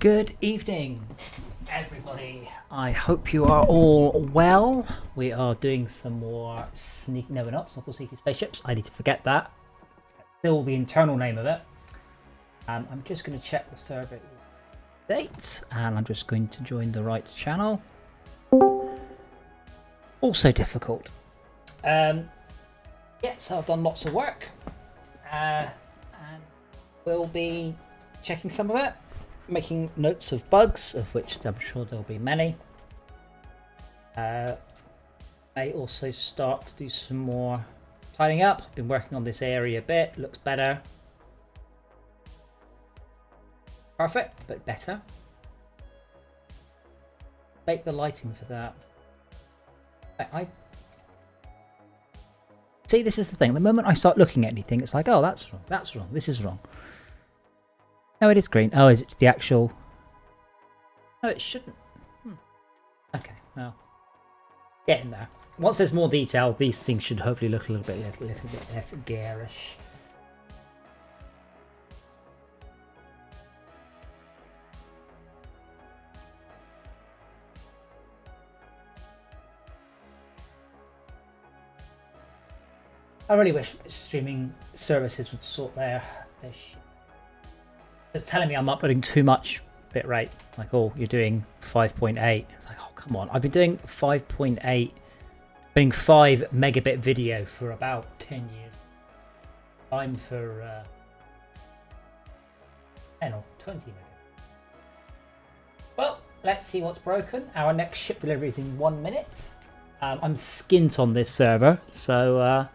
Good evening, everybody. I hope you are all well. We are doing some more sneaky. No, we're not. It's not called Sneaky Spaceships. I need to forget that. Still the internal name of it. I'm just going to check the server dates, and I'm just going to join the right channel. Also difficult. Yeah, so I've done lots of work, and we'll be checking some of it. Making notes of bugs, of which I'm sure there'll be many. I also start to do some more tidying up. I've been working on this area a bit. Looks better. Perfect, but better. Bake the lighting for that. I see. This is the thing. The moment I start looking at anything, it's like, oh, that's wrong. That's wrong. This is wrong. No, it is green. Oh, is it the actual? No, it shouldn't. Okay, well, get in there. Once there's more detail, these things should hopefully look a little bit less garish. I really wish streaming services would sort their shit. It's telling me I'm uploading too much bitrate. Like, oh, you're doing 5.8. It's like, oh, come on. I've been doing 5.8, doing 5 megabit video for about 10 years. Time for 10 or 20 megabit. Well, let's see what's broken. Our next ship delivery is in 1 minute. I'm skint on this server, so I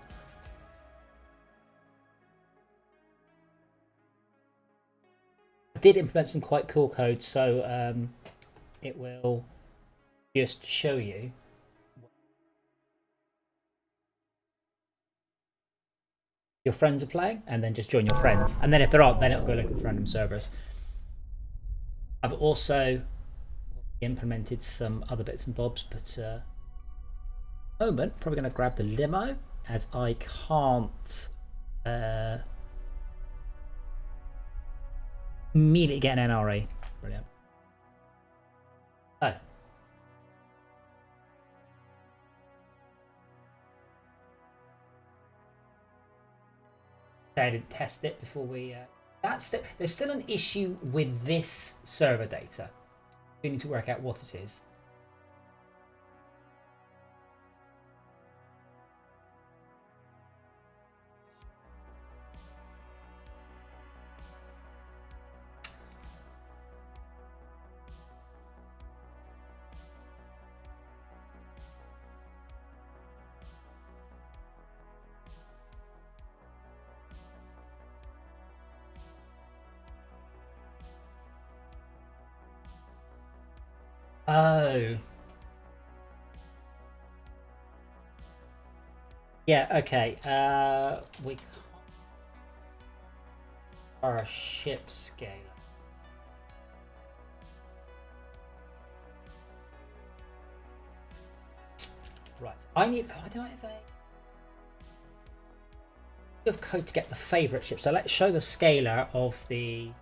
did implement some quite cool code, so it will just show you your friends are playing, and then just join your friends. And then if there aren't, then it'll go looking for random servers. I've also implemented some other bits and bobs, but moment, probably going to grab the limo, as I can't immediately get an NRA. Brilliant. Oh. I didn't test it before we... there's still an issue with this server data. We need to work out what it is. Oh. Yeah, okay. We can't... Our ship scale. Right. I don't have a... of code to get the favorite ship. So let's show the scalar of the...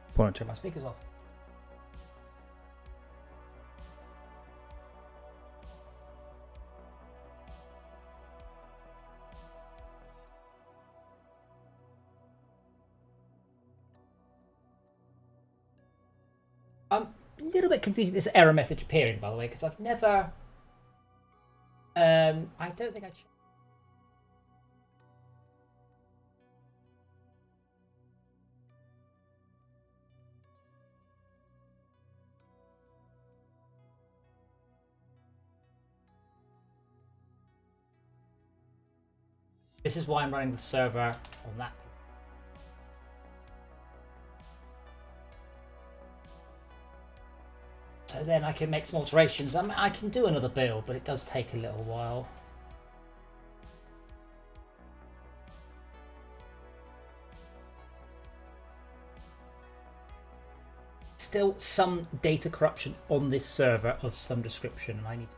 I want to turn my speakers off. I'm a little bit confused with this error message appearing, by the way, because I've never... I don't think I... This is why I'm running the server on that. So then I can make some alterations. I can do another build, but it does take a little while. Still some data corruption on this server of some description, and I need to.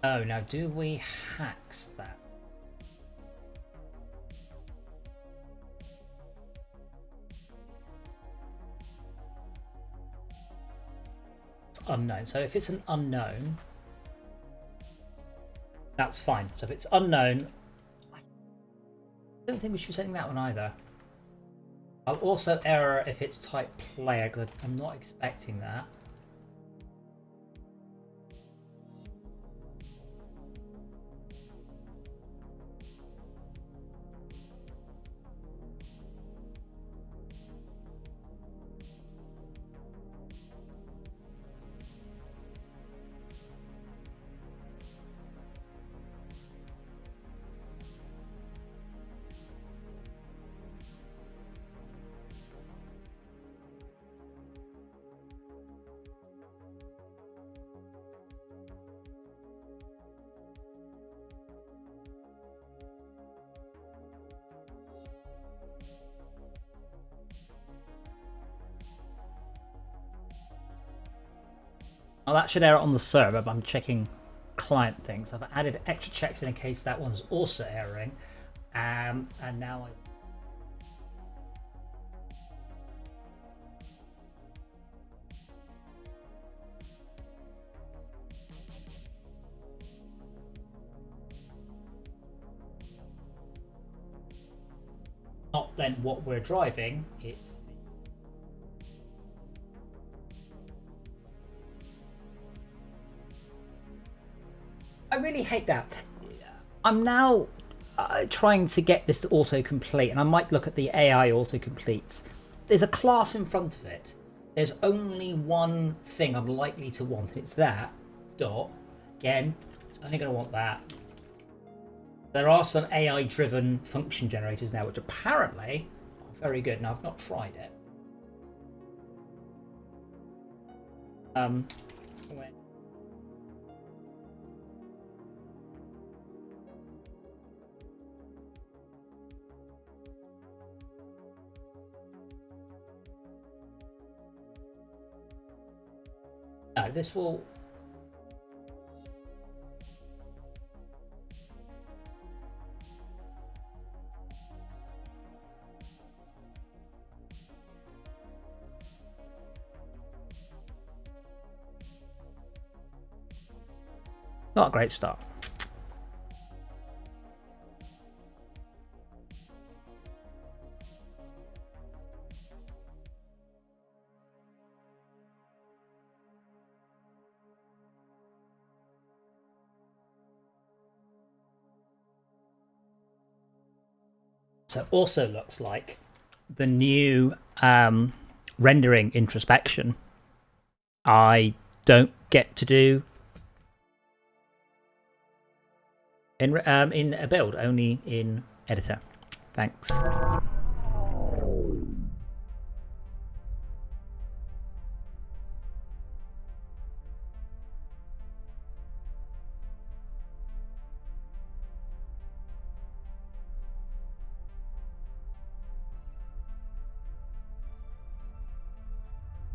Oh, now do we hacks that? It's unknown. So if it's an unknown, that's fine. So if it's unknown, I don't think we should be setting that one either. I'll also error if it's type player, because I'm not expecting that. Well, that should error on the server, but I'm checking client things. I've added extra checks in case that one's also erroring. And now not then what we're driving, it's I really hate that. I'm now trying to get this to autocomplete, and I might look at the AI autocompletes. There's a class in front of it. There's only one thing I'm likely to want. It's that dot. Again, it's only going to want that. There are some AI-driven function generators now, which apparently are very good. Now, I've not tried it. No, this will. Not a great start. So also looks like the new rendering introspection I don't get to do in a build, only in editor. Thanks.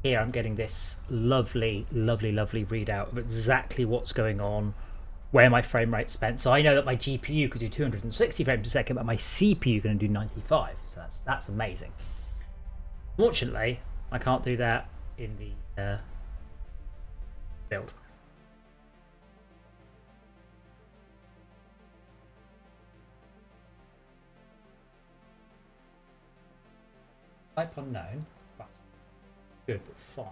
Here I'm getting this lovely, lovely, lovely readout of exactly what's going on, where my frame rate spent. So I know that my GPU could do 260 frames a second, but my CPU can do 95. So that's amazing. Fortunately, I can't do that in the build. Type unknown. That's good, but fine.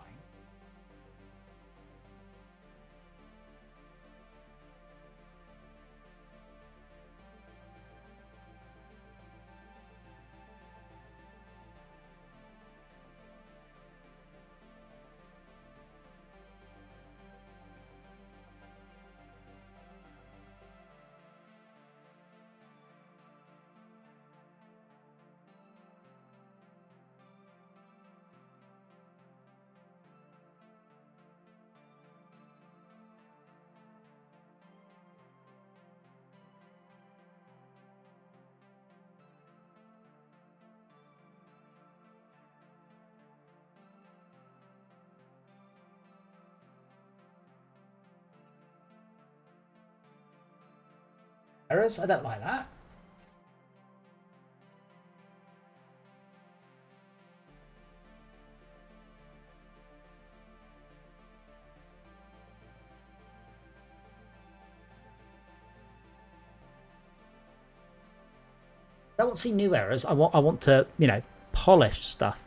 Errors? I don't like that. I won't see new errors. I want to, you know, polish stuff.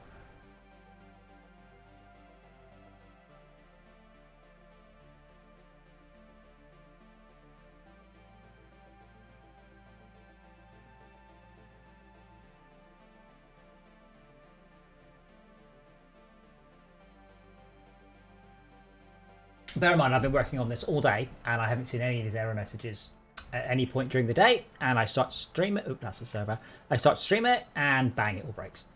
Bear in mind, I've been working on this all day and I haven't seen any of these error messages at any point during the day. And I start to stream it. Oh, that's the server. I start to stream it and bang, it all breaks.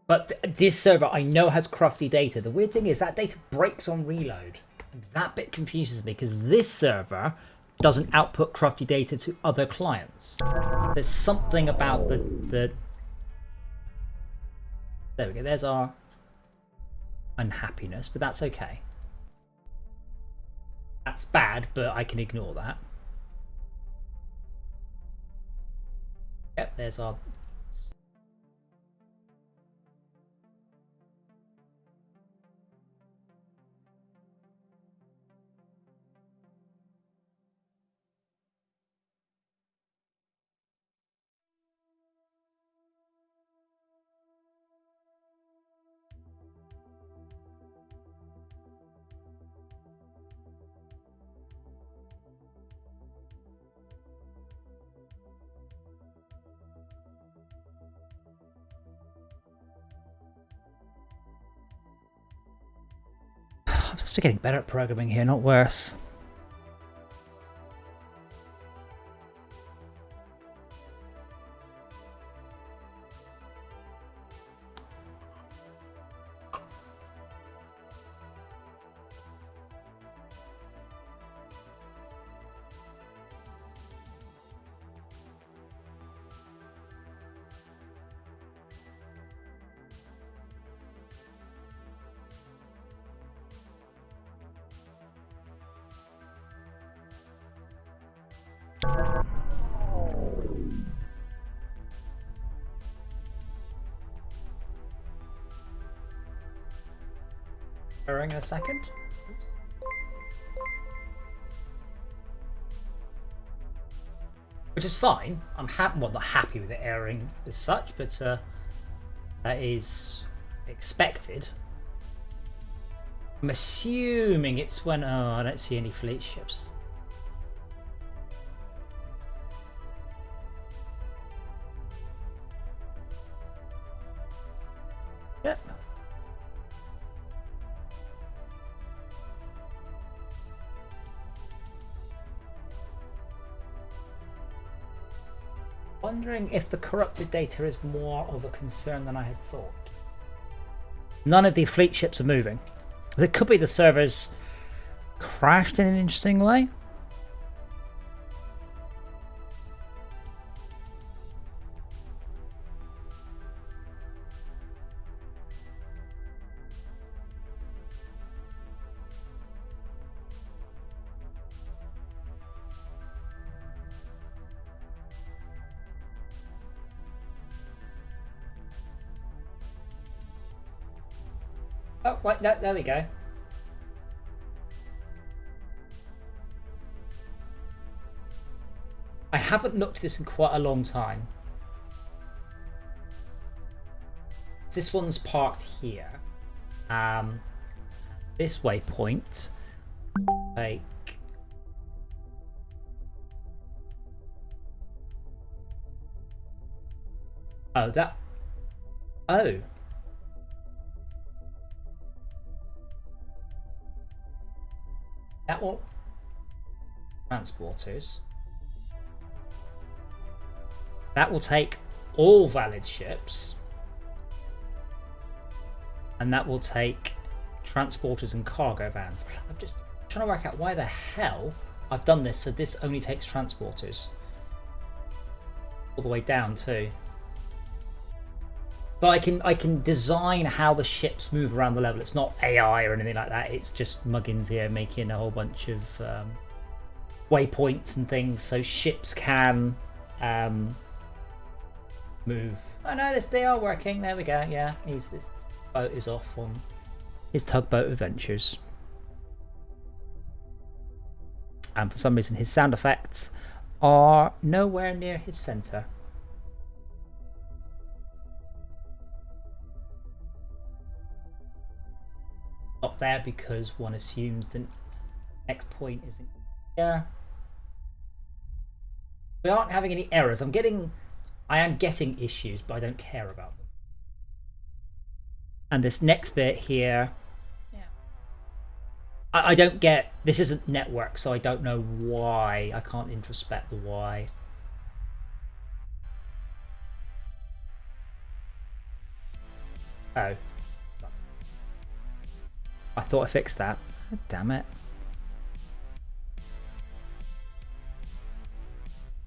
But this server I know has crufty data. The weird thing is that data breaks on reload. And that bit confuses me because this server doesn't output crufty data to other clients. There's something about the there we go, there's our unhappiness, but that's okay. That's bad, but I can ignore that. Yep, there's our I'm just getting better at programming here, not worse. In a second. Which is fine. I'm well, not happy with it airing as such, but that is expected. I'm assuming it's when I don't see any fleet ships. Yep. Wondering if the corrupted data is more of a concern than I had thought. None of the fleet ships are moving. It could be the servers crashed in an interesting way. Oh, wait, no, there we go. I haven't looked at this in quite a long time. This one's parked here. This waypoint, like, oh, that, oh. That will, transporters. That will take all valid ships. And that will take transporters and cargo vans. I'm just trying to work out why the hell I've done this so this only takes transporters. All the way down too. So I can design how the ships move around the level. It's not AI or anything like that. It's just muggins here making a whole bunch of waypoints and things so ships can move. Oh no, they are working. There we go. Yeah, this boat is off on his tugboat adventures. And for some reason his sound effects are nowhere near his center. Up there because one assumes the next point isn't here. We aren't having any errors. I am getting issues, but I don't care about them. And this next bit here, yeah, I don't get. This isn't network, so I don't know why. I can't introspect the why. Oh. I thought I fixed that. Oh, damn it.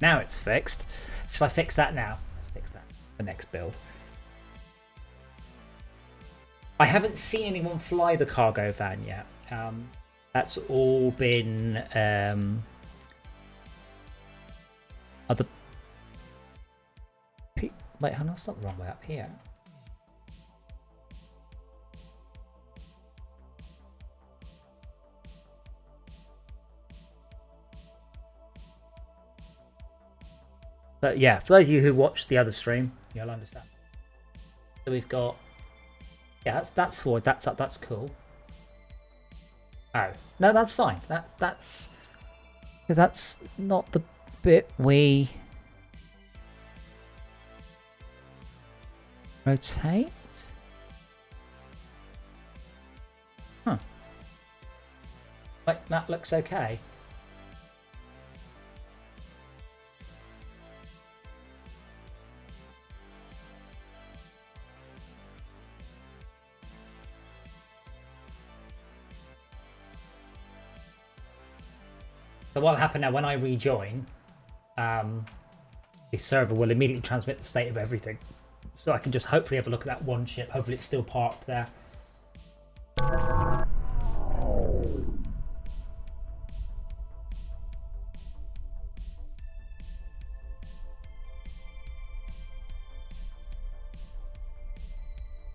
Now it's fixed. Shall I fix that now? Let's fix that. The next build. I haven't seen anyone fly the cargo van yet. That's all been other. Wait, hang on, that's not the wrong way up here. So yeah, for those of you who watched the other stream, you'll understand. So we've got, yeah, that's forward, that's up, that's cool. Oh no, that's fine. That's not the bit we rotate. Huh. Like that looks okay. So what will happen now when I rejoin, the server will immediately transmit the state of everything. So I can just hopefully have a look at that one ship. Hopefully it's still parked there.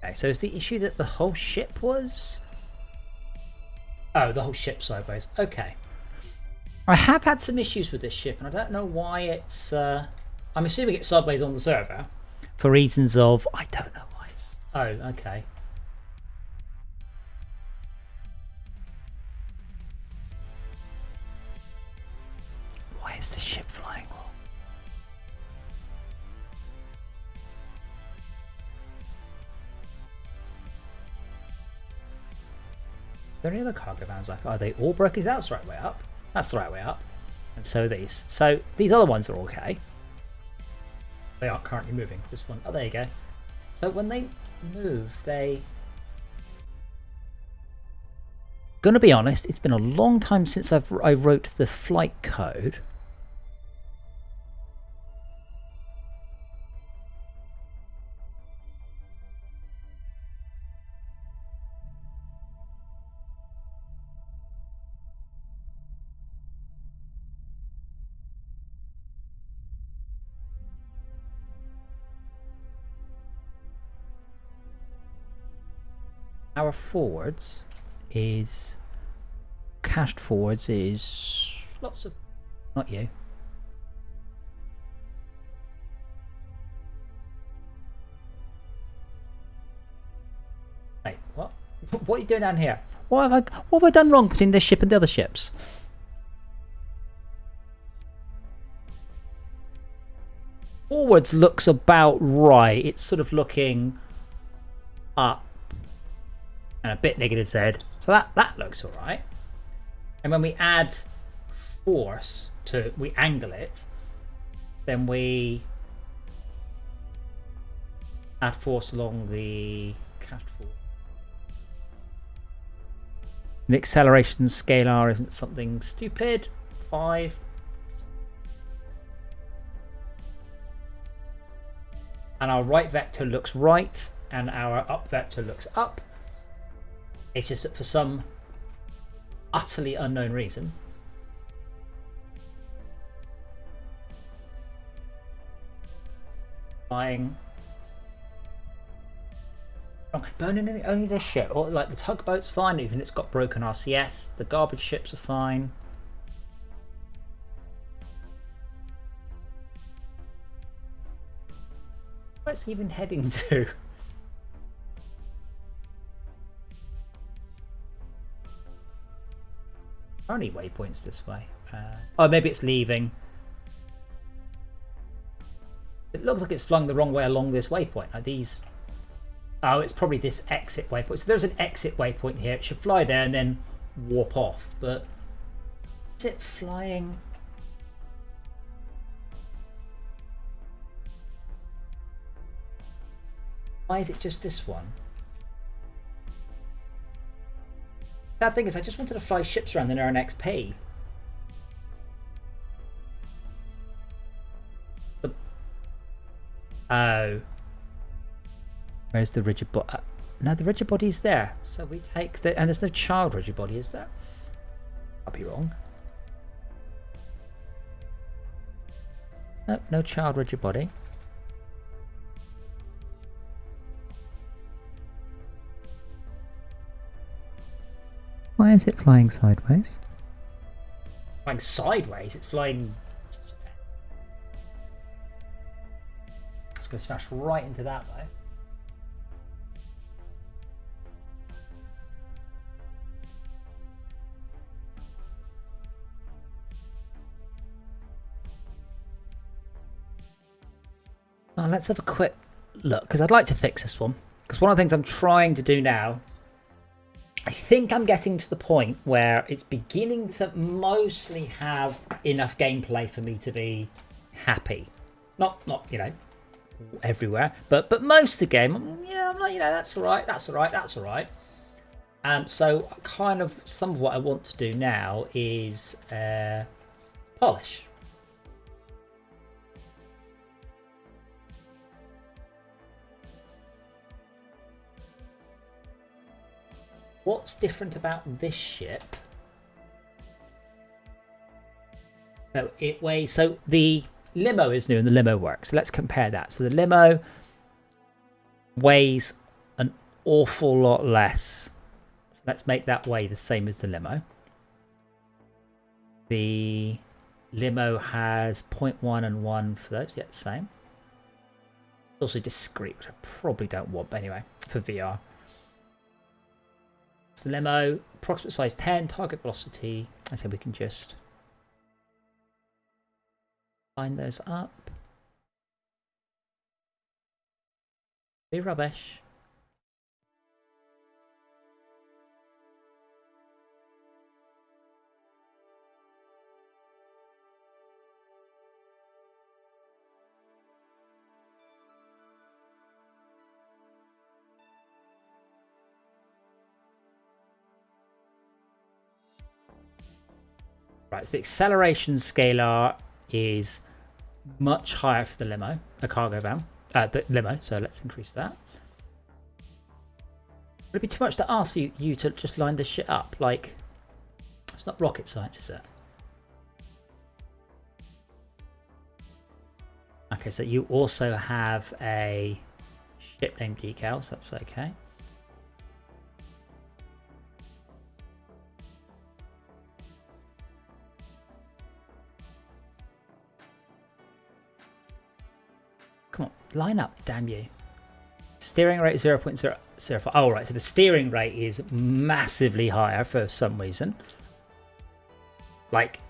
Okay, so is the issue that the whole ship was? Oh, the whole ship sideways. Okay. I have had some issues with this ship, and I don't know why it's. I'm assuming it's sideways on the server, for reasons of I don't know why it's. Oh, okay. Why is the ship flying wrong? Are there any other cargo vans? Like, are they all broken? Is that the right way up? That's the right way up. And so these. So these other ones are okay. They aren't currently moving. This one. Oh, there you go. So when they move, they. Gonna be honest, it's been a long time since I wrote the flight code. Our forwards is cached forwards is lots of, not you, What are you doing down here? What have I done wrong between this ship and the other ships? Forwards looks about right. It's sort of looking up and a bit negative Z. So that looks all right. And when we add force we angle it, then we add force along the cast force. The acceleration scalar isn't something stupid. 5. And our right vector looks right, and our up vector looks up. It's just that for some utterly unknown reason, flying. But only this ship. Or like the tugboat's fine, even if it's got broken RCS. The garbage ships are fine. Where's it even heading to? Only waypoints this way. Oh, maybe it's leaving. It looks like it's flung the wrong way along this waypoint. Like these. Oh, it's probably this exit waypoint. So there's an exit waypoint here. It should fly there and then warp off. But is it flying? Why is it just this one? Sad thing is, I just wanted to fly ships around in an XP. Oh. Where's the rigid body? No, the rigid body is there. So we take the... And there's no child rigid body, is there? I'll be wrong. No child rigid body. Why is it flying sideways? Flying sideways? It's flying... Let's go smash right into that though. Well, let's have a quick look, because I'd like to fix this one. Because one of the things I'm trying to do now, I think I'm getting to the point where it's beginning to mostly have enough gameplay for me to be happy. Not you know, everywhere, but most of the game, yeah, I'm like, you know, that's all right, that's all right, that's all right. So kind of some of what I want to do now is polish. What's different about this ship? So it weighs. So the limo is new and the limo works. So let's compare that. So the limo weighs an awful lot less. So let's make that weigh the same as the limo. The limo has 0.1 and 1 for those. Yeah, the same. It's also discrete, which I probably don't want, but anyway, for VR. The limo, approximate size 10, target velocity. Okay, we can just line those up. Be rubbish. Right, so the acceleration scalar is much higher for the limo, a cargo van, the limo, so let's increase that. Would it be too much to ask you to just line this shit up? Like, it's not rocket science, is it? Okay, so you also have a ship name decal, so that's okay. Come on, line up, damn you. Steering rate 0.005. Oh, right. So the steering rate is massively higher for some reason. Like,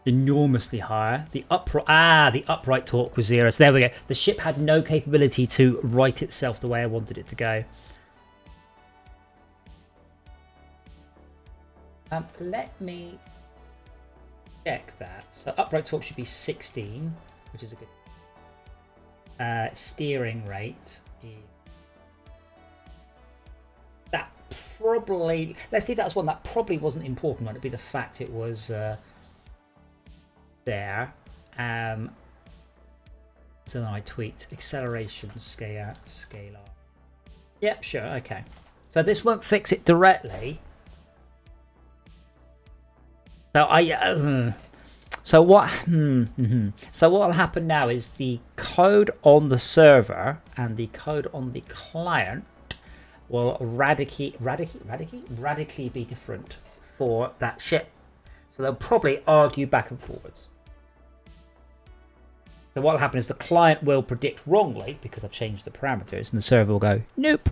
enormously higher. The upright torque was 0. So there we go. The ship had no capability to right itself the way I wanted it to go. Let me check that. So upright torque should be 16, which is a good. Steering rate is that probably. Let's see if that's one that probably wasn't important. It'd be the fact it was there. So then I tweaked acceleration scalar. Yep, sure, okay. So this won't fix it directly. So so what will happen now is the code on the server and the code on the client will radically be different for that ship. So they'll probably argue back and forwards. So what will happen is the client will predict wrongly because I've changed the parameters, and the server will go, nope.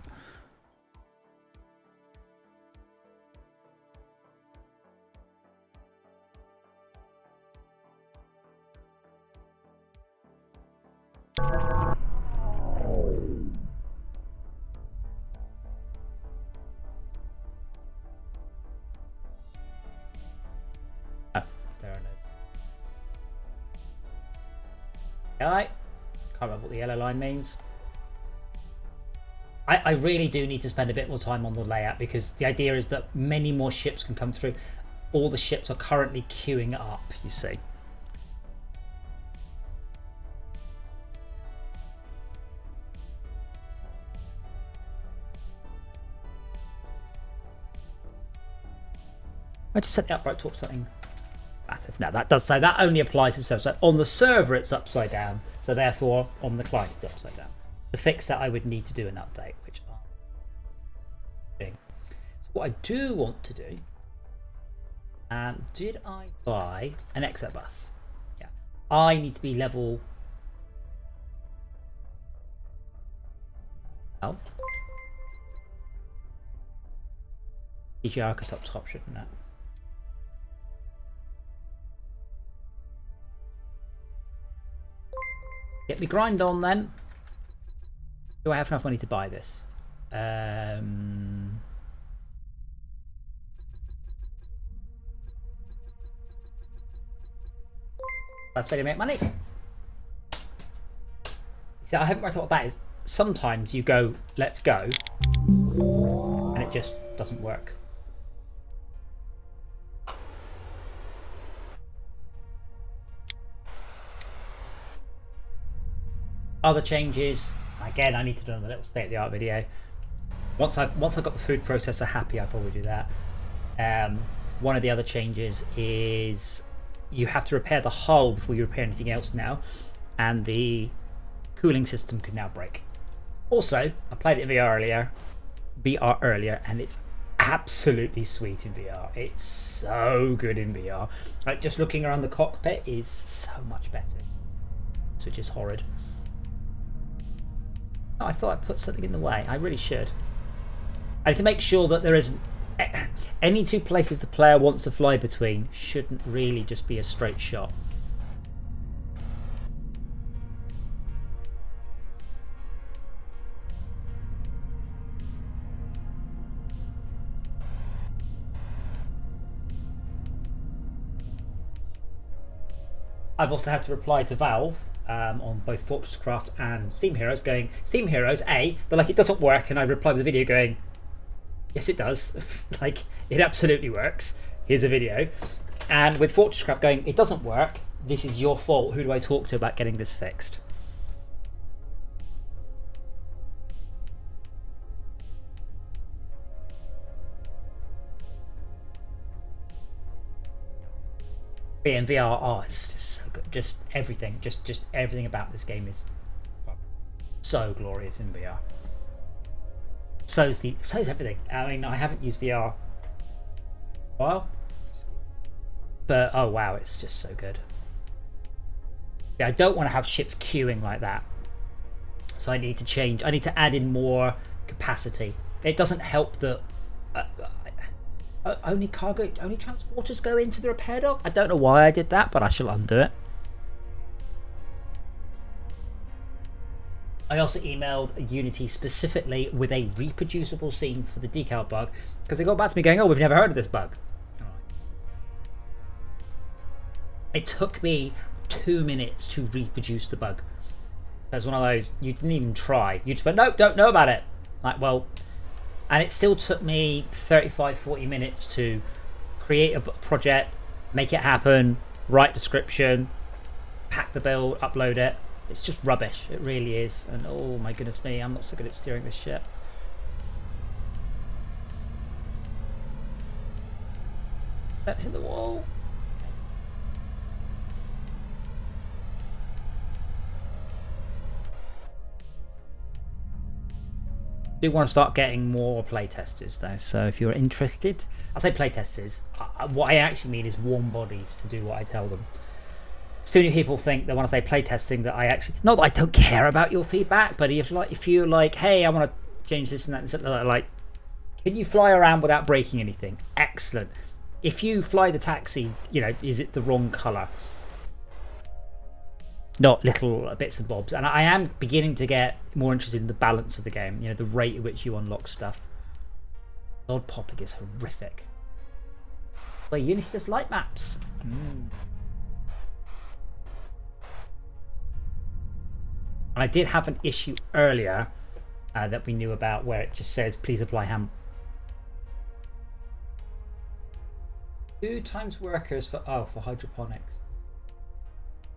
Can't remember what the yellow line means. I really do need to spend a bit more time on the layout because the idea is that many more ships can come through. All the ships are currently queuing up, you see. I just set the upright torque to something massive. No, that does say that only applies to server. So on the server it's upside down, so therefore on the client it's upside down. To fix that I would need to do an update, which I'm doing. So what I do want to do, did I buy an ExoBus? Yeah, I need to be level 12. EGR option, no. Get me grind on then. Do I have enough money to buy this? That's where you make money. See, I haven't worked out what that is. Sometimes you go, let's go, and it just doesn't work. Other changes, again, I need to do a little state-of-the-art video. Once I've got the food processor happy, I'll probably do that. One of the other changes is you have to repair the hull before you repair anything else now, and the cooling system can now break. Also, I played it in VR earlier, and it's absolutely sweet in VR. It's so good in VR. Like, just looking around the cockpit is so much better, which is horrid. Oh, I thought I put something in the way. I really should. I need to make sure that there isn't any two places the player wants to fly between shouldn't really just be a straight shot. I've also had to reply to Valve on both Fortress Craft and Steam Heroes going, Steam Heroes, they're like, it doesn't work, and I replied with a video going, yes it does, like, it absolutely works, here's a video. And with Fortress Craft going, it doesn't work, this is your fault, who do I talk to about getting this fixed? In VR, oh, it's just so good. Just everything, just everything about this game is so glorious in VR. So's everything. I mean, I haven't used VR a while, but oh wow, it's just so good. Yeah, I don't want to have ships queuing like that. So I need to change. I need to add in more capacity. It doesn't help that only transporters go into the repair dock. I don't know why I did that, but I shall undo it. I also emailed Unity specifically with a reproducible scene for the decal bug, because they got back to me going, oh, we've never heard of this bug. It took me 2 minutes to reproduce the bug. That's one of those, you didn't even try. You just went, nope, don't know about it. Like, well, and it still took me 35-40 minutes to create a project, make it happen, write description, pack the build, upload it. It's just rubbish. It really is. And oh my goodness me, I'm not so good at steering this ship. That hit the wall. I do want to start getting more playtesters though, so if you're interested, I say playtesters, what I actually mean is warm bodies to do what I tell them. So many people think that when I say playtesting that I actually, not that I don't care about your feedback, but if you're like, hey, I want to change this and that, and that, like, can you fly around without breaking anything? Excellent. If you fly the taxi, you know, is it the wrong color? Not little bits and bobs. And I am beginning to get more interested in the balance of the game, you know, the rate at which you unlock stuff. Odd popping is horrific. Well, Unity does light maps. And I did have an issue earlier that we knew about where it just says, please apply ham. 2 times workers for hydroponics.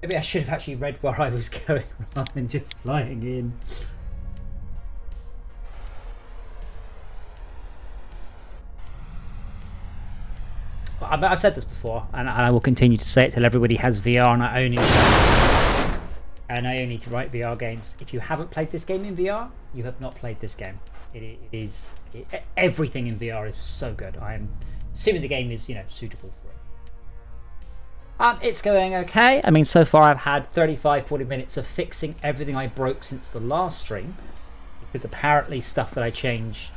Maybe I should have actually read where I was going rather than just flying in. I've said this before, and I will continue to say it till everybody has VR, and I only need to write VR games. If you haven't played this game in VR, you have not played this game. Everything in VR is so good. I am assuming the game is, you know, suitable for it. It's going okay. I mean, so far I've had 35-40 minutes of fixing everything I broke since the last stream, because apparently stuff that I change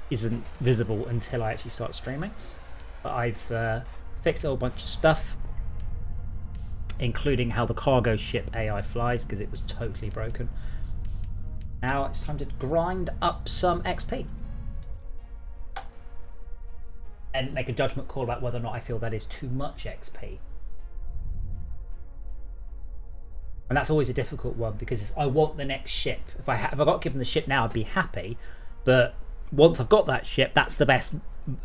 isn't visible until I actually start streaming. But I've fixed a whole bunch of stuff, including how the cargo ship AI flies, because it was totally broken. Now it's time to grind up some XP and make a judgment call about whether or not I feel that is too much XP. And that's always a difficult one, because I want the next ship. If I got given the ship now, I'd be happy. But once I've got that ship, that's the best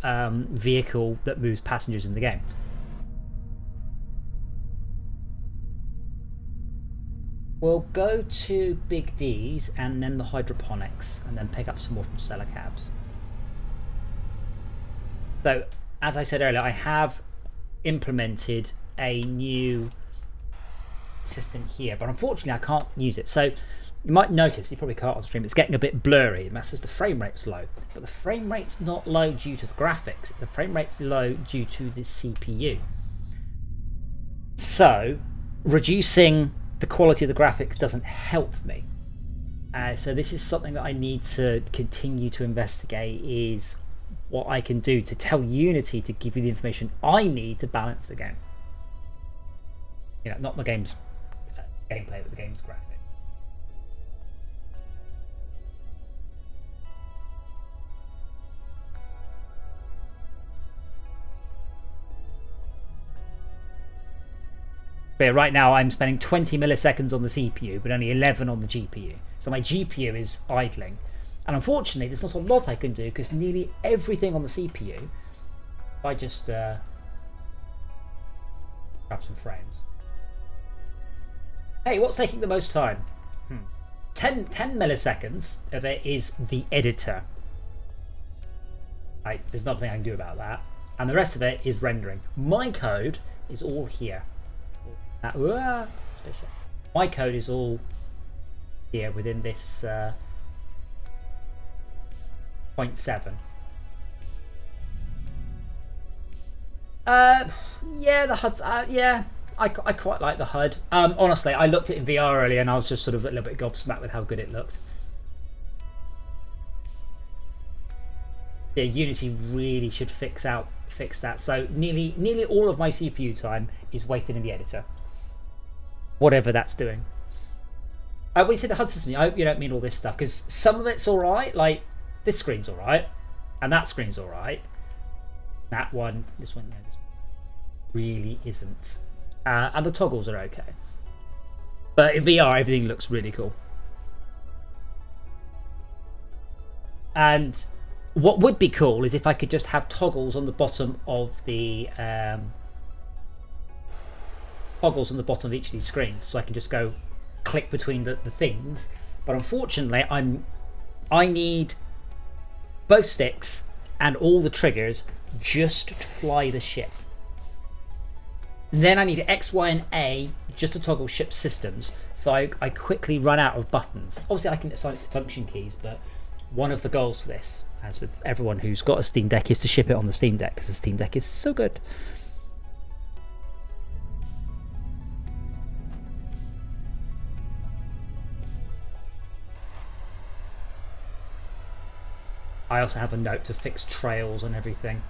vehicle that moves passengers in the game. We'll go to Big D's and then the hydroponics, and then pick up some more from Seller Cabs. So, as I said earlier, I have implemented a new system here, but unfortunately I can't use it. So you might notice, you probably can't on stream, it's getting a bit blurry. It messes the frame rate's low, but the frame rate's not low due to the graphics. The frame rate's low due to the CPU. So reducing the quality of the graphics doesn't help me. So this is something that I need to continue to investigate, is what I can do to tell Unity to give you the information I need to balance the game. You know, not the game's gameplay, but the game's graphics. But right now I'm spending 20 milliseconds on the CPU, but only 11 on the GPU. So my GPU is idling. And unfortunately, there's not a lot I can do, because nearly everything on the CPU, if I just grab some frames. Hey, what's taking the most time? 10 milliseconds of it is the editor. There's nothing I can do about that. And the rest of it is rendering. My code is all here. My code is all here within this 0.7. Yeah, the HUD's yeah. I quite like the HUD. Honestly, I looked at it in VR earlier and I was just sort of a little bit gobsmacked with how good it looked. Yeah, Unity really should fix that. So nearly all of my CPU time is wasted in the editor, whatever that's doing. When you say the HUD system, I hope you don't mean all this stuff, because some of it's all right. Like this screen's all right, and that screen's all right. That one, this one, this one really isn't. And the toggles are okay, but in VR everything looks really cool. And what would be cool is if I could just have toggles on the bottom of the each of these screens, so I can just go click between the things. But unfortunately, I need both sticks and all the triggers just to fly the ship. And then I need X, Y, and A just to toggle ship systems. So I quickly run out of buttons. Obviously, I can assign it to function keys, but one of the goals for this, as with everyone who's got a Steam Deck, is to ship it on the Steam Deck, because the Steam Deck is so good. I also have a note to fix trails and everything.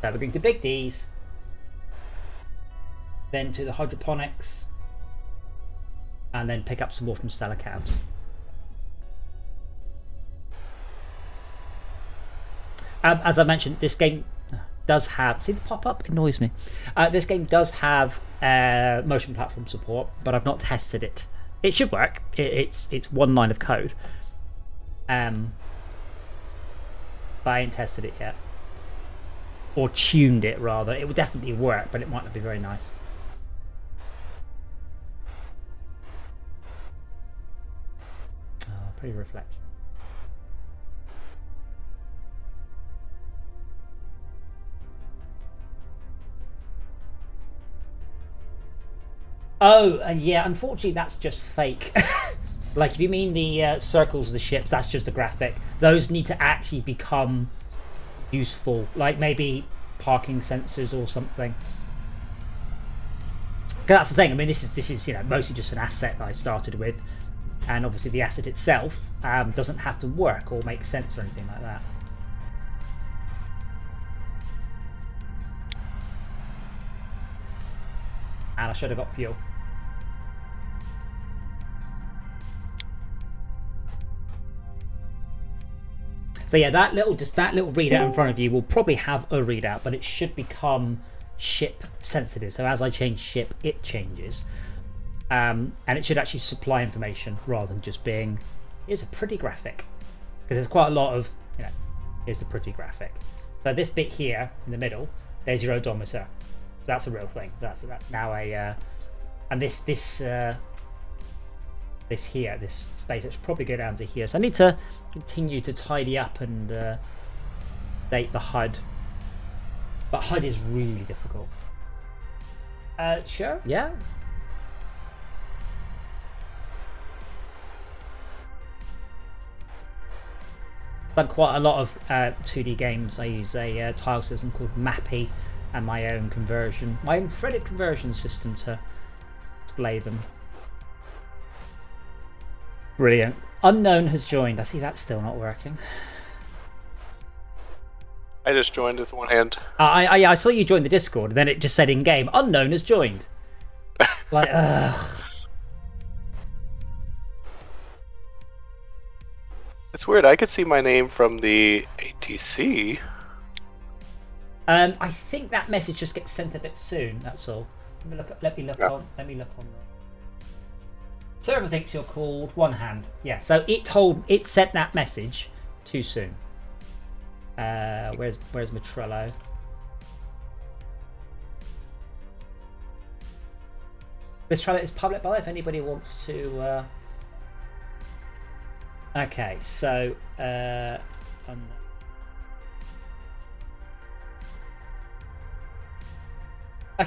So we're going to Big D's, then to the hydroponics, and then pick up some more from Stellar Cabs. As I mentioned, this game does have, see the pop-up annoys me. This game does have motion platform support, but I've not tested it. It should work. It's one line of code. But I ain't tested it yet. Or tuned it, rather. It would definitely work, but it might not be very nice. Oh, pretty reflection. Oh, yeah, unfortunately that's just fake. Like, if you mean the circles of the ships, that's just a graphic. Those need to actually become useful, like maybe parking sensors or something. Because that's the thing. I mean, this is mostly just an asset that I started with, and obviously the asset itself doesn't have to work or make sense or anything like that. And I should have got fuel. So yeah, that little readout in front of you will probably have a readout, but it should become ship sensitive. So as I change ship, it changes, and it should actually supply information rather than just being, here's a pretty graphic, because there's quite a lot of here's a pretty graphic. So this bit here in the middle, there's your odometer. So that's a real thing. That's now a and this here, this space, it should probably go down to here. So I need to continue to tidy up and date the HUD. But HUD is really difficult. Sure, yeah. Done quite a lot of 2D games. I use a tile system called Mappy and my own threaded conversion system to display them. Brilliant. Unknown has joined. I see that's still not working. I just joined with one hand. I saw you join the Discord, and then it just said in game, Unknown has joined. Like, ugh. It's weird. I could see my name from the ATC. I think that message just gets sent a bit soon. That's all. Let me look on the. Server thinks you're called one hand. Yeah, so it sent that message too soon. Where's Matrello? This Trello is public, by the way, if anybody wants to. Okay, so like,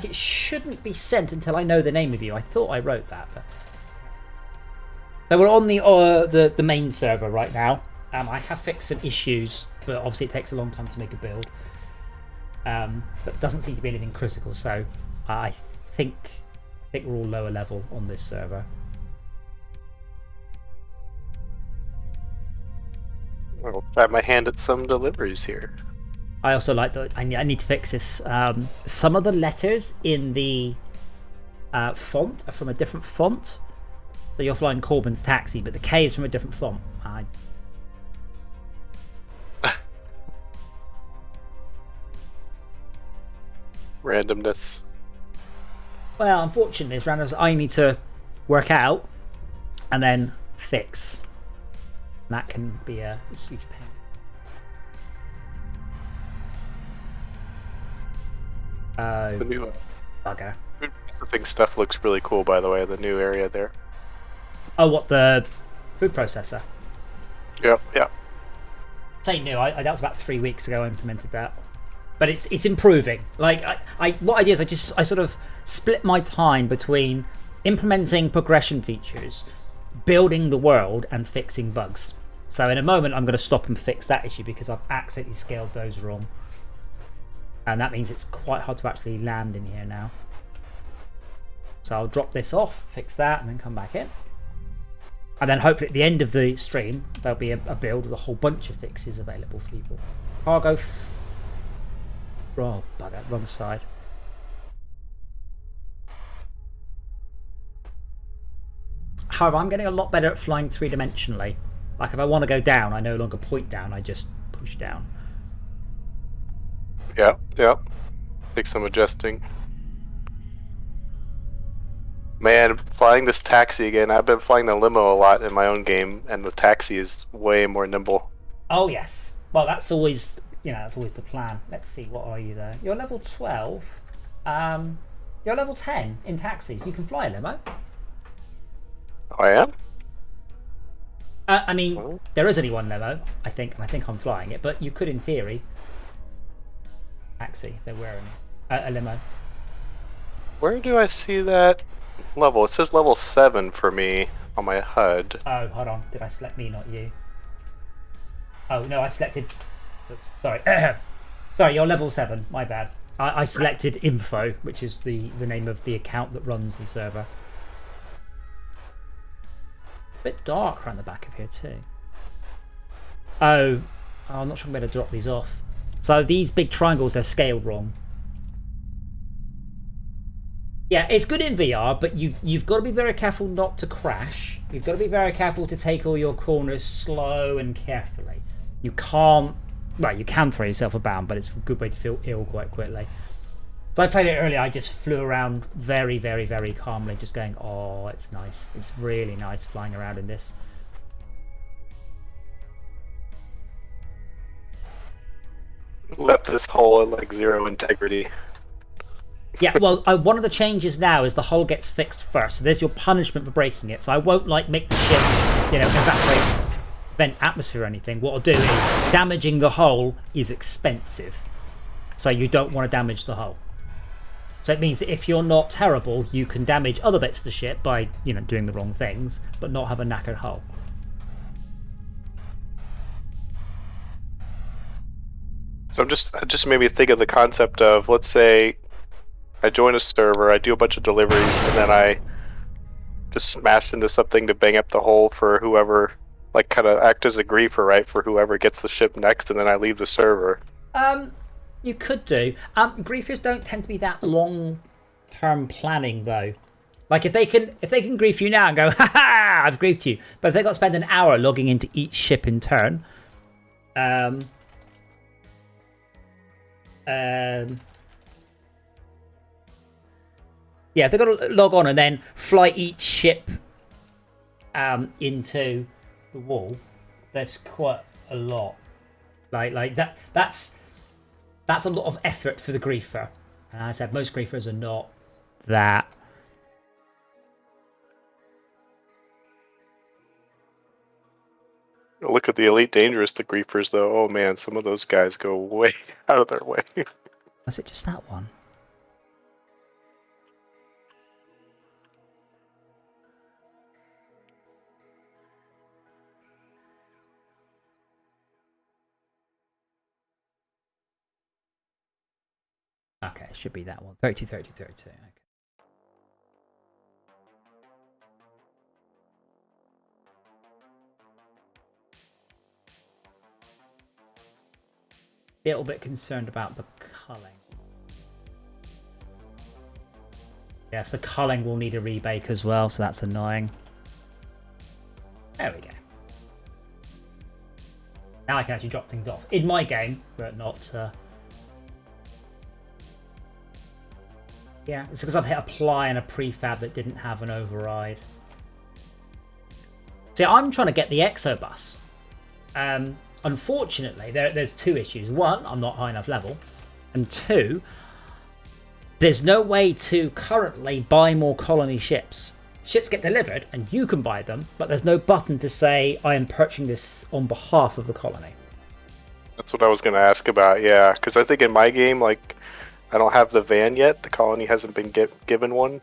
it shouldn't be sent until I know the name of you. I thought I wrote that, but. So we're on the main server right now. I have fixed some issues, but obviously it takes a long time to make a build. But doesn't seem to be anything critical. So I think we're all lower level on this server. I'll try my hand at some deliveries here. I also like that. I need to fix this. Some of the letters in the font are from a different font. So you're flying Corbin's taxi, but the K is from a different font. Randomness. Well, unfortunately, it's randomness I need to work out and then fix. And that can be a huge pain. The new Bugger. food processing stuff looks really cool, by the way. The new area there. Oh, what, the food processor? Yep, yep. Say new. That was about 3 weeks ago I implemented that. But it's improving. Like what I do is I sort of split my time between implementing progression features, building the world, and fixing bugs. So in a moment I'm going to stop and fix that issue because I've accidentally scaled those wrong. And that means it's quite hard to actually land in here now. So I'll drop this off, fix that, and then come back in. And then hopefully at the end of the stream there'll be a build with a whole bunch of fixes available for people. Cargo. Oh, bugger, wrong side. However, I'm getting a lot better at flying three-dimensionally. Like if I want to go down, I no longer point down, I just push down. Yep, yep. Take some adjusting. Man, flying this taxi again. I've been flying the limo a lot in my own game, and the taxi is way more nimble. Oh yes. Well, that's always, that's always the plan. Let's see, what are you there? You're level 12. You're level 10 in taxis. You can fly a limo. Oh, I am? I mean, there is only one limo, I think, and I think I'm flying it, but you could, in theory, taxi if they're wearing a limo. Where do I see that level? It says level 7 for me on my HUD. Oh, hold on. Did I select me, not you? Oh, no, I selected... Oops, sorry. Sorry, you're level 7. My bad. I selected info, which is the name of the account that runs the server. A bit dark around the back of here too. Oh, I'm not sure I'm going to drop these off. So these big triangles, they're scaled wrong. Yeah, it's good in VR, but you've got to be very careful not to crash. You've got to be very careful to take all your corners slow and carefully. You can't... Well, you can throw yourself about, but it's a good way to feel ill quite quickly. So I played it earlier, I just flew around very, very, very calmly, just going, oh, it's nice. It's really nice flying around in this. Left this hole at like 0 integrity. Yeah, well, one of the changes now is the hull gets fixed first. So there's your punishment for breaking it. So I won't like make the ship, evaporate, vent atmosphere or anything. What I'll do is damaging the hull is expensive. So you don't want to damage the hull. So it means that if you're not terrible, you can damage other bits of the ship by, doing the wrong things, but not have a knackered hull. So it just made me think of the concept of, let's say I join a server, I do a bunch of deliveries, and then I just smash into something to bang up the hole for whoever, like kind of act as a griefer, right, for whoever gets the ship next, and then I leave the server. You could do. Griefers don't tend to be that long-term planning, though. Like if they can grief you now and go, ha ha, I've griefed you. But if they've got to spend an hour logging into each ship in turn, yeah, if they've got to log on and then fly each ship into the wall, there's quite a lot. Like that's a lot of effort for the griefer. And I said most griefers are not that. Look at the Elite Dangerous, the griefers, though. Oh man, some of those guys go way out of their way. Was it just that one? Okay, it should be that one. 32, 32, 32. Okay. Little bit concerned about the culling. Yes, the culling will need a rebake as well, so that's annoying. There we go. Now I can actually drop things off in my game, but not. Yeah, it's because I've hit apply on a prefab that didn't have an override. See, I'm trying to get the ExoBus. Unfortunately, there's two issues. One, I'm not high enough level. And two, there's no way to currently buy more colony ships. Ships get delivered and you can buy them, but there's no button to say I am purchasing this on behalf of the colony. That's what I was going to ask about, yeah. Because I think in my game, like, I don't have the van yet. The colony hasn't been given one.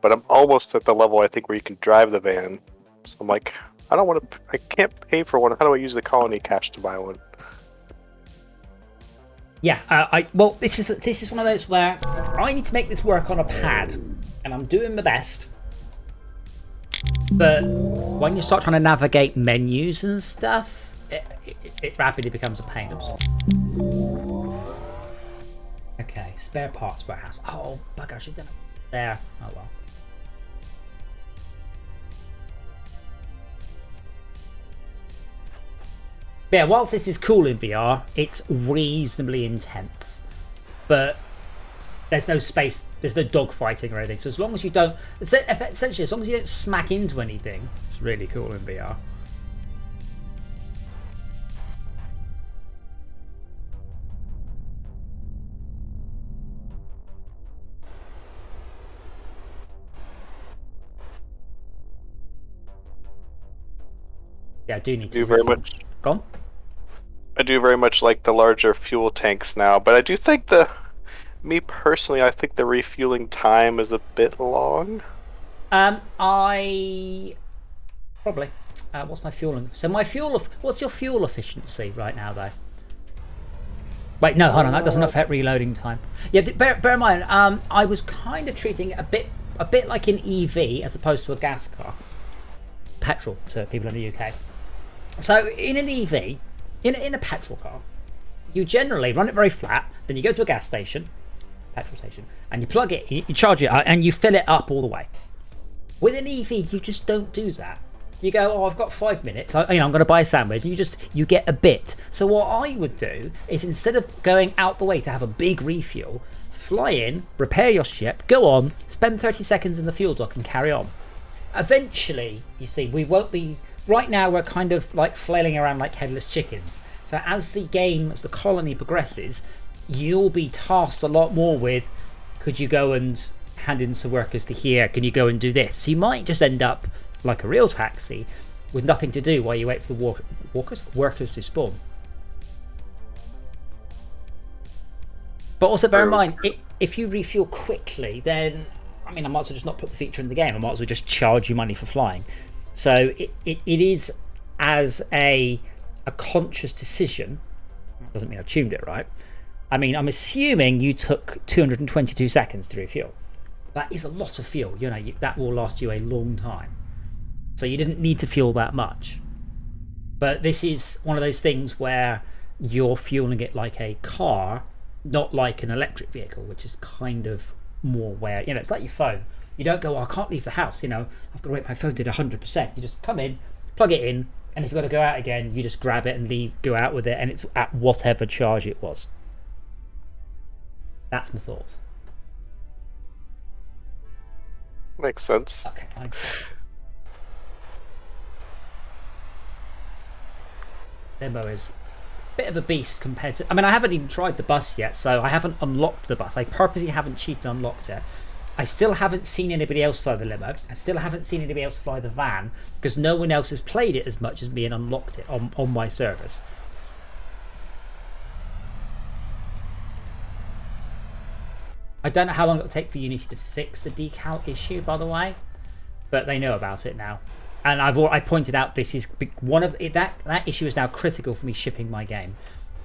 But I'm almost at the level, I think, where you can drive the van. So I'm like, I don't want to. I can't pay for one. How do I use the colony cash to buy one? Yeah, well, this is one of those where I need to make this work on a pad, and I'm doing my best. But when you start trying to navigate menus and stuff, it rapidly becomes a pain. Okay, spare parts warehouse. Oh, bugger! I should have done it there. Oh well. Yeah, whilst this is cool in VR, it's reasonably intense. But there's no space, there's no dogfighting or anything. So as long as you don't, essentially, as long as you don't smack into anything, it's really cool in VR. Yeah, I do need to. Do very much. Gone? I do very much like the larger fuel tanks now, but I do think me personally, I think the refueling time is a bit long. I probably. What's my fueling? So my what's your fuel efficiency right now, though? Wait, no, hold on. That doesn't affect reloading time. Yeah, bear in mind, I was kind of treating it a bit like an EV as opposed to a gas car, petrol to people in the UK. So in an EV, in a petrol car, you generally run it very flat, then you go to a gas station, petrol station, and you plug it, you charge it up, and you fill it up all the way. With an EV, you just don't do that. You go, oh, I've got 5 minutes, I'm going to buy a sandwich, and you get a bit. So what I would do is, instead of going out the way to have a big refuel, fly in, repair your ship, go on, spend 30 seconds in the fuel dock and carry on. Eventually, you see, we won't be. Right now, we're kind of like flailing around like headless chickens. So as the colony progresses, you'll be tasked a lot more with, could you go and hand in some workers to here? Can you go and do this? So you might just end up like a real taxi with nothing to do while you wait for the workers to spawn. But also bear in mind, if you refuel quickly, then, I mean, I might as well just not put the feature in the game. I might as well just charge you money for flying. So it is as a conscious decision. Doesn't mean I tuned it right. I mean, I'm assuming you took 222 seconds to refuel. That is a lot of fuel. You know, that will last you a long time. So you didn't need to fuel that much. But this is one of those things where you're fueling it like a car, not like an electric vehicle, which is kind of more where, you know, it's like your phone. You don't go, oh, I can't leave the house, you know, I've got to wait my phone to 100%. You just come in, plug it in, and if you've got to go out again, you just grab it and go out with it, and it's at whatever charge it was. That's my thought. Makes sense. Okay. Demo is a bit of a beast compared to. I mean, I haven't even tried the bus yet, so I haven't unlocked the bus. I purposely haven't cheated and unlocked it. I still haven't seen anybody else fly the limo. I still haven't seen anybody else fly the van because no one else has played it as much as me and unlocked it on my servers. I don't know how long it'll take for Unity to fix the decal issue, by the way, but they know about it now. And I pointed out this is one of that issue is now critical for me shipping my game.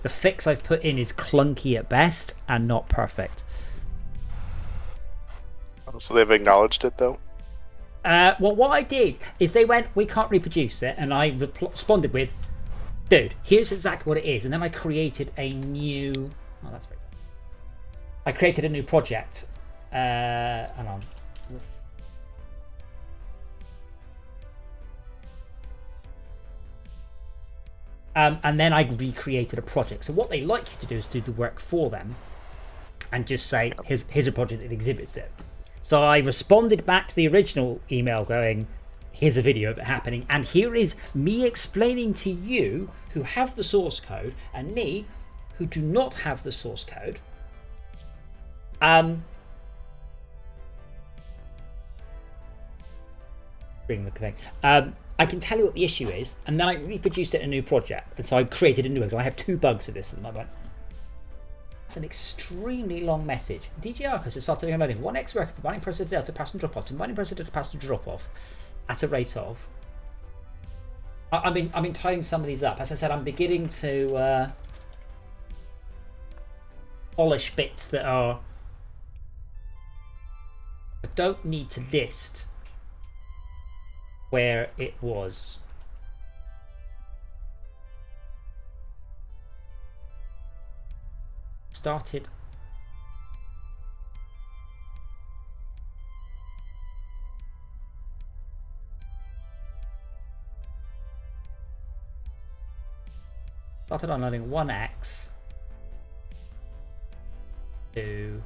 The fix I've put in is clunky at best and not perfect. So they've acknowledged it though? Well, what I did is they went, we can't reproduce it, and I responded with, dude, here's exactly what it is. And then I created a new... Oh, that's very good. I created a new project. Hang on. And then I recreated a project. So what they like you to do is do the work for them and just say, here's a project that exhibits it. So I responded back to the original email going, here's a video of it happening. And here is me explaining to you who have the source code and me who do not have the source code. Bring the thing. I can tell you what the issue is, and then I reproduced it in a new project. And so I created a new one. So I have 2 bugs of this at the moment. It's an extremely long message. DJ Arcus has started downloading 1x work of mining processor delta passenger drop off to mining processor to passenger drop off at a rate of. I've been tying some of these up. As I said, I'm beginning to polish bits that are. I don't need to list where it was. Started unloading 1x to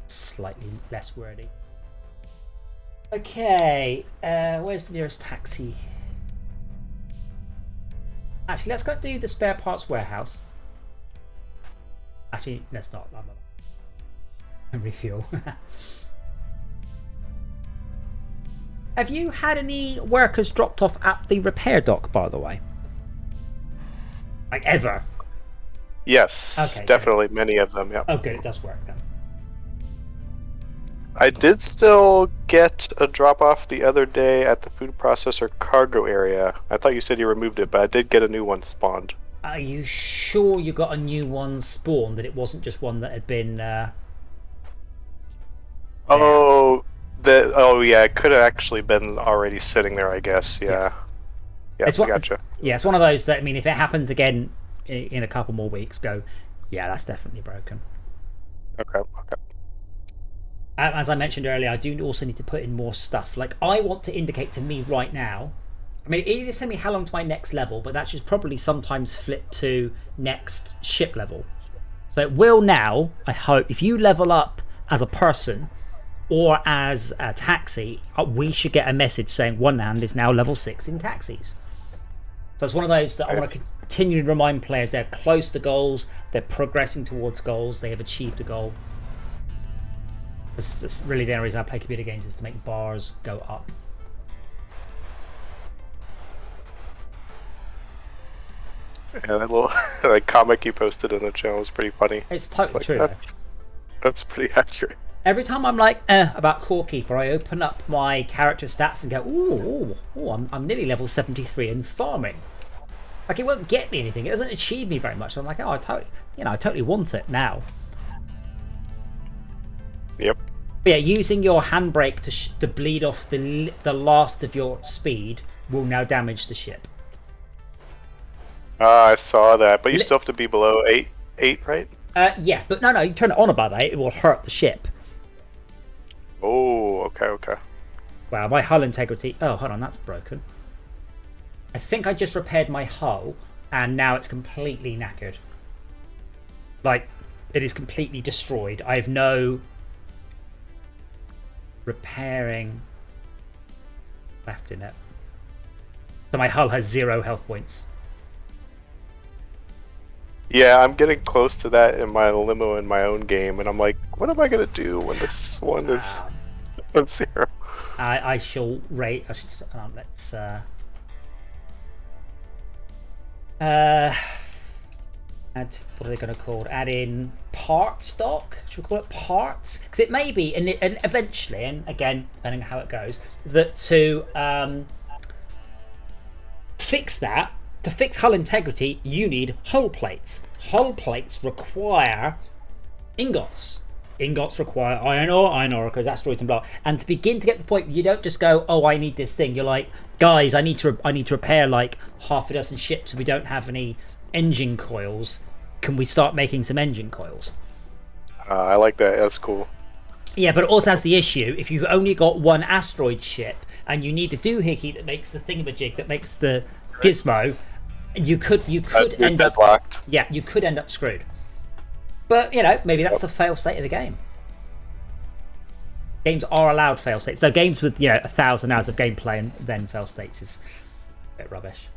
slightly less wordy. Okay, where's the nearest taxi? Actually, let's go do the spare parts warehouse. Actually, let's not. Refuel. Have you had any workers dropped off at the repair dock, by the way? Like ever? Yes, okay, definitely good. Many of them, yeah. Oh, good, it does work then. I did still get a drop-off the other day at the food processor cargo area. I thought you said you removed it, but I did get a new one spawned. Are you sure you got a new one spawned, that it wasn't just one that had been... Oh, yeah, it could have actually been already sitting there, I guess, yeah. Yeah, I gotcha. It's one of those that, I mean, if it happens again in a couple more weeks, go, yeah, that's definitely broken. Okay. As I mentioned earlier, I do also need to put in more stuff. Like, I want to indicate to me right now, I mean, it just tell me how long to my next level, but that should probably sometimes flip to next ship level. So it will now, I hope, if you level up as a person or as a taxi, we should get a message saying One Hand is now level 6 in taxis. So it's one of those that I want to continue to remind players they're close to goals, they're progressing towards goals, they have achieved a goal. That's really the only reason I play computer games, is to make bars go up. Yeah, that little like comic you posted in the channel was pretty funny. It's totally true. That's pretty accurate. Every time I'm like about Core Keeper, I open up my character stats and go, ooh, I'm nearly level 73 in farming. Like, it won't get me anything. It doesn't achieve me very much. So I'm like, oh, I totally want it now. Yep. But yeah, using your handbrake to bleed off the last of your speed will now damage the ship. I saw that, but you still have to be below 8, right? Yes, but no, you turn it on above 8, it will hurt the ship. Oh, okay. Wow, my hull integrity... Oh, hold on, that's broken. I think I just repaired my hull, and now it's completely knackered. Like, it is completely destroyed. I have no repairing left in it. So my hull has 0 health points. Yeah, I'm getting close to that in my limo in my own game, and I'm like, what am I gonna do when this one is 0? I shall rate. Let's add, what are they going to call it? Add in part stock? Should we call it parts? Because it may be, and eventually, and again, depending on how it goes, that to fix that, to fix hull integrity, you need hull plates. Hull plates require ingots. Ingots require iron ore because asteroids and blah. And to begin to get to the point, you don't just go, oh, I need this thing. You're like, guys, I need to repair like half a dozen ships. We don't have any engine coils. Can we start making some engine coils? I like that. That's cool. Yeah, but it also has the issue, if you've only got one asteroid ship and you need the doohickey that makes the thingamajig, that makes the gizmo, you could end up locked. Yeah, you could end up screwed. But maybe that's the fail state of the game. Games are allowed fail states. Though games with 1,000 hours of gameplay and then fail states is a bit rubbish.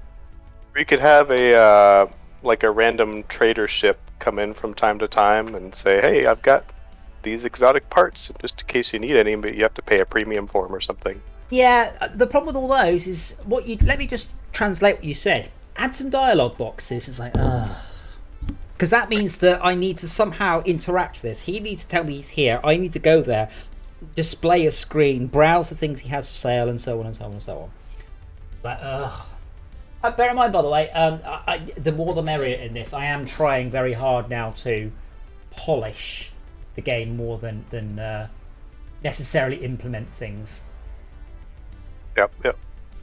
We could have a random trader ship come in from time to time and say, "Hey, I've got these exotic parts, just in case you need any, but you have to pay a premium for them or something." Yeah, the problem with all those is let me just translate what you said. Add some dialogue boxes. It's like, because that means that I need to somehow interact with this. He needs to tell me he's here. I need to go there, display a screen, browse the things he has for sale, and so on and so on and so on. Like, bear in mind, by the way, the more the merrier in this. I am trying very hard now to polish the game more than necessarily implement things. Yep.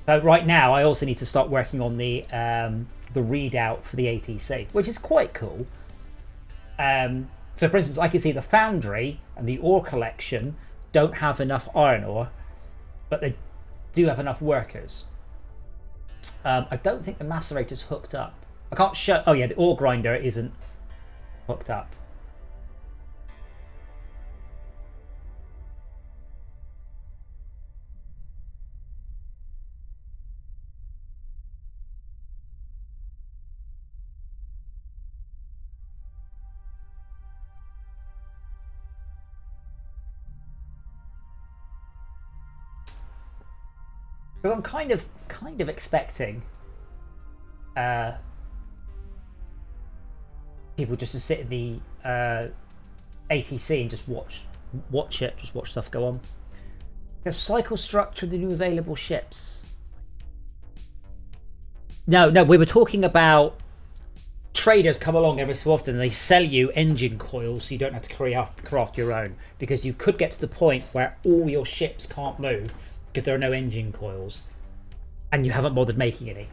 So right now, I also need to start working on the readout for the ATC, which is quite cool. So, for instance, I can see the foundry and the ore collection don't have enough iron ore, but they do have enough workers. I don't think the macerator's hooked up. I can't show. Oh yeah, the ore grinder isn't hooked up. Because I'm kind of expecting people just to sit in the ATC and just watch it, just watch stuff go on. The cycle structure of the new available ships. No, we were talking about traders come along every so often and they sell you engine coils so you don't have to craft your own, because you could get to the point where all your ships can't move because there are no engine coils and you haven't bothered making any.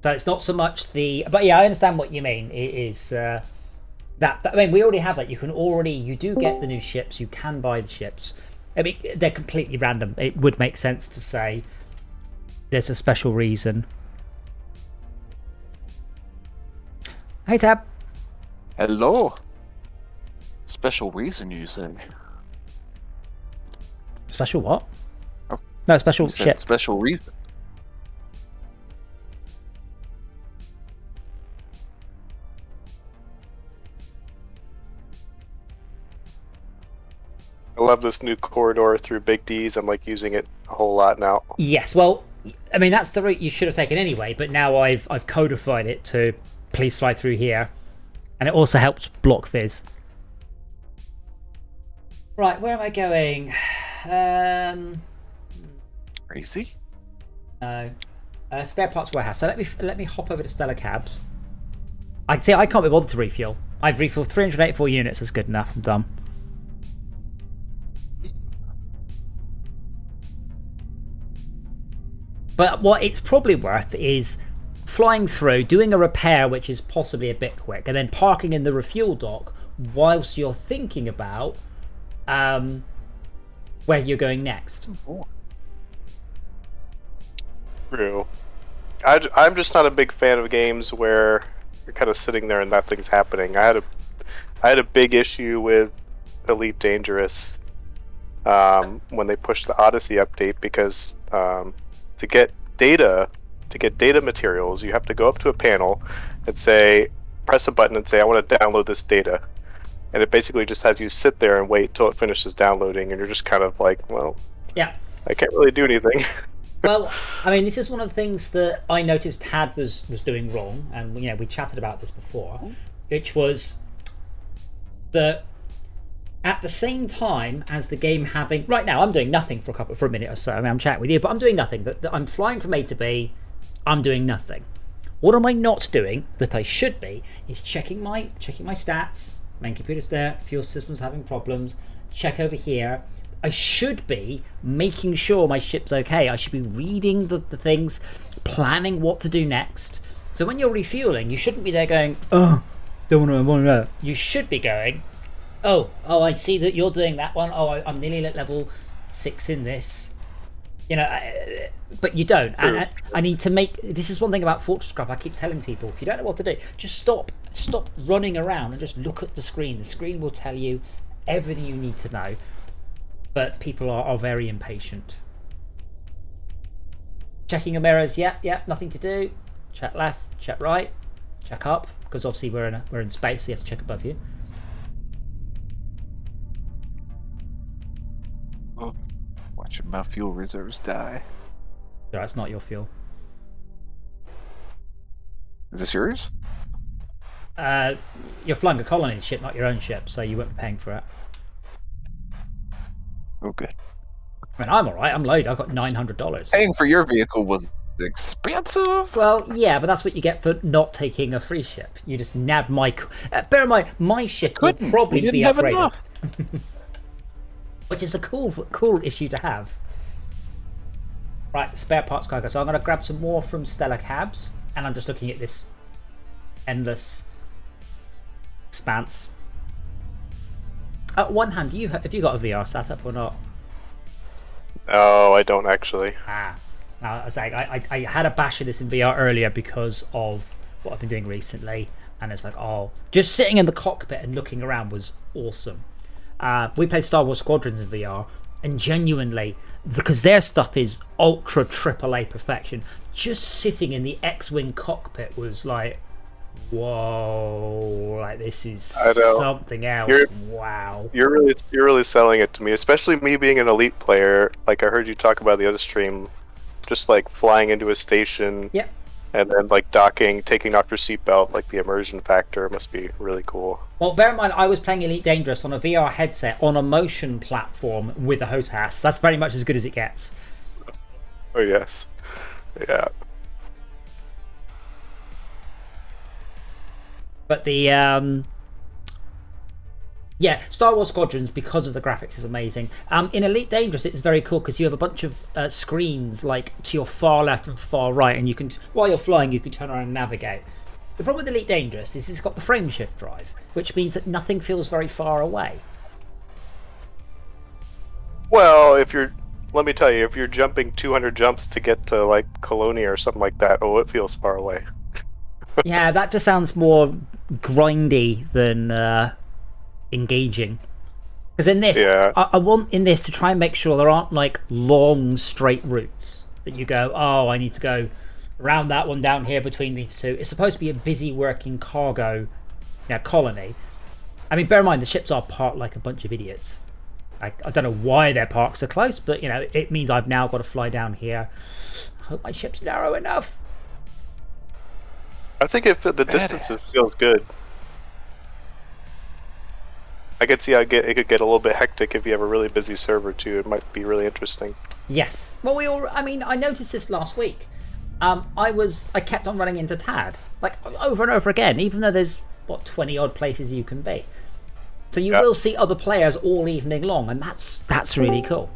So it's not so much but yeah, I understand what you mean. It is that I mean, we already have that. You do get the new ships, you can buy the ships. I mean, they're completely random. It would make sense to say there's a special reason. Hey Tab. Hello. Special reason, you say? Special what? Oh, no, special ship. Special reason. I love this new corridor through Big D's. I'm like using it a whole lot now. Yes, well, I mean, that's the route you should have taken anyway, but now I've codified it to please fly through here, and it also helps block viz. Right, where am I going? Crazy? No. Spare parts warehouse. So let me hop over to Stellar Cabs. I can't be bothered to refuel. I've refueled 384 units. That's good enough. I'm done. But what it's probably worth is flying through, doing a repair, which is possibly a bit quick, and then parking in the refuel dock whilst you're thinking about where you're going next. True. I'm just not a big fan of games where you're kind of sitting there and nothing's happening. I had a big issue with Elite Dangerous when they pushed the Odyssey update, because to get data materials, you have to go up to a panel and press a button and say, I want to download this data. And it basically just has you sit there and wait till it finishes downloading, and you're just kind of like, well, yeah, I can't really do anything. Well, I mean, this is one of the things that I noticed Tad was doing wrong, and we chatted about this before, which was that at the same time as the game having right now, I'm doing nothing for a minute or so. I mean, I'm chatting with you, but I'm doing nothing. That I'm flying from A to B. I'm doing nothing. What am I not doing that I should be is checking my stats. Main computer's there. Fuel system's having problems. Check over here. I should be making sure my ship's okay. I should be reading the things, planning what to do next. So when you're refueling, you shouldn't be there going, oh, don't want to know. You should be going, oh, I see that you're doing that one. Oh, I'm nearly at level 6 in this. But you don't. And I need to make. This is one thing about Fortresscraft. I keep telling people, if you don't know what to do, just stop running around and just look at the screen. The screen will tell you everything you need to know. But people are very impatient. Checking your mirrors. Yeah, nothing to do. Check left, check right, check up, because obviously we're in space, so you have to check above you. Oh, watching my fuel reserves die. So that's not your fuel. Is this yours? You're flying a colony ship, not your own ship, so you won't be paying for it. Oh, good. I mean, I'm alright, I'm loaded, I've got $900. Paying for your vehicle was expensive. Well, yeah, but that's what you get for not taking a free ship. You just nab my... bear in mind, my ship will probably be upgraded. Which is a cool issue to have. Right, spare parts cargo. So I'm going to grab some more from Stellar Cabs, and I'm just looking at this endless expanse. At one hand, have you got a VR setup or not? Oh, I don't actually. Now, I was like, I had a bash of this in VR earlier because of what I've been doing recently, and it's like, oh, just sitting in the cockpit and looking around was awesome. We played Star Wars Squadrons in VR, and genuinely, because their stuff is ultra AAA perfection, just sitting in the X-Wing cockpit was like, whoa, like this is something else. Wow. You're really selling it to me, especially me being an Elite player. Like I heard you talk about the other stream, just like flying into a station. Yep. And then like docking, taking off your seatbelt, like the immersion factor must be really cool. Well, bear in mind, I was playing Elite Dangerous on a VR headset on a motion platform with a HOTAS. That's very much as good as it gets. Oh yes, yeah. But the Star Wars Squadrons, because of the graphics, is amazing. In Elite Dangerous, it's very cool because you have a bunch of screens like to your far left and far right, and you can, while you're flying, you can turn around and navigate. The problem with Elite Dangerous is it's got the frame shift drive, which means that nothing feels very far away. Well, let me tell you, if you're jumping 200 jumps to get to like Colonia or something like that, it feels far away. Yeah, that just sounds more grindy than engaging. Because in this, I want in this to try and make sure there aren't like long straight routes that you go, oh, I need to go around that one down here between these two. It's supposed to be a busy working cargo colony. I mean, bear in mind the ships are parked like a bunch of idiots. I don't know why their parks are close, but it means I've now got to fly down here. I hope my ship's narrow enough. I think if the distances feels good. I could see how it could get a little bit hectic if you have a really busy server too. It might be really interesting. Yes. Well, I noticed this last week. I kept on running into Tad, like over and over again, even though there's 20 odd places you can be. So you will see other players all evening long, and that's really cool.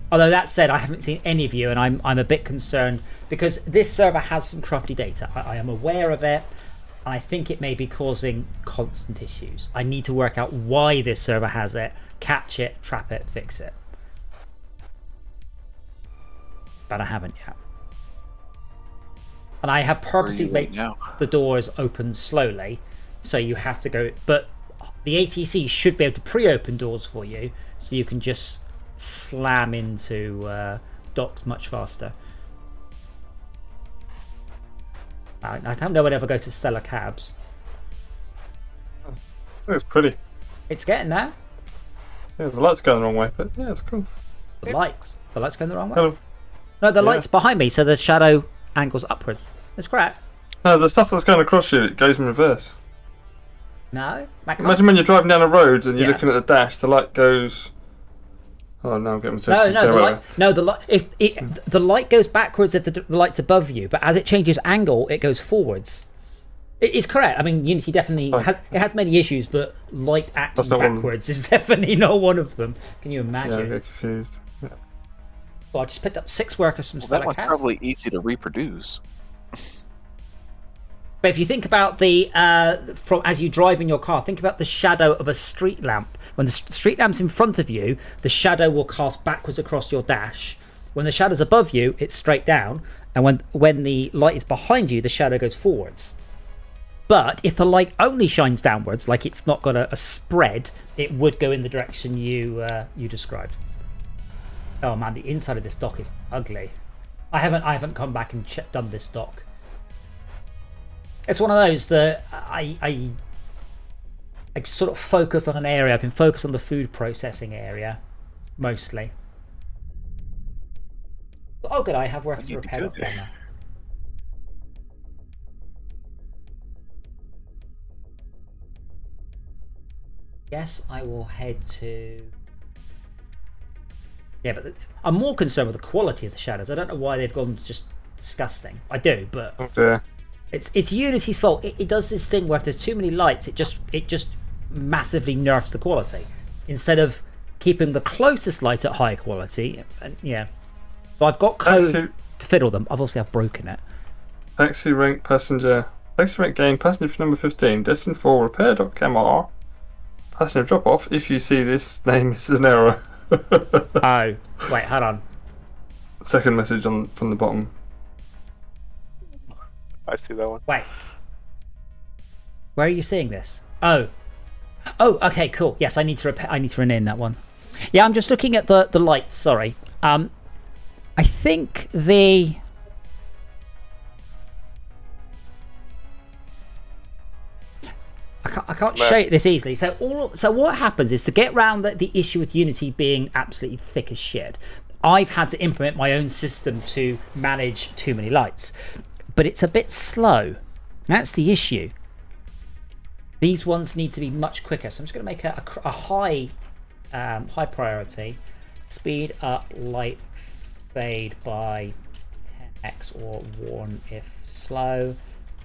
Although that said, I haven't seen any of you, and I'm a bit concerned because this server has some crafty data. I am aware of it, and I think it may be causing constant issues. I need to work out why this server has it, catch it, trap it, fix it. But I haven't yet. And I have purposely made the doors open slowly, so you have to go. But the ATC should be able to pre-open doors for you, so you can just slam into docks much faster. I don't know whenever I go to Stellar Cabs. It's pretty. It's getting there. Yeah, the light's going the wrong way, but yeah, it's cool. The lights going the wrong way. Hello. No, the light's behind me, so the shadow angles upwards. That's correct. No, the stuff that's going across you, it goes in reverse. No, Imagine when you're driving down a road and you're Yeah. looking at the dash, the light goes. Oh no, I'm getting myself. The light goes backwards if the light's above you, but as it changes angle, it goes forwards. It is correct. I mean, Unity definitely has many issues, but light acting backwards is definitely not one of them. Can you imagine? Yeah, I get confused. Yeah. Well, I just picked up 6 workers from That Stellar one's Caps. probably easy to reproduce. But if you think about the as you drive in your car, think about the shadow of a street lamp. When the street lamp's in front of you, the shadow will cast backwards across your dash. When the shadow's above you, it's straight down, and when the light is behind you, the shadow goes forwards. But if the light only shines downwards, like it's not got a spread, it would go in the direction you described. Oh man, the inside of this dock is ugly. I haven't come back and done this dock. It's one of those that I sort of focus on an area. I've been focused on the food processing area mostly. Oh, good, I have work to repair that down now. Yes, I will head to. Yeah, but I'm more concerned with the quality of the shadows. I don't know why they've gone just disgusting. I do, but. Yeah. It's Unity's fault. It does this thing where if there's too many lights, it just massively nerfs the quality instead of keeping the closest light at high quality. And yeah, so I've got code to fiddle them. Obviously, I've broken it. Taxi rank passenger. Taxi rank gain passenger for number 15. Destined for repair.camr. Passenger drop off. If you see this name, it's an error. Oh, wait, hold on. Second message from the bottom. I see that one. Wait. Where are you seeing this? Oh, okay, cool. Yes, I need to rename that one. Yeah, I'm just looking at the lights. Sorry. I think I can't show it this easily. So what happens is to get around the issue with Unity being absolutely thick as shit, I've had to implement my own system to manage too many lights. But it's a bit slow. That's the issue. These ones need to be much quicker. So I'm just going to make a high priority. Speed up light fade by 10x or warn if slow.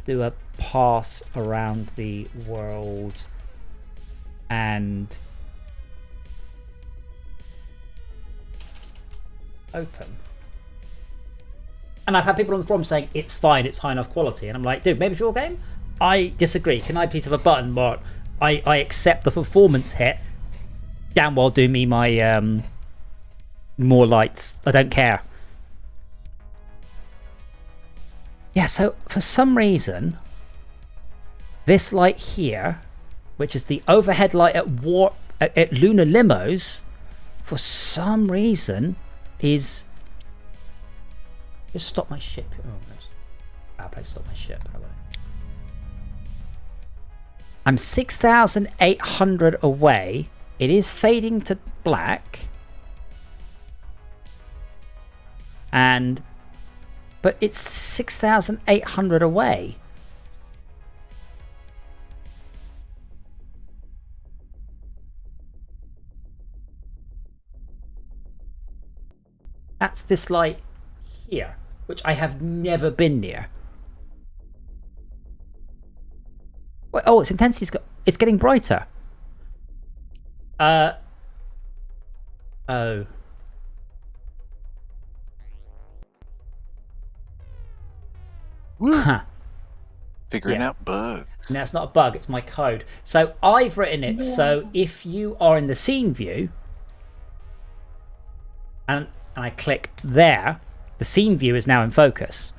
Do a pass around the world and open. And I've had people on the forum saying it's fine, it's high enough quality, and I'm like, dude, maybe for your game? I disagree. Can I please have a button mark? I accept the performance hit. Damn well do me my more lights. I don't care. Yeah, so for some reason, this light here, which is the overhead light at Lunar Limos, for some reason is. Just stop my ship. Oh, that's a bad place to stop my ship. I'm 6,800 away. It is fading to black. But it's 6,800 away. That's this light here, which I have never been near. Wait, oh, its intensity's it's getting brighter. Oh. Huh. Figuring out bugs. No, it's not a bug, it's my code. So I've written it so if you are in the scene view and I click there, the scene view is now in focus.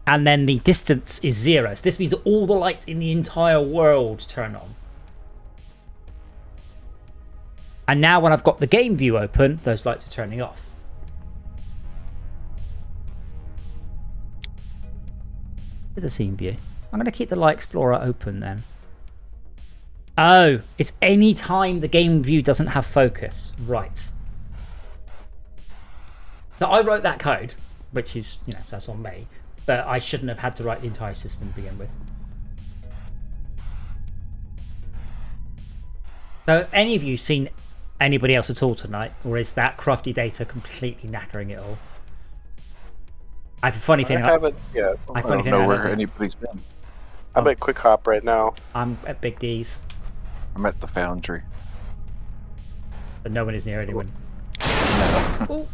And then the distance is 0. So this means that all the lights in the entire world turn on. And now when I've got the game view open, those lights are turning off. The scene view. I'm going to keep the Light Explorer open then. Oh, it's any time the game view doesn't have focus. Right. So I wrote that code, which is, so that's on me, but I shouldn't have had to write the entire system to begin with. So have any of you seen anybody else at all tonight, or is that crafty data completely knackering it all? I have a funny feeling. I haven't yet. I don't know where anybody's been. I'm at Quick Hop right now. I'm at Big D's, I'm at the foundry. but no one is near anyone. No. Ooh.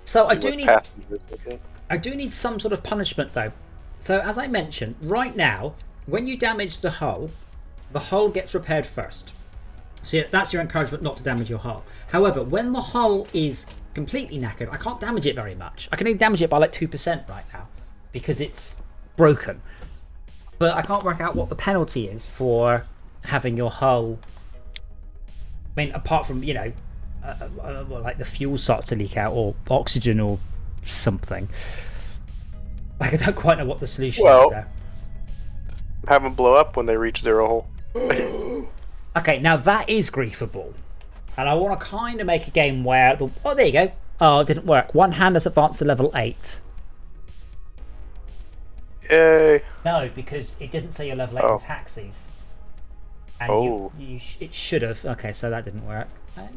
So I do need some sort of punishment though. So as I mentioned, right now, when you damage the hull gets repaired first. So that's your encouragement not to damage your hull. However, when the hull is completely knackered, I can't damage it very much. I can only damage it by like 2% right now because it's broken. But I can't work out what the penalty is for having your hull. I mean, apart from, like the fuel starts to leak out or oxygen or something. Like, I don't quite know what the solution is there. Have them blow up when they reach their hull. Okay, now that is griefable. And I want to kind of make a game where... Oh, there you go. Oh, it didn't work. One hand has advanced to level 8. Yay. No, because it didn't say you're level 8 in taxis. And it should have. Okay, so that didn't work. I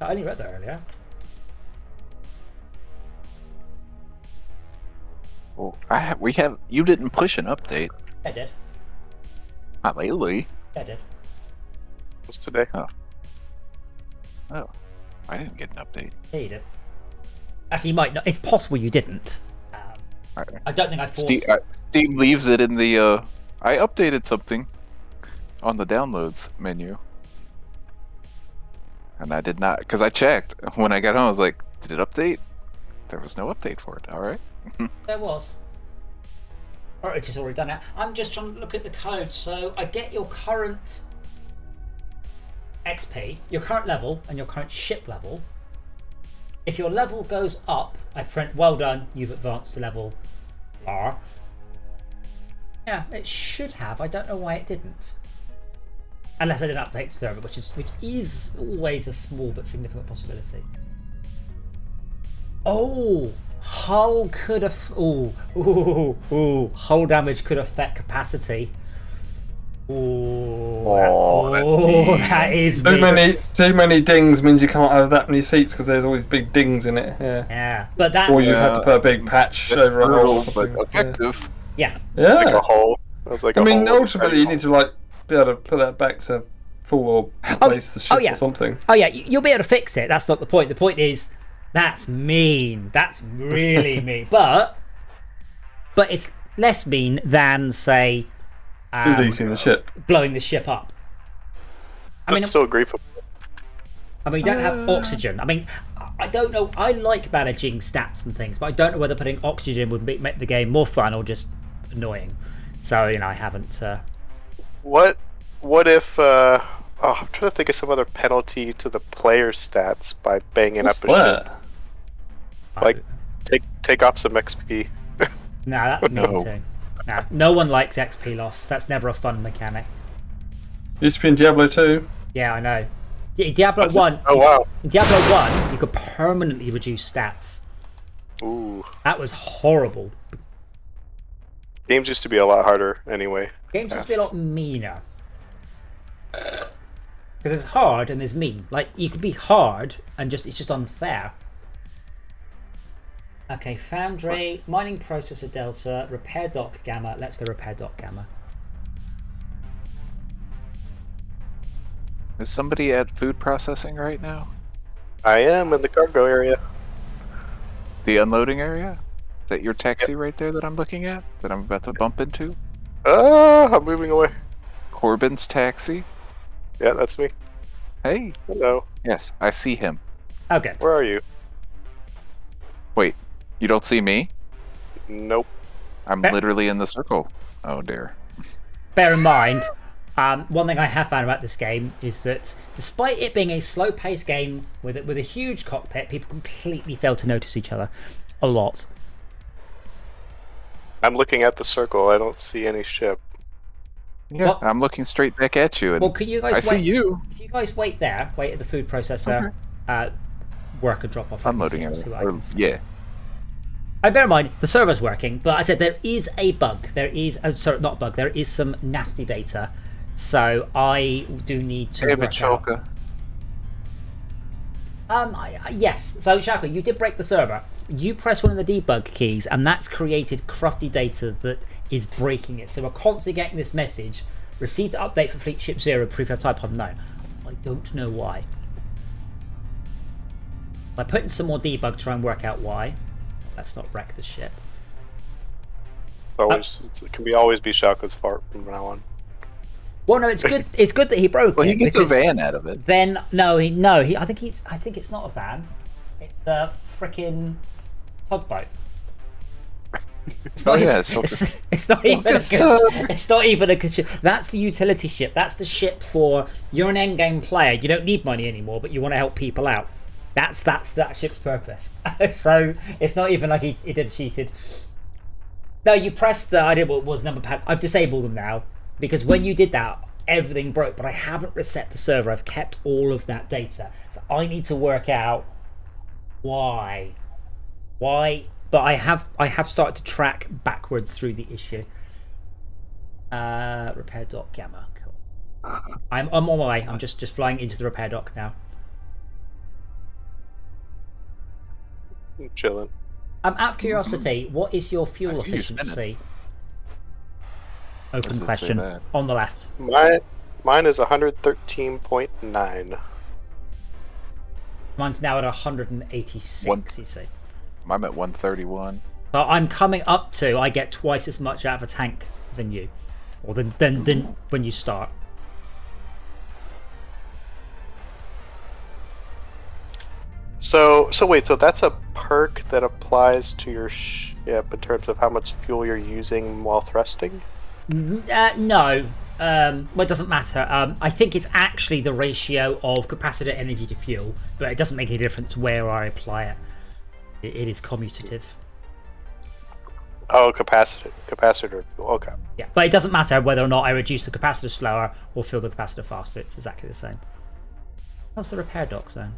only read that earlier. Well, you didn't push an update. I did. Not lately. I did. What's today? Oh, I didn't get an update. Yeah, you did. Actually, you might not. It's possible you didn't. I don't think I forced. Steam leaves it in the. I updated something on the downloads menu, and I did not, because I checked when I got home. I was like, "Did it update?" There was no update for it. All right. There was. Or it's just already done it. I'm just trying to look at the code. So I get your current XP, your current level, and your current ship level. If your level goes up, I print, well done, you've advanced to level R. Yeah, it should have. I don't know why it didn't. Unless I didn't update the server, which is always a small but significant possibility. Oh, hull could have. Hull damage could affect capacity. That is big. Too many dings means you can't have that many seats because there's always big dings in it. Yeah. But that's. Or you have to put a big patch over a hole. But effective. Yeah. Like a hole. I mean, ultimately, you need to be able to put that back to full or replace the ship or something. Oh yeah, you'll be able to fix it. That's not the point. The point is, that's mean. That's really mean. But it's less mean than, say, Deleting the ship, blowing the ship up. I mean, still griefable. I mean, you don't have oxygen. I mean, I don't know. I like managing stats and things, but I don't know whether putting oxygen would make the game more fun or just annoying. So I haven't. What if? I'm trying to think of some other penalty to the player's stats by banging up a ship. Like, take off some XP. No, that's mean too. No one likes XP loss. That's never a fun mechanic. Used to be in Diablo 2. Yeah, I know. Yeah, Diablo 1. Oh wow. In Diablo 1, you could permanently reduce stats. Ooh. That was horrible. Games used to be a lot harder anyway. Games used to be a lot meaner. Because there's hard and there's mean. Like, you could be hard and it's just unfair. Okay, Foundry, Mining Processor Delta, Repair Dock Gamma. Let's go Repair Dock Gamma. Is somebody at food processing right now? I am in the cargo area. The unloading area? Is that your taxi right there that I'm looking at? That I'm about to bump into? I'm moving away. Corbin's taxi? Yeah, that's me. Hey. Hello. Yes, I see him. Okay. Where are you? Wait, you don't see me? Nope. I'm literally in the circle. Oh dear. Bear in mind, one thing I have found about this game is that despite it being a slow-paced game with a huge cockpit, people completely fail to notice each other a lot. I'm looking at the circle. I don't see any ship. Yeah, Well- I'm looking straight back at you, and Well, could you guys I see wait? you If you guys wait there, wait at the food processor, work and drop off. Let me unloading see, it. see what I Or- can see. yeah, Bear in mind, the server's working, but I said there is a bug. There is, sorry, not a bug. There is some nasty data, so I do need to damn it, work out. Chalka. Yes. So Shaka, you did break the server. You press one of the debug keys, and that's created crufty data that is breaking it. So we're constantly getting this message: received update for Fleet Ship 0, prefab type unknown. I don't know why. I put in some more debug to try and work out why. Let's not wreck the ship. It can always be Shaka's fault from now on. Well, no, it's good. It's good that he broke Well, it. he gets a because van out of it. Then I think it's not a van. It's a freaking tugboat. It's not, yeah, it's not even a good, it's not even a good ship. That's the utility ship. That's the ship for you're an endgame player. You don't need money anymore, but you want to help people out. That's that ship's purpose. So it's not even like he did cheated. No, you pressed the. I did what was number pad. I've disabled them now because when you did that, everything broke. But I haven't reset the server. I've kept all of that data, so I need to work out why. But I have started to track backwards through the issue. Repair dock gamma. Cool. I'm on my way. I'm just flying into the repair dock now. I'm chilling. Out of curiosity, what is your fuel I see you spinning. efficiency? Open Doesn't say question. that. On the left. Mine is 113.9. Mine's now at 186. You see. I'm at 131. So I'm coming up to. I get twice as much out of a tank than you, or than when you start. So wait, so that's a perk that applies to your ship in terms of how much fuel you're using while thrusting? No. Well, it doesn't matter. I think it's actually the ratio of capacitor energy to fuel, but it doesn't make any difference where I apply it. It is commutative. Oh, capacitor fuel. Okay. Yeah, but it doesn't matter whether or not I reduce the capacitor slower or fill the capacitor faster. It's exactly the same. What's the repair dock zone?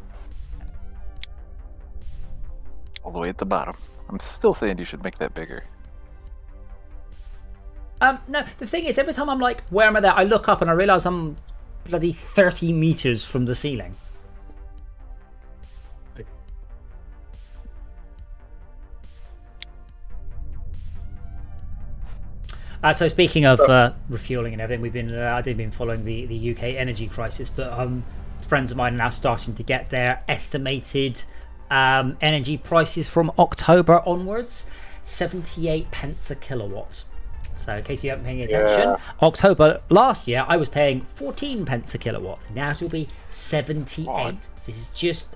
All the way at the bottom. I'm still saying you should make that bigger. No, the thing is, every time I'm like, where am I there? I look up and I realise I'm bloody 30 meters from the ceiling. So speaking of refueling and everything, I've been following the UK energy crisis, but friends of mine are now starting to get their estimated energy prices from October onwards, 78 pence a kilowatt. So in case you haven't been paying attention, October last year I was paying 14 pence a kilowatt. Now it'll be 78. This is just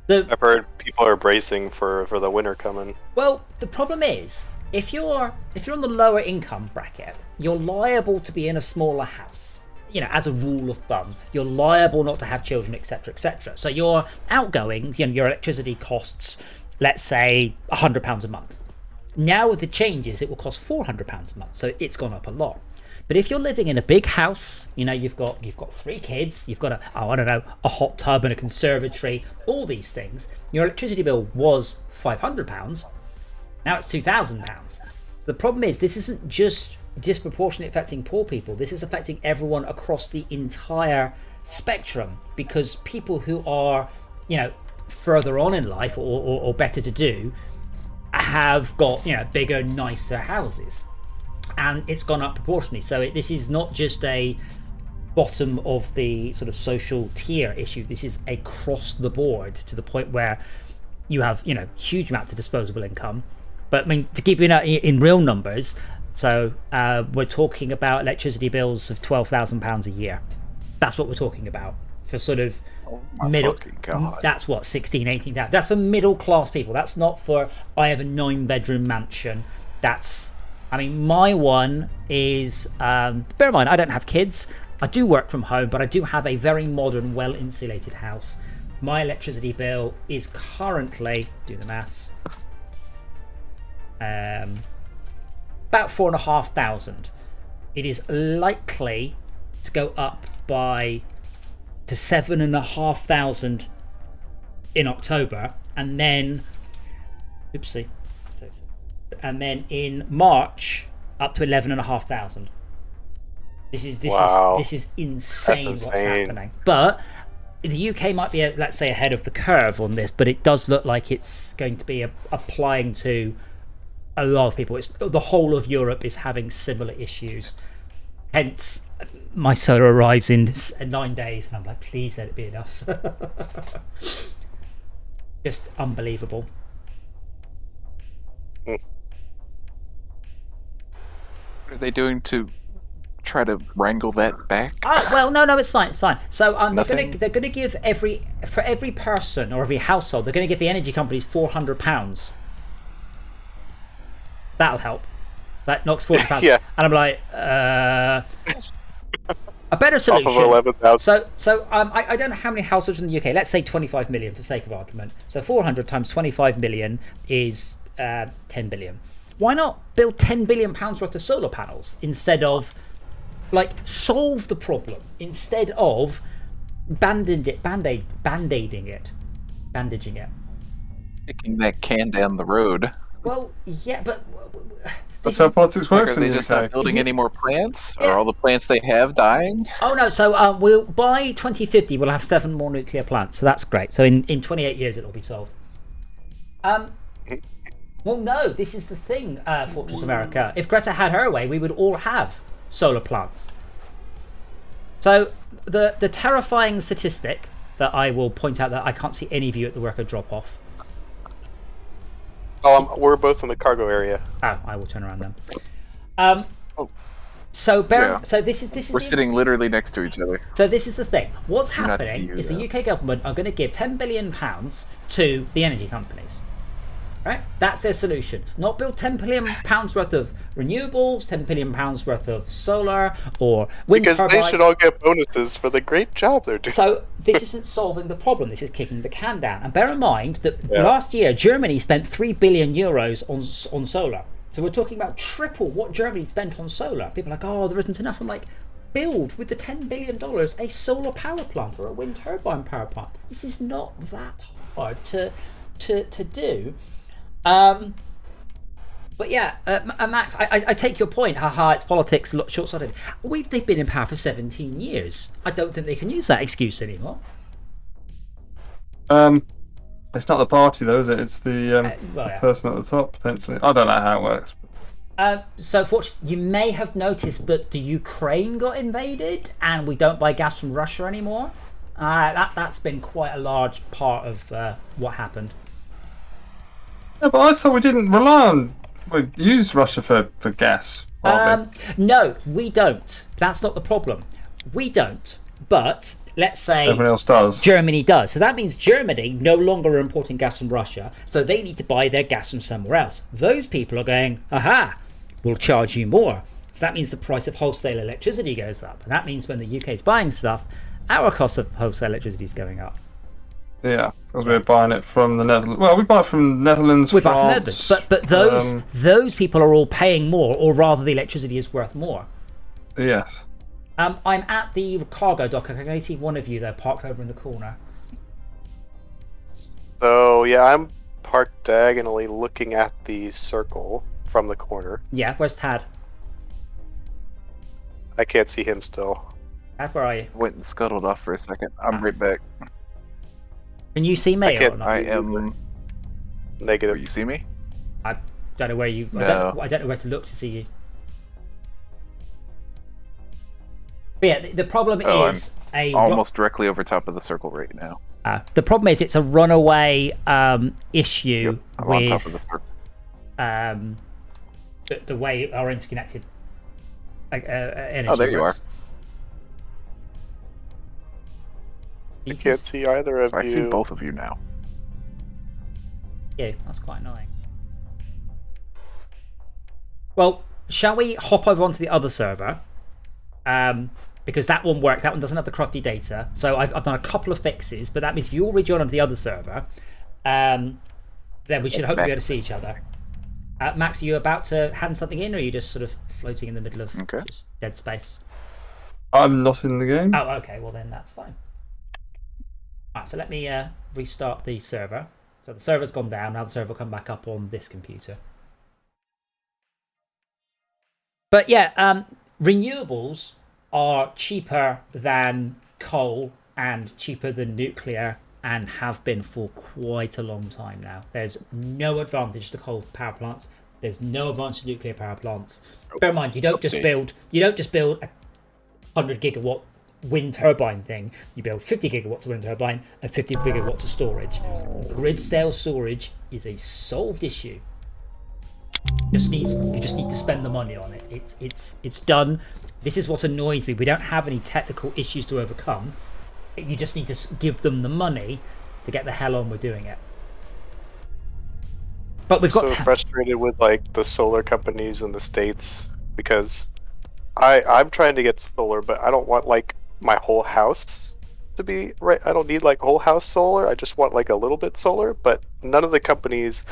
I've heard people are bracing for the winter coming. Well, the problem is if you're on the lower income bracket, you're liable to be in a smaller house. You know, as a rule of thumb, you're liable not to have children, etc., etc. So your outgoings, your electricity costs, let's say £100 a month. Now with the changes, it will cost £400 a month. So it's gone up a lot. But if you're living in a big house, you've got 3 kids, you've got a hot tub and a conservatory, all these things. Your electricity bill was £500. Now it's £2,000. So the problem is this isn't just disproportionately affecting poor people. This is affecting everyone across the entire spectrum, because people who are, further on in life or better to do have got, bigger, nicer houses. And it's gone up proportionally. So this is not just a bottom of the sort of social tier issue. This is across the board, to the point where you have, huge amounts of disposable income. But I mean, to give you in real numbers, so we're talking about electricity bills of £12,000 a year. That's what we're talking about for sort of middle. God. That's what 16, 18,000. That's for middle class people. That's not for I have a 9-bedroom mansion. That's, my one is. Bear in mind, I don't have kids. I do work from home, but I do have a very modern, well insulated house. My electricity bill is currently, do the maths, about 4,500. it is likely to go up to 7,500 in October, and then and then in March up to 11,500. This is insane what's happening. But the UK might be, let's say, ahead of the curve on this, but it does look like it's going to be applying to a lot of people. The whole of Europe is having similar issues. Hence, my solar arrives in 9 days, and I'm like, please let it be enough. Just unbelievable. What are they doing to try to wrangle that back? Oh, well, no, it's fine. So they're gonna give for every person or every household, they're gonna give the energy companies £400. That'll help. That knocks £40. Yeah. And I'm like, a better solution. Off of 11,000. So I don't know how many households in the UK. Let's say 25 million for sake of argument. So 400 times 25 million is 10 billion. Why not build £10 billion worth of solar panels instead of, like, solve the problem instead of bandaging it? Kicking that can down the road. Well, yeah, but That's how politics Like, works are in they the just UK. not building any more plants? Yeah. Are all the plants they have dying? oh no, so we'll by 2050 we'll have 7 more nuclear plants, so that's great. So in 28 years it'll be solved. Well, no, this is the thing, Fortress America. If Greta had her way, we would all have solar plants. So the terrifying statistic that I will point out, that I can't see any of you at the worker drop off. Oh, we're both in the cargo area. Oh, I will turn around then. So this is We're sitting literally next to each other. So this is the thing. What's Not happening you, is though. the UK government are going to give £10 billion to the energy companies. Right? That's their solution. Not build £10 billion worth of renewables, £10 billion worth of solar or wind Because turbines. they should all get bonuses for the great job they're doing. So this isn't solving the problem. This is kicking the can down. And bear in mind that last year Germany spent €3 billion on solar. So we're talking about triple what Germany spent on solar. People are like, oh, there isn't enough. I'm like, build with the $10 billion a solar power plant or a wind turbine power plant. This is not that hard to do. But yeah, Max, I take your point. Haha, it's politics, short-sighted. They've been in power for 17 years. I don't think they can use that excuse anymore. It's not the party though, is it? It's the person at the top potentially. I don't know how it works. So, fortunately, you may have noticed, but the Ukraine got invaded, and we don't buy gas from Russia anymore. That's been quite a large part of what happened. Yeah, but I thought we didn't rely on. We use Russia for gas. No, we don't. That's not the problem. We don't. But let's say Everyone else does. Germany does. So that means Germany no longer are importing gas from Russia, so they need to buy their gas from somewhere else. Those people are going, aha, we'll charge you more. So that means the price of wholesale electricity goes up. And that means when the UK is buying stuff, our cost of wholesale electricity is going up. Yeah, because we're buying it from the Netherlands. Well, we buy it from Netherlands, We buy from France. Netherlands. But those people are all paying more, or rather the electricity is worth more. Yes. I'm at the cargo dock. I can only see one of you there parked over in the corner. So yeah, I'm parked diagonally looking at the circle from the corner. Yeah, where's Tad? I can't see him still. Tad, where are you? Went and scuttled off for a second. I'm right back. Can you see me I or can't- not? I am. Negative. Oh, you see me? I don't know where you. No. I don't know where to look to see you. But yeah, the problem is Almost directly over top of the circle right now. the problem is it's a runaway issue Yep, I'm with on top of the circle. the way our interconnected energy Oh, there you works. I can't see either of So I you. see both of you now. Yeah, that's quite annoying. Well, shall we hop over onto the other server? Because that one works. That one doesn't have the crafty data. So I've done a couple of fixes, but that means if you all rejoin onto the other server, then we should hopefully be able to see each other. Max, are you about to hand something in, or are you just sort of floating in the middle of Okay. just dead space? I'm not in the game. Oh, okay. Well, then that's fine. Right, so let me restart the server. So the server's gone down. Now the server will come back up on this computer. But yeah, renewables are cheaper than coal and cheaper than nuclear and have been for quite a long time now. There's no advantage to coal power plants. There's no advantage to nuclear power plants. Bear in mind, you don't just build a 100 gigawatt wind turbine thing. You build 50 gigawatts of wind turbine and 50 gigawatts of storage. Grid scale storage is a solved issue. You just need to spend the money on it. It's done. This is what annoys me. We don't have any technical issues to overcome. You just need to give them the money to get the hell on with doing it. But we've got so frustrated with like the solar companies in the States because I'm trying to get solar, but I don't want like my whole house to be right. I don't need like whole house solar. I just want like a little bit solar, but none of the companies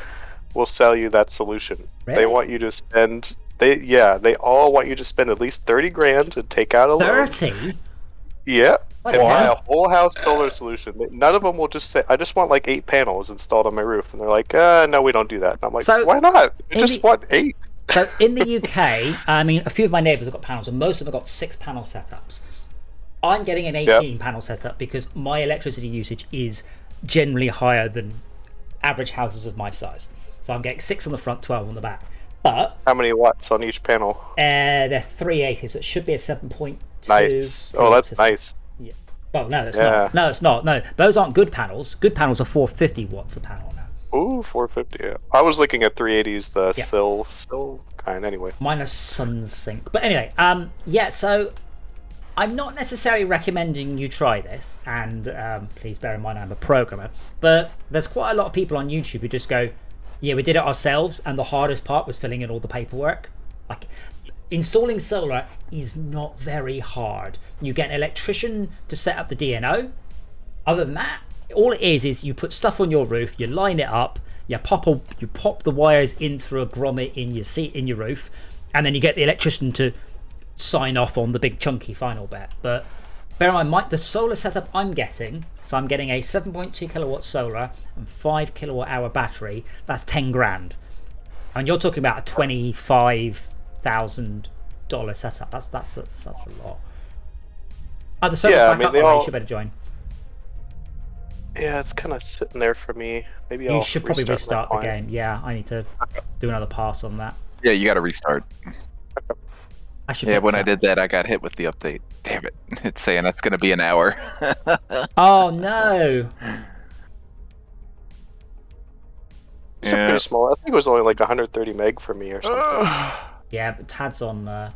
will sell you that solution. Really? They want you to spend they all want you to spend at least 30 grand to take out a loan. 30? Yeah. What And the buy a hell? whole house solar solution. None of them will just say, I just want like 8 panels installed on my roof. And they're like, no, we don't do that. And I'm like, So, why not? You in just the- want 8. So in the UK, I mean, a few of my neighbours have got panels, and most of them have got 6 panel setups. I'm getting an 18 panel setup because my electricity usage is generally higher than average houses of my size. So I'm getting 6 on the front, 12 on the back. But How many watts on each panel? they're 380, so it should be a 7.2. Nice. Oh, that's system. nice. Yeah. Well, no, it's Yeah. not. No, it's not. No, those aren't good panels. Good panels are 450 watts a panel now. Ooh, 450. Yeah. I was looking at 380s, the Yeah. sill kind anyway. Mine are SunSync. But anyway, yeah, so I'm not necessarily recommending you try this, and please bear in mind I'm a programmer, but there's quite a lot of people on YouTube who just go, yeah, we did it ourselves, and the hardest part was filling in all the paperwork. Like, installing solar is not very hard. You get an electrician to set up the DNO. Other than that, all it is you put stuff on your roof, you line it up, you pop the wires in through a grommet in your roof, and then you get the electrician to sign off on the big chunky final bit. But bear in mind, the solar setup I'm getting, so I'm getting a 7.2 kilowatt solar and 5 kilowatt hour battery. That's 10 grand. And you're talking about a $25,000 setup. That's a lot. Oh, the server's Yeah, I back mean, up. they Oh, you all- should better join. Yeah, it's kind of sitting there for me. Maybe You I'll should probably restart the my client. game. Yeah, I need to do another pass on that. Yeah, you got to restart. I should. Yeah, fix when I that. did that, I got hit with the update. Damn it! It's saying that's going to be an hour. Oh no! It's Yeah. pretty small. I think it was only like 130 meg for me or something. Yeah, but Tad's on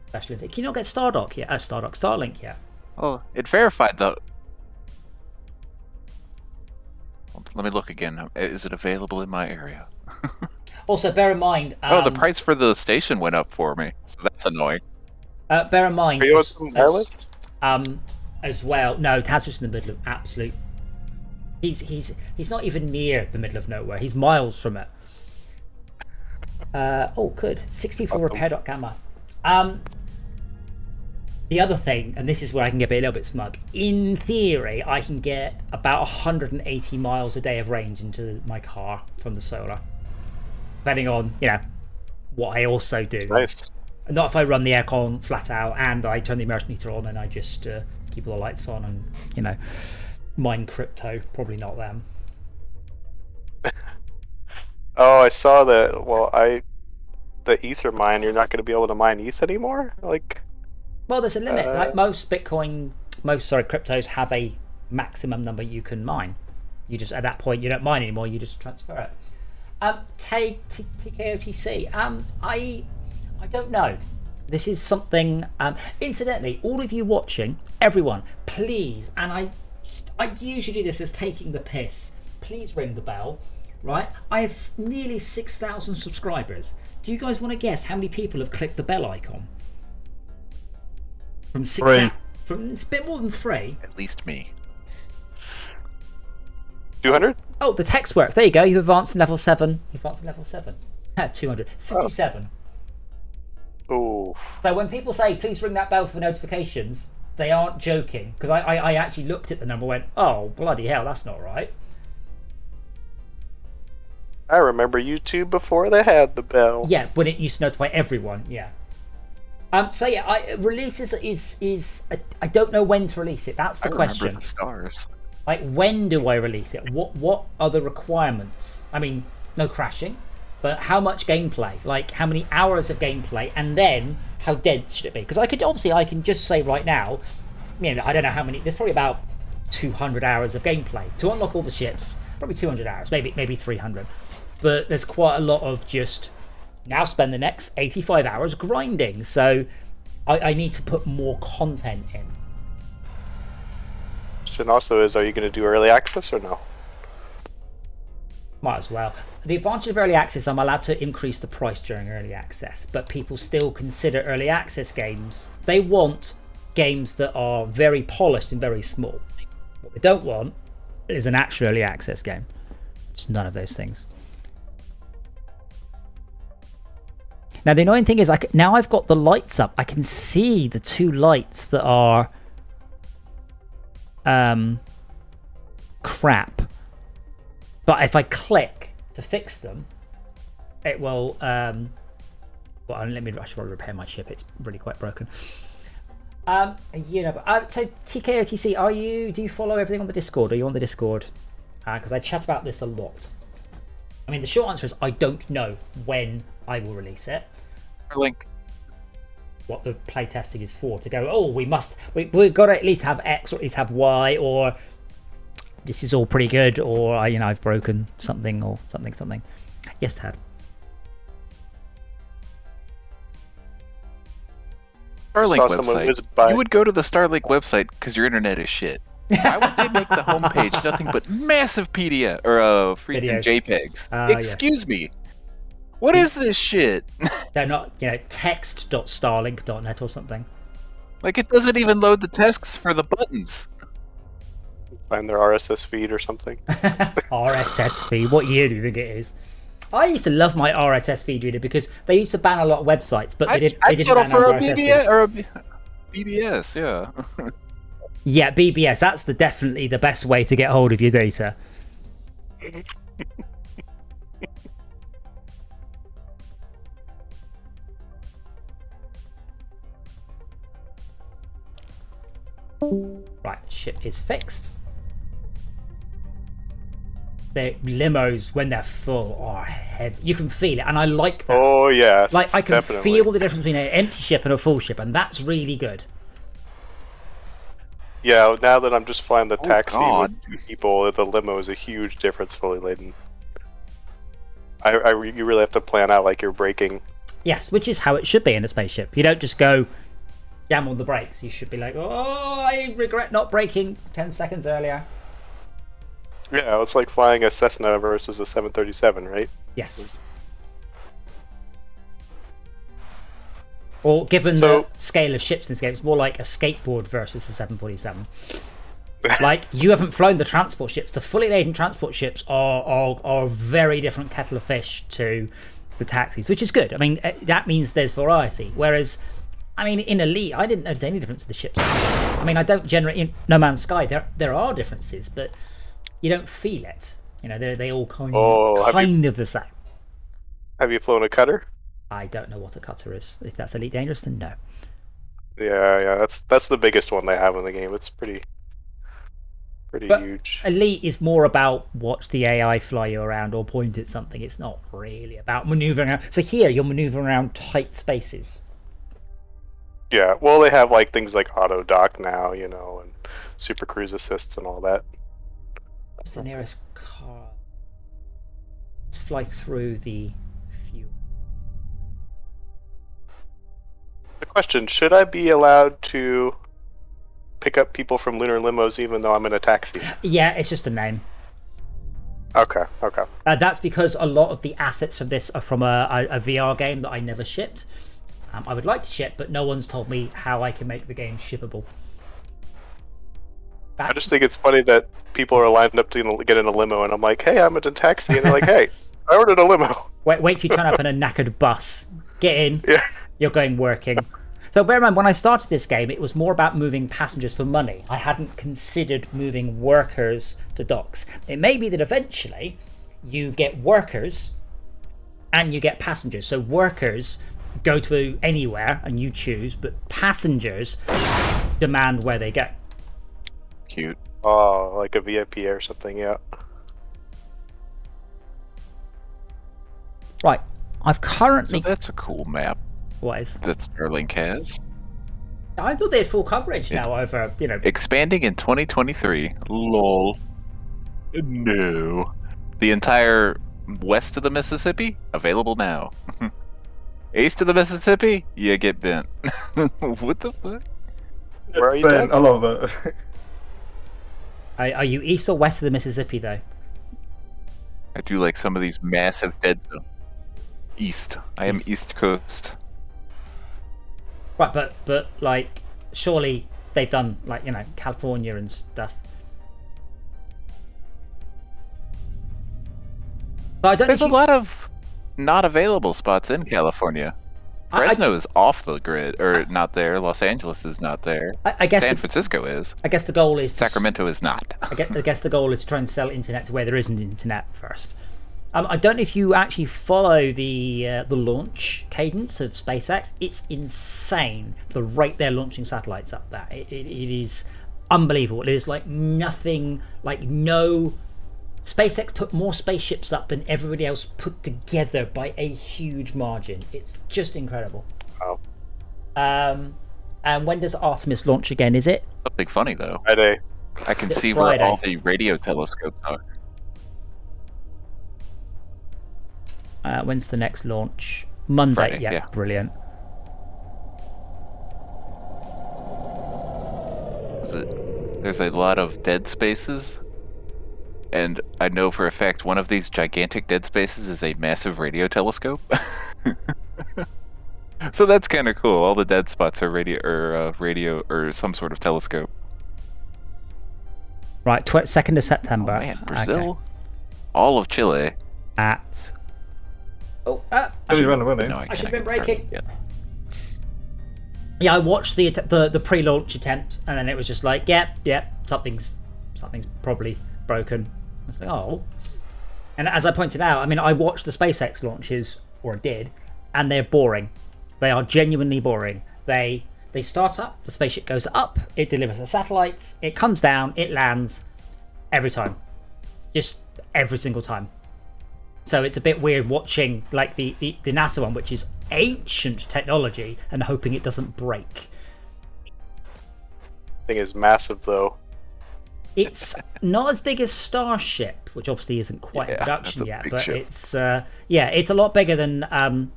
special. Can you not get Starlink yet? Starlink yet? Oh, it verified though. Let me look again. Is it available in my area? Also, bear in mind. Oh, the price for the station went up for me. So that's annoying. Bear in mind. Are you on some wireless? As well. No, Tad's just in the middle of absolute. He's not even near the middle of nowhere. He's miles from it. Oh, good. 6 people repair.gamma. The other thing, and this is where I can get a little bit smug. In theory, I can get about 180 miles a day of range into my car from the solar, depending on what I also do. Nice. Not if I run the aircon flat out and I turn the immersion meter on and I just keep all the lights on and mine crypto. Probably not them. Oh, I saw that. Well, the ether mine. You're not going to be able to mine ETH anymore. Like. Well, there's a limit. Like most cryptos have a maximum number you can mine. You just at that point you don't mine anymore. You just transfer it. TKOTC. I don't know. This is something. Incidentally, all of you watching, everyone, please, and I usually do this as taking the piss. Please ring the bell, right? I have nearly 6,000 subscribers. Do you guys want to guess how many people have clicked the bell icon? From 6,000. From it's a bit more than 3. At least me. 200? Oh, the text works. There you go. You've advanced to level 7. You've advanced to level 7. 257. Ooh. So when people say, please ring that bell for notifications, they aren't joking. Because I actually looked at the number and went, oh, bloody hell, that's not right. I remember YouTube before they had the bell. Yeah, when it used to notify everyone, yeah. So yeah, releases is I don't know when to release it. That's the question. Remember the stars. Like, when do I release it? What are the requirements? I mean, no crashing, but how much gameplay? Like, how many hours of gameplay? And then, how dead should it be? Because I can just say right now, you know, I don't know how many. There's probably about 200 hours of gameplay to unlock all the ships. Probably 200 hours, maybe 300. But there's quite a lot of just now spend the next 85 hours grinding. So I need to put more content in. Question also is, are you going to do early access or no? Might as well. The advantage of early access, I'm allowed to increase the price during early access, but people still consider early access games. They want games that are very polished and very small. What they don't want is an actual early access game. It's none of those things. Now the annoying thing is, now I've got the lights up. I can see the 2 lights that are crap. But if I click to fix them, it will. Well, I should probably repair my ship. It's really quite broken. You know. So TKOTC, do you follow everything on the Discord? Are you on the Discord? Because I chat about this a lot. I mean, the short answer is I don't know when I will release it. Link. What the playtesting is for, to go, oh, we've got to at least have X or at least have Y, or this is all pretty good, or I've broken something or something. Yes, Tad. Starlink website. You would go to the Starlink website because your internet is shit. Why would they make the homepage nothing but massive PDF or freaking JPEGs? Excuse me. What is this shit? They're not, text.starlink.net or something. Like, it doesn't even load the text for the buttons. Find their RSS feed or something. RSS feed? What year do you think it is? I used to love my RSS feed reader because they used to ban a lot of websites, but they didn't ban for RSS feeds. Or a BBS, yeah. Yeah, BBS. That's definitely the best way to get hold of your data. Right, ship is fixed. The limos, when they're full, are heavy. You can feel it, and I like that. Oh yeah, like I can feel the difference between an empty ship and a full ship, and that's really good. Yeah, now that I'm just flying the taxi with 2 people, the limo is a huge difference fully laden. You really have to plan out like you're braking. Yes, which is how it should be in a spaceship. You don't just go jam on the brakes. You should be like, oh, I regret not braking 10 seconds earlier. Yeah, it's like flying a Cessna versus a 737, right? Yes. Or given the scale of ships in this game, it's more like a skateboard versus a 747. Like, you haven't flown the transport ships. The fully laden transport ships are a very different kettle of fish to the taxis, which is good. I mean, that means there's variety. Whereas, I mean, in Elite, I didn't notice any difference in the ships. I mean, I don't generate in No Man's Sky. There are differences, but you don't feel it. They all kind of the same. Have you flown a cutter? I don't know what a cutter is. If that's Elite Dangerous, then no. Yeah, that's the biggest one they have in the game. It's pretty huge. Elite is more about watch the AI fly you around or point at something. It's not really about maneuvering around. So here, you're maneuvering around tight spaces. Yeah, well, they have like things like auto dock now, and super cruise assists and all that. What's the nearest car? Let's fly through the fuel. The question, should I be allowed to pick up people from lunar limos even though I'm in a taxi? Yeah, it's just a name. Okay. That's because a lot of the assets of this are from a VR game that I never shipped. I would like to ship, but no one's told me how I can make the game shippable. I just think it's funny that people are lined up to get in a limo, and I'm like, hey, I'm at a taxi, and they're like, hey, I ordered a limo. Wait till you turn up in a knackered bus. Get in. Yeah. You're going working. So bear in mind, when I started this game, it was more about moving passengers for money. I hadn't considered moving workers to docks. It may be that eventually you get workers and you get passengers. So workers go to anywhere and you choose, but passengers demand where they go. Cute. Oh, like a VIP or something, yeah. Right. I've currently... So that's a cool map. What is? That Starlink has. I thought they had full coverage now over, Expanding in 2023. Lol. No. The entire west of the Mississippi? Available now. East of the Mississippi? You get bent. What the fuck? Where are you Ben, I love that. Are you east or west of the Mississippi, though? I do like some of these massive dead zones. East. I am East Coast. Right, but like, surely they've done, like, California and stuff. But I don't There's a lot of not available spots in California. Fresno is off the grid, or not there. Los Angeles is not there. I guess San Francisco is. I guess the goal is Sacramento is not. I guess the goal is to try and sell internet to where there isn't internet first. I don't know if you actually follow the launch cadence of SpaceX. It's insane the rate they're launching satellites up there. It is unbelievable. It is like nothing, like no... SpaceX put more spaceships up than everybody else put together by a huge margin. It's just incredible. Wow. And when does Artemis launch again, is it? Something funny, though. Friday. I can see Friday? where all the radio telescopes are. When's the next launch? Monday. Friday, yeah, brilliant. There's a lot of dead spaces, and I know for a fact one of these gigantic dead spaces is a massive radio telescope. So that's kind of cool. All the dead spots are radio or some sort of telescope. Right, 2nd of September. Oh, man, Brazil, okay. All of Chile. At I should have been breaking. Yeah, I watched the pre-launch attempt, and then it was just like, yep, something's probably broken. I was like, oh. And as I pointed out, I mean, I watched the SpaceX launches, or did, and they're boring. They are genuinely boring. They start up, the spaceship goes up, it delivers the satellites, it comes down, it lands every time, just every single time. So it's a bit weird watching like the NASA one, which is ancient technology, and hoping it doesn't break. Thing is massive, though. It's not as big as Starship, which obviously isn't quite in production yet, but ship. it's it's a lot bigger than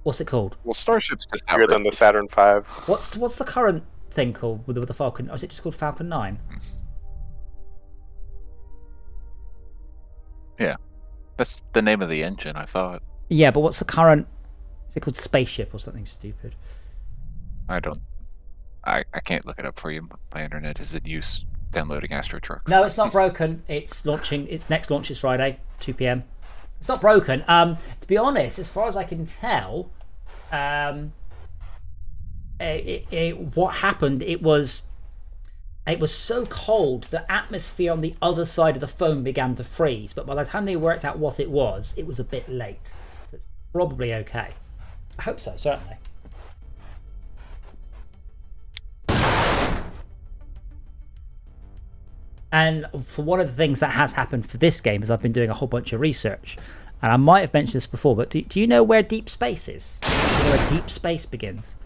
what's it called? Well, Starship's just bigger than the Saturn V. What's the current thing called with the Falcon? Or is it just called Falcon 9? Yeah. That's the name of the engine, I thought. Yeah, but what's the current... Is it called Spaceship or something stupid? I can't look it up for you. My internet is in use downloading AstroTrucks. No, it's not broken. It's launching. Its next launch is Friday, 2 p.m. It's not broken. To be honest, as far as I can tell, what happened, it was so cold, the atmosphere on the other side of the foam began to freeze. But by the time they worked out what it was a bit late. So it's probably okay. I hope so, certainly. And for one of the things that has happened for this game is I've been doing a whole bunch of research. And I might have mentioned this before, but do you know where deep space is? Do you know where deep space begins?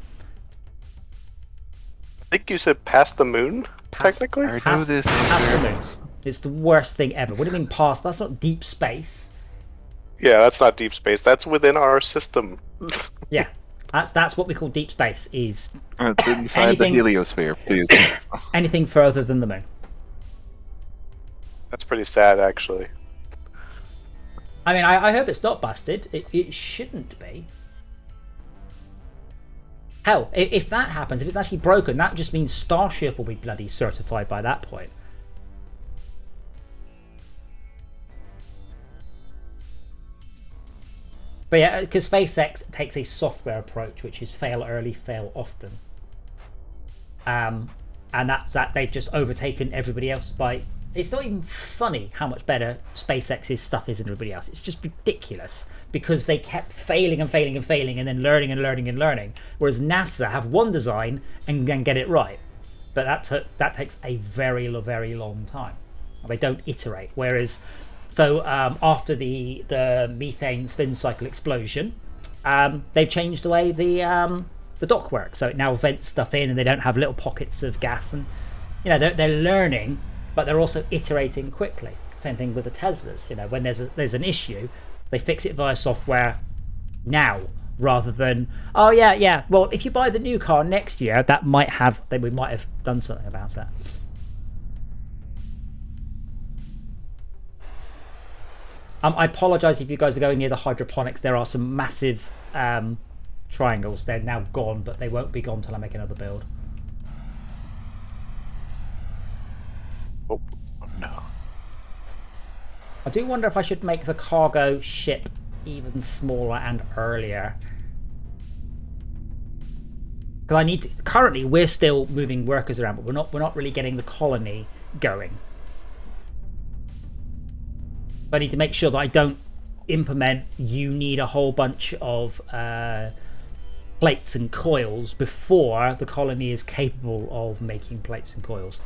I think you said past the moon, technically? Past the moon. It's the worst thing ever. What do you mean past? That's not deep space. Yeah, that's not deep space. That's within our system. Yeah, that's what we call deep space. Is it's inside the heliosphere, please. Anything further than the moon. That's pretty sad, actually. I mean, I hope it's not busted. It shouldn't be. Hell, if that happens, if it's actually broken, that just means Starship will be bloody certified by that point. But yeah, because SpaceX takes a software approach, which is fail early, fail often. And that's that they've just overtaken everybody else by... It's not even funny how much better SpaceX's stuff is than everybody else. It's just ridiculous because they kept failing and failing and failing and then learning and learning and learning. Whereas NASA have one design and then get it right. But that takes a very, very long time. They don't iterate. Whereas, so after the methane spin cycle explosion, they've changed the way the dock works. So it now vents stuff in and they don't have little pockets of gas. And, you know, they're learning, but they're also iterating quickly. Same thing with the Teslas. You know, when there's an issue, they fix it via software now, rather than, oh yeah, well, if you buy the new car next year, we might have done something about it. I apologize if you guys are going near the hydroponics. There are some massive triangles. They're now gone, but they won't be gone till I make another build. Oh no. I do wonder if I should make the cargo ship even smaller and earlier. Because I need to, currently we're still moving workers around, but we're not really getting the colony going. I need to make sure that I don't implement you need a whole bunch of plates and coils before the colony is capable of making plates and coils.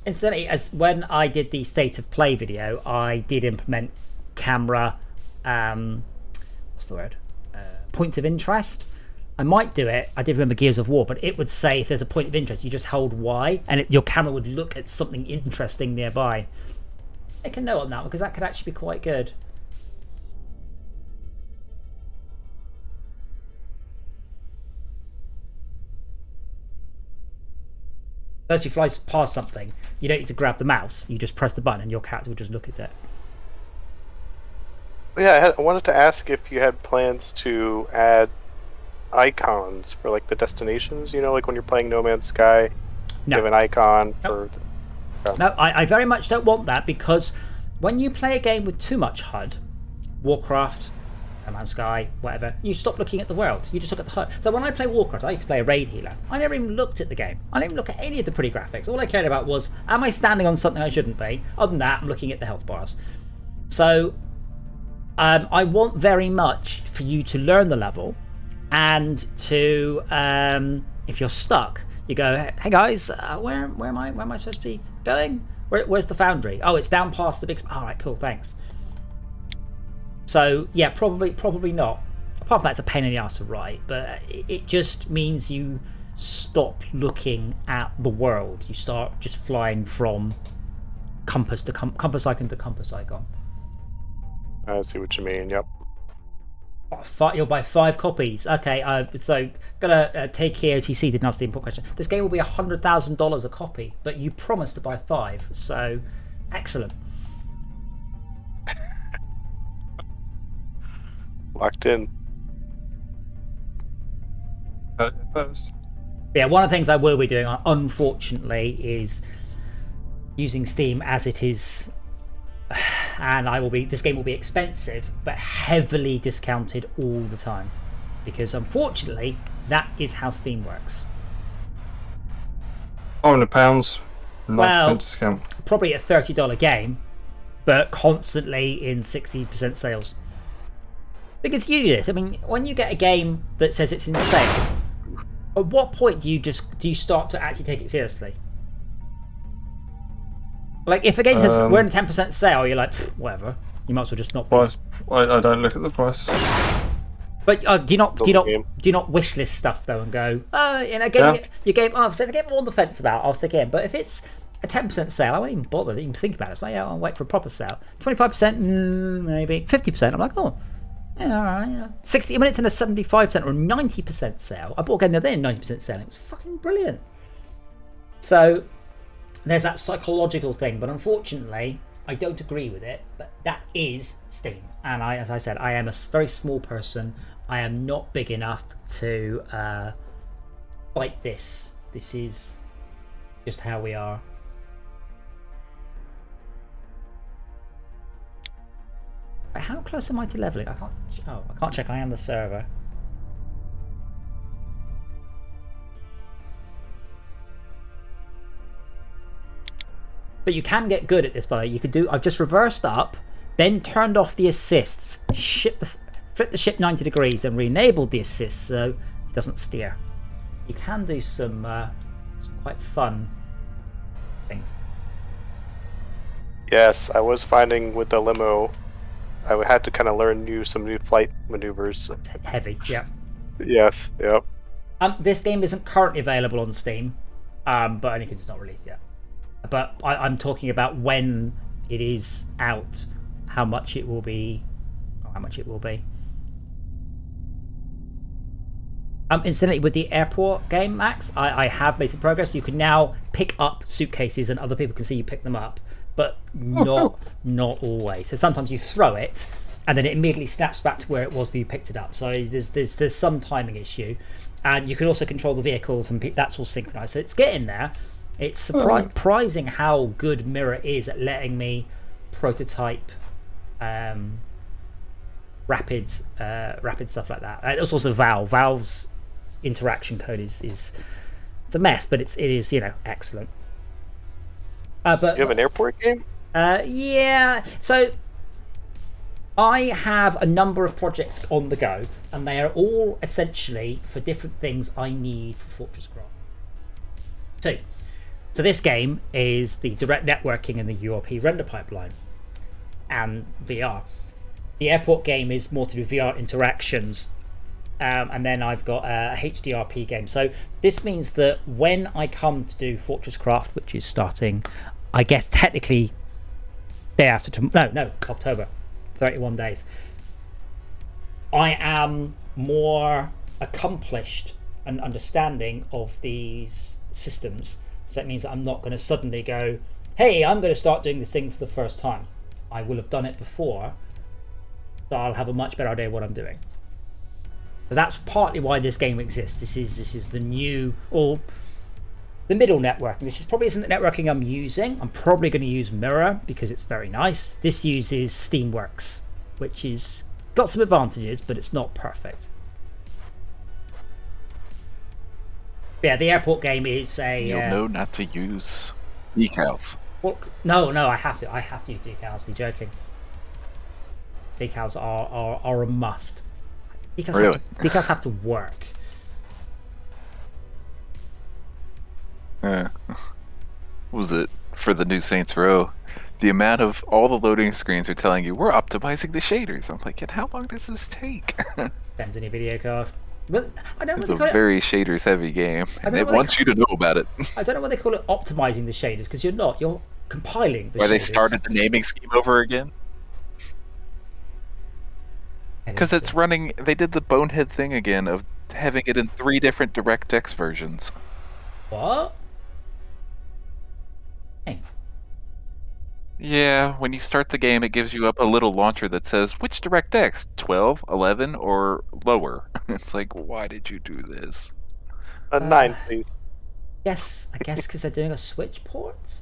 Incidentally, as when I did the state of play video, I did implement camera, what's the word? Points of interest. I might do it. I did remember Gears of War, but it would say if there's a point of interest, you just hold Y, and your camera would look at something interesting nearby. Make a note on that because that could actually be quite good. As you fly past something, you don't need to grab the mouse. You just press the button and your character will just look at it. Yeah, I wanted to ask if you had plans to add icons for like the destinations. You know, like when you're playing No Man's Sky, you have an icon for... No, I very much don't want that because when you play a game with too much HUD, Warcraft, No Man's Sky, whatever, you stop looking at the world. You just look at the HUD. So when I play Warcraft, I used to play a raid healer. I never even looked at the game. I didn't even look at any of the pretty graphics. All I cared about was, am I standing on something I shouldn't be? Other than that, I'm looking at the health bars. So I want very much for you to learn the level and to, if you're stuck, you go, hey guys, where am I supposed to be going? Where's the foundry? Oh, it's down past the big... All right, cool, thanks. So yeah, probably not. Apart from that, it's a pain in the ass to write, but it just means you stop looking at the world. You start just flying from compass to compass icon to compass icon. I see what you mean. Yep. You'll buy 5 copies. Okay, so gonna take KOTC didn't ask the input question. This game will be $100,000 a copy, but you promised to buy 5. So excellent. Locked in. First. Yeah, one of the things I will be doing, unfortunately, is using Steam as it is, and this game will be expensive, but heavily discounted all the time, because unfortunately, that is how Steam works. £100, 90% discount. Probably a $30 game, but constantly in 60% sales. Because you do this. I mean, when you get a game that says it's in sale, at what point do you start to actually take it seriously? Like, if a game says we're in a 10% sale, you're like, whatever. You might as well just not. Price. I don't look at the price. But do you not wishlist stuff though and go, in a game, your game. Oh, so the game I'm on the fence about, I'll stick in. But if it's a 10% sale, I won't even bother to even think about it. It's like, yeah, I'll wait for a proper sale. 25%, maybe. 50%, I'm like, oh. Yeah, all right, yeah. 60 minutes in a 75% or 90% sale. I bought a game the other day in 90% sale. It was fucking brilliant. So, there's that psychological thing, but unfortunately, I don't agree with it. But that is Steam, and as I said, I am a very small person. I am not big enough to fight this. This is just how we are. How close am I to leveling? I can't check. I am the server. But you can get good at this, by the way. You could do. I've just reversed up, then turned off the assists, flip the ship 90 degrees, and re-enabled the assists so it doesn't steer. So you can do some quite fun things. Yes, I was finding with the limo, I had to kind of learn some new flight maneuvers. Heavy, yeah. Yes, yep. This game isn't currently available on Steam, but only because it's not released yet. But I'm talking about when it is out, how much it will be. Incidentally, with the airport game, Max, I have made some progress. You can now pick up suitcases, and other people can see you pick them up, but not always. So sometimes you throw it, and then it immediately snaps back to where it was that you picked it up. So there's some timing issue, and you can also control the vehicles, and that's all synchronized. So it's getting there. It's surprising how good Mirror is at letting me prototype rapid stuff like that. And it's also Valve. Valve's interaction code is it's a mess, but it is excellent. But you have an airport game? Yeah. So I have a number of projects on the go, and they are all essentially for different things I need for Fortress Craft 2. So this game is the direct networking and the URP render pipeline and VR. The airport game is more to do VR interactions, and then I've got a HDRP game. So this means that when I come to do Fortress Craft, which is starting, I guess technically day after tomorrow, October, 31 days, I am more accomplished and understanding of these systems. So that means that I'm not going to suddenly go, hey, I'm going to start doing this thing for the first time. I will have done it before, so I'll have a much better idea of what I'm doing. So that's partly why this game exists. This is the new, or the middle networking. This probably isn't the networking I'm using. I'm probably going to use Mirror because it's very nice. This uses Steamworks, which is got some advantages, but it's not perfect. Yeah, the airport game is a. You'll know not to use decals. Well, no, I have to. I have to use decals. You're joking. Decals are a must. Decals have to work. Was it for the new Saints Row? The amount of all the loading screens are telling you we're optimizing the shaders. I'm like, and how long does this take? Depends on your video card. But I don't it's a very shaders heavy game, and it wants you to know about it. I don't know why they call it optimizing the shaders, because you're not. You're compiling the shaders. Why they started the naming scheme over again? Because it's running. They did the bonehead thing again of having it in 3 different DirectX versions. What? Hey. Yeah, when you start the game, it gives you up a little launcher that says, which DirectX? 12, 11, or lower? It's like, why did you do this? 9, please. Yes, I guess because they're doing a Switch port?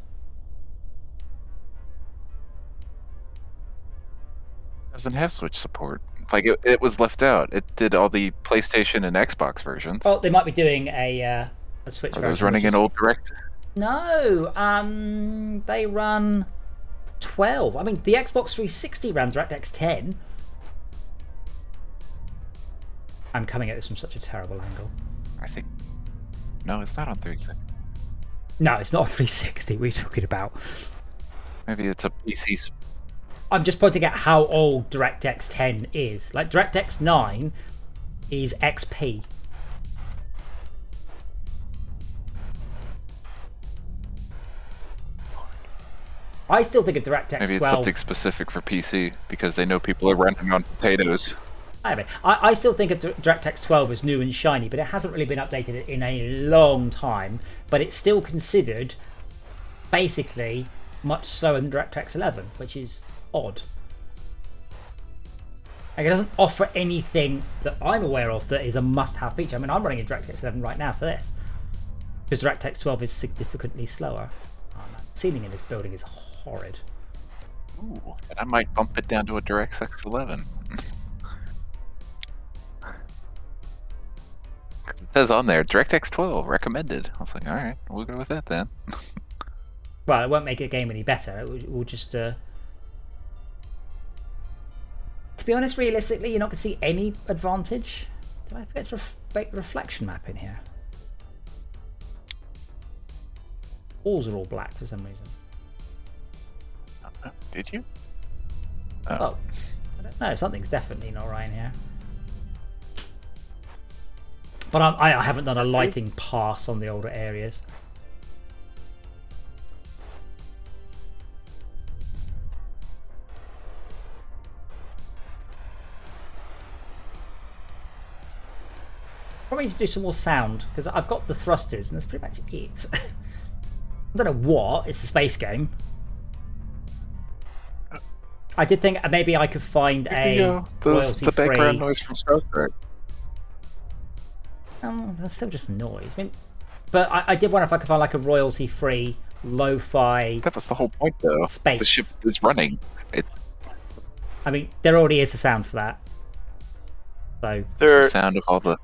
Doesn't have Switch support. Like, it was left out. It did all the PlayStation and Xbox versions. Oh, they might be doing a Switch version. Are those running an old Direct? No, they run 12. I mean, the Xbox 360 ran DirectX 10. I'm coming at this from such a terrible angle. I think... No, it's not on 360. No, it's not on 360. What are you talking about? Maybe it's a PC... I'm just pointing out how old DirectX 10 is. Like, DirectX 9 is XP. I still think of DirectX 12. Maybe it's something specific for PC, because they know people are running on potatoes. I still think of DirectX 12 as new and shiny, but it hasn't really been updated in a long time. But it's still considered basically much slower than DirectX 11, which is odd. Like, it doesn't offer anything that I'm aware of that is a must-have feature. I mean, I'm running in DirectX 11 right now for this, because DirectX 12 is significantly slower. Oh, man. The ceiling in this building is horrid. Ooh, I might bump it down to a DirectX 11. It says on there, DirectX 12 recommended. I was like, all right, we'll go with that then. Well, it won't make a game any better. It will just... To be honest, realistically, you're not going to see any advantage. Did I forget to make the reflection map in here? Walls are all black for some reason. Did you? Oh, I don't know. Something's definitely not right in here. But I haven't done a lighting pass on the older areas. Probably need to do some more sound, because I've got the thrusters and that's pretty much it. I don't know what, it's a space game. I did think maybe I could find a royalty-free... The background noise from Star Trek. Oh, that's still just noise. I mean, but I did wonder if I could find like a royalty-free, lo-fi... That was the whole point, though. Space. The ship is running. I mean, there already is a sound for that. So the sound of all the...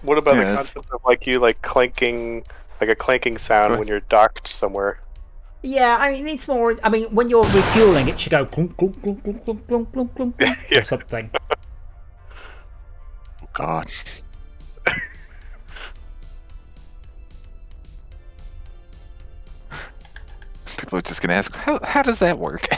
What about the concept of like you like clanking, like a clanking sound when you're docked somewhere? Yeah, I mean, it needs more. I mean, when you're refueling, it should go clunk, clunk, clunk, clunk, clunk, clunk, clunk, clunk, or something. Oh God. People are just gonna ask, how does that work?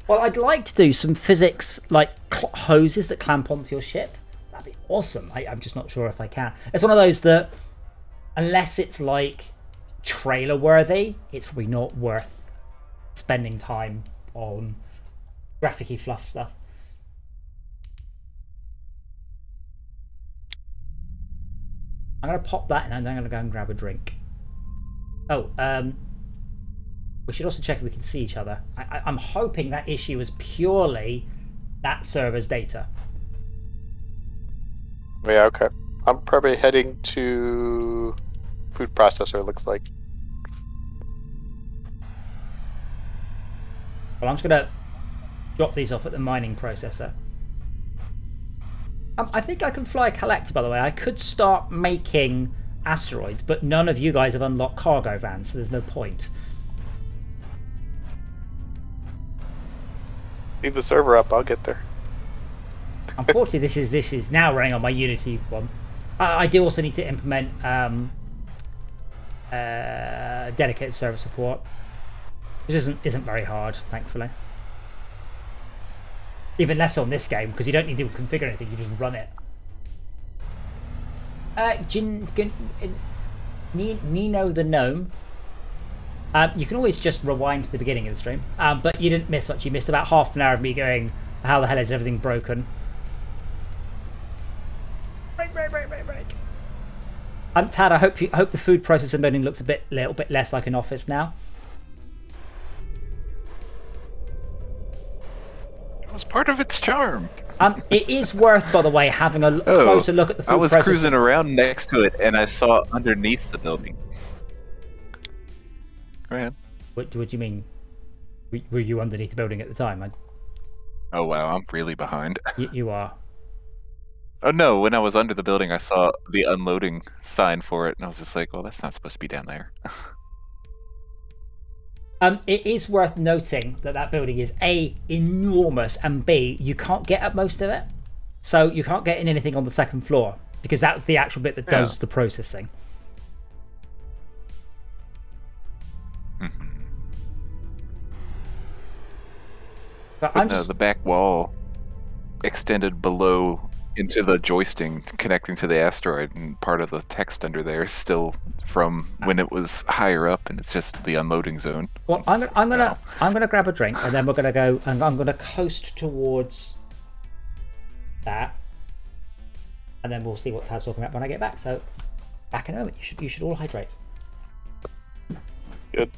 Well, I'd like to do some physics, like hoses that clamp onto your ship. That'd be awesome. I'm just not sure if I can. It's one of those that, unless it's like trailer worthy, it's probably not worth spending time on graphic-y fluff stuff. I'm going to pop that in and I'm going to go and grab a drink. Oh, we should also check if we can see each other. I'm hoping that issue is purely that server's data. Yeah, okay. I'm probably heading to food processor, looks like. Well, I'm just going to drop these off at the mining processor. I think I can fly a collector, by the way. I could start making asteroids, but none of you guys have unlocked cargo vans, so there's no point. Leave the server up, I'll get there. Unfortunately, this is now running on my Unity one. I do also need to implement dedicated server support, which isn't very hard, thankfully. Even less on this game, because you don't need to configure anything, you just run it. Nino the Gnome. You can always just rewind to the beginning of the stream, but you didn't miss much. You missed about half an hour of me going, how the hell is everything broken? Break. Tad, I hope the food processing building looks a little bit less like an office now. It was part of its charm. It is worth, by the way, having a closer look at the food processing. I was cruising around next to it, and I saw underneath the building. Go ahead. What do you mean? Were you underneath the building at the time? Oh wow, I'm really behind. You are. Oh no, when I was under the building, I saw the unloading sign for it, and I was just like, well, that's not supposed to be down there. It is worth noting that building is A, enormous, and B, you can't get at most of it. So you can't get in anything on the second floor, because that's the actual bit that does the processing. But the back wall extended below into the joisting connecting to the asteroid, and part of the text under there is still from when it was higher up, and it's just the unloading zone. Well, I'm gonna grab a drink, and then we're gonna go, and I'm gonna coast towards that, and then we'll see what Tad's talking about when I get back. So Back in a moment. You should all hydrate. Good.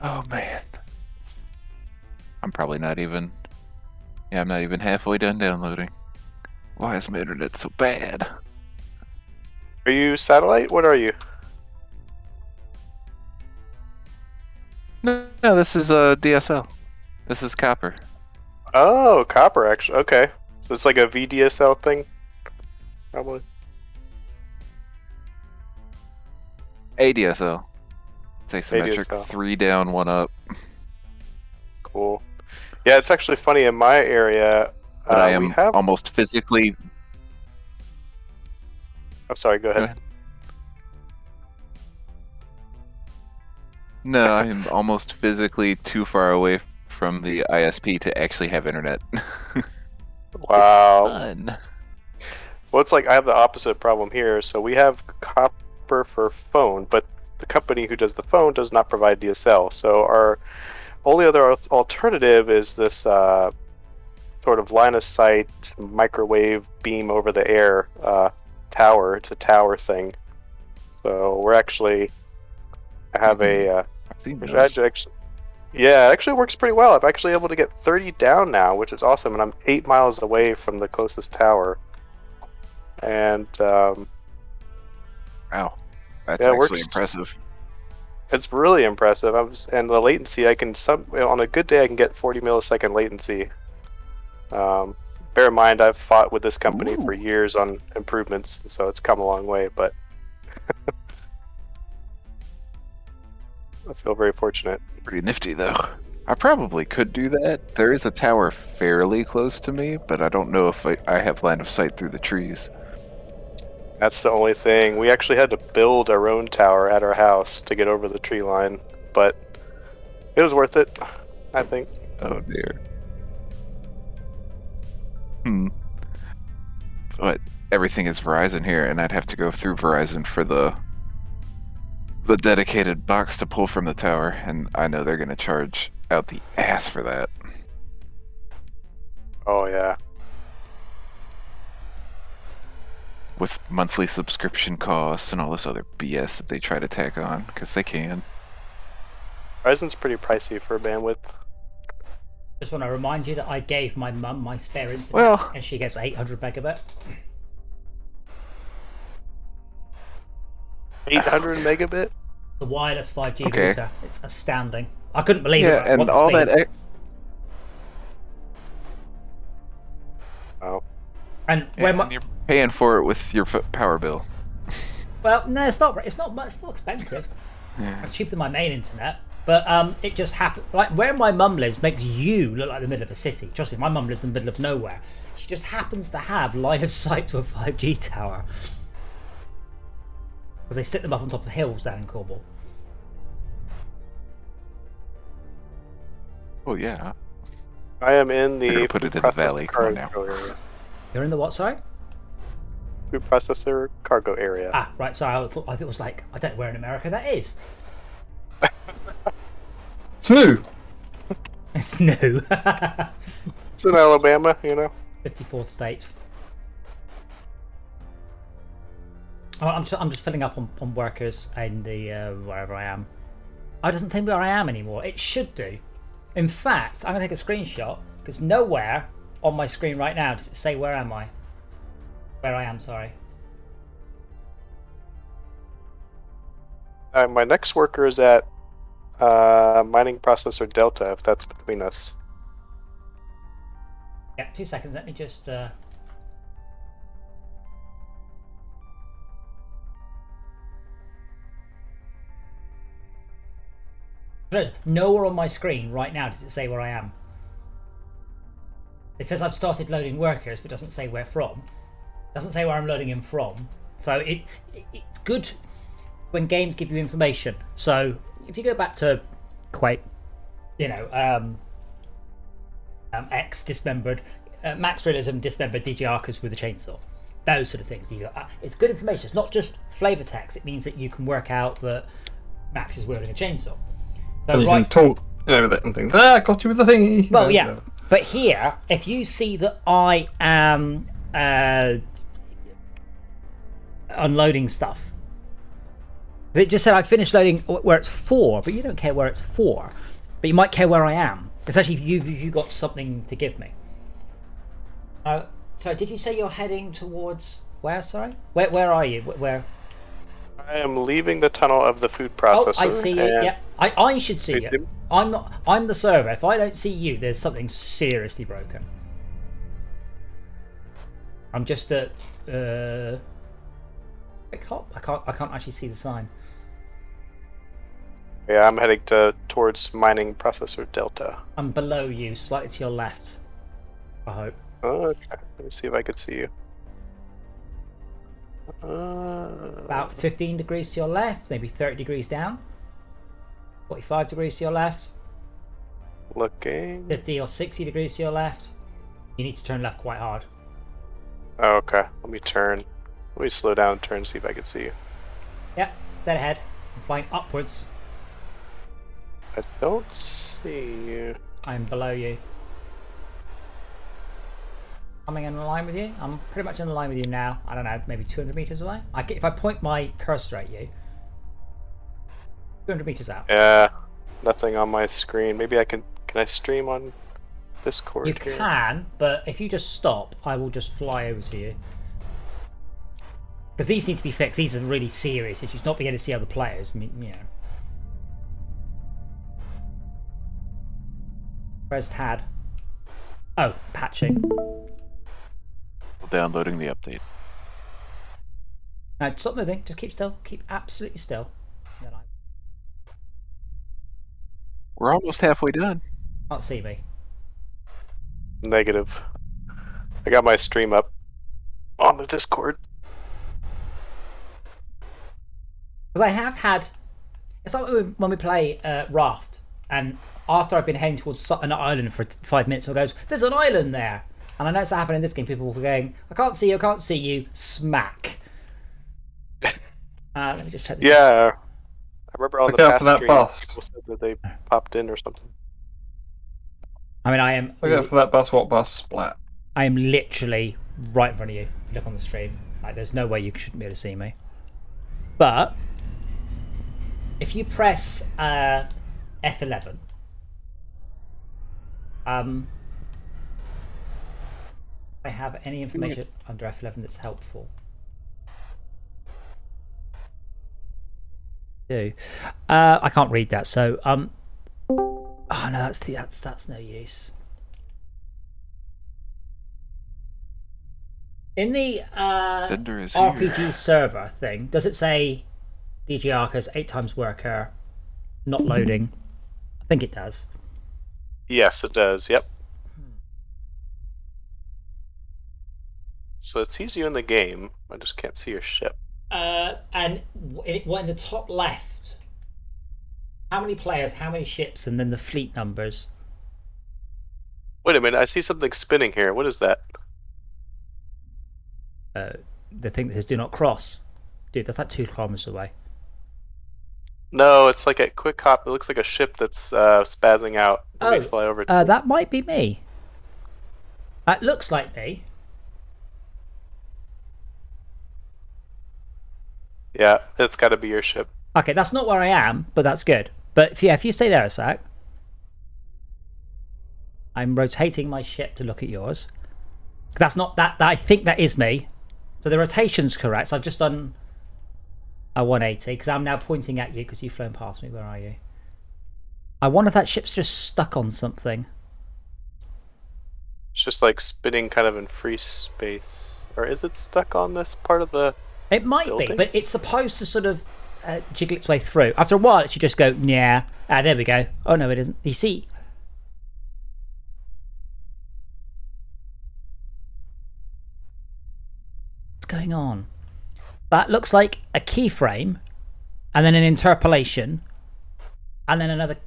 Oh man. I'm probably not even. Yeah, I'm not even halfway done downloading. Why is my internet so bad? Are you satellite? What are you? No, this is DSL. This is copper. Oh, copper, actually. Okay. So it's like a VDSL thing? Probably. ADSL. It's asymmetric. ADSL. 3 down, 1 up. Cool. Yeah, it's actually funny in my area. But I am almost physically. I'm sorry, go ahead. No, I am almost physically too far away from the ISP to actually have internet. Wow. It's fun. Well, it's like I have the opposite problem here. So we have copper for phone, but the company who does the phone does not provide DSL. So our only other alternative is this sort of line of sight microwave beam over the air tower to tower thing. So we're actually have I've seen those. Yeah, it actually works pretty well. I'm actually able to get 30 down now, which is awesome, and I'm 8 miles away from the closest tower. And wow, that's actually impressive. It's really impressive. And the latency, I can on a good day I can get 40 millisecond latency. Bear in mind, I've fought with this company for years on improvements, so it's come a long way. But I feel very fortunate. Pretty nifty, though. I probably could do that. There is a tower fairly close to me, but I don't know if I have line of sight through the trees. That's the only thing. We actually had to build our own tower at our house to get over the tree line, but it was worth it, I think. Oh dear. But everything is Verizon here, and I'd have to go through Verizon for the dedicated box to pull from the tower, and I know they're going to charge out the ass for that. Oh yeah. With monthly subscription costs and all this other BS that they try to tack on, because they can. Verizon's pretty pricey for bandwidth. Just want to remind you that I gave my mum my spare internet, and she gets 800 megabit. 800 megabit? The wireless 5G router. It's astounding. I couldn't believe it. Yeah, and all that. Oh. And when you're paying for it with your power bill. Well, no, it's not. It's not expensive. Yeah. It's cheaper than my main internet. But it just happened. Like where my mum lives makes you look like the middle of a city. Trust me, my mum lives in the middle of nowhere. She just happens to have line of sight to a 5G tower. Because they stick them up on top of hills down in Cornwall. Oh yeah. I am in the put it in the valley. Area. You're in the what? Sorry. Food processor cargo area. Ah, right. Sorry, I thought it was like I don't know where in America that is. It's new. It's new. It's in Alabama, you know. 54th state. Oh, I'm just filling up on workers in the wherever I am. Oh, it doesn't tell me where I am anymore. It should do. In fact, I'm gonna take a screenshot because nowhere on my screen right now does it say where am I. Where I am, sorry. My next worker is at mining processor Delta, if that's between us. Yeah, 2 seconds. Let me just. Nowhere on my screen right now does it say where I am. It says I've started loading workers, but it doesn't say where from. It doesn't say where I'm loading them from. So it's good when games give you information. So if you go back to Quake, you know, X dismembered, Max Realism dismembered DG Arcers with a chainsaw. those sort of things. It's good information. It's not just flavor text. It means that you can work out that Max is wielding a chainsaw. So and you can talk, with it and things. I got you with the thingy. Well, yeah. But here, if you see that I am unloading stuff, it just said I finished loading where it's for, but you don't care where it's for. But you might care where I am, especially if you've got something to give me. So did you say you're heading towards where? Sorry, where are you? Where? I am leaving the tunnel of the food processor. Oh, I see you. Yeah, I should see you. I'm not. I'm the server. If I don't see you, there's something seriously broken. I'm just at. I can't actually see the sign. Yeah, I'm heading towards mining processor Delta. I'm below you, slightly to your left. I hope. Oh, okay. Let me see if I can see you. About 15 degrees to your left, maybe 30 degrees down. 45 degrees to your left. Looking. 50 or 60 degrees to your left. You need to turn left quite hard. Oh, okay. Let me turn. Let me slow down and turn, see if I can see you. Yep, dead ahead. I'm flying upwards. I don't see you. I'm below you. Coming in line with you? I'm pretty much in line with you now. I don't know, maybe 200 meters away? If I point my cursor at you, 200 meters out. Yeah, nothing on my screen. Maybe I can I stream on Discord You here? can, but if you just stop, I will just fly over to you. Because these need to be fixed. These are really serious issues. Not being able to see other players. I mean, you know. Where's Tad? Oh, patching. Downloading the update. No, stop moving. Just keep still. Keep absolutely still. We're almost halfway done. Can't see me. Negative. I got my stream up on the Discord. Because I have had... It's like when we play Raft, and after I've been heading towards an island for 5 minutes, it goes, there's an island there! And I know it's happening in this game. People were going, I can't see you, smack. Let me just check this. Yeah. I remember on Look the out past for that stream, bus. people said that they popped in or something. I mean, I am... Look out for that bus, what bus? Splat. I am literally right in front of you. If you look on the stream. Like, there's no way you shouldn't be able to see me. But, if you press F11, I have any information under F11 that's helpful. I can't read that, so oh no, that's no use. In the RPG server thing, does it say DG Arcus 8 times worker, not loading? I think it does. Yes, it does. Yep. So it sees you in the game. I just can't see your ship. And in the top left, how many players, how many ships, and then the fleet numbers. Wait a minute, I see something spinning here. What is that? The thing that says "Do not cross." Dude, that's like 2 kilometers away. No, it's like a quick hop. It looks like a ship that's spazzing out. Let me fly over to that might be me. That looks like me. Yeah, it's got to be your ship. Okay, that's not where I am, but that's good. But if you stay there a sec, I'm rotating my ship to look at yours. That's not that. I think that is me. So the rotation's correct. So I've just done a 180 because I'm now pointing at you because you've flown past me. Where are you? I wonder if that ship's just stuck on something. It's just like spinning kind of in free space. Or is it stuck on this part of the It might building? be, but it's supposed to sort of jiggle its way through. After a while, it should just go, yeah. Ah, there we go. Oh, no, it isn't. You see? What's going on? That looks like a keyframe, and then an interpolation, and then another.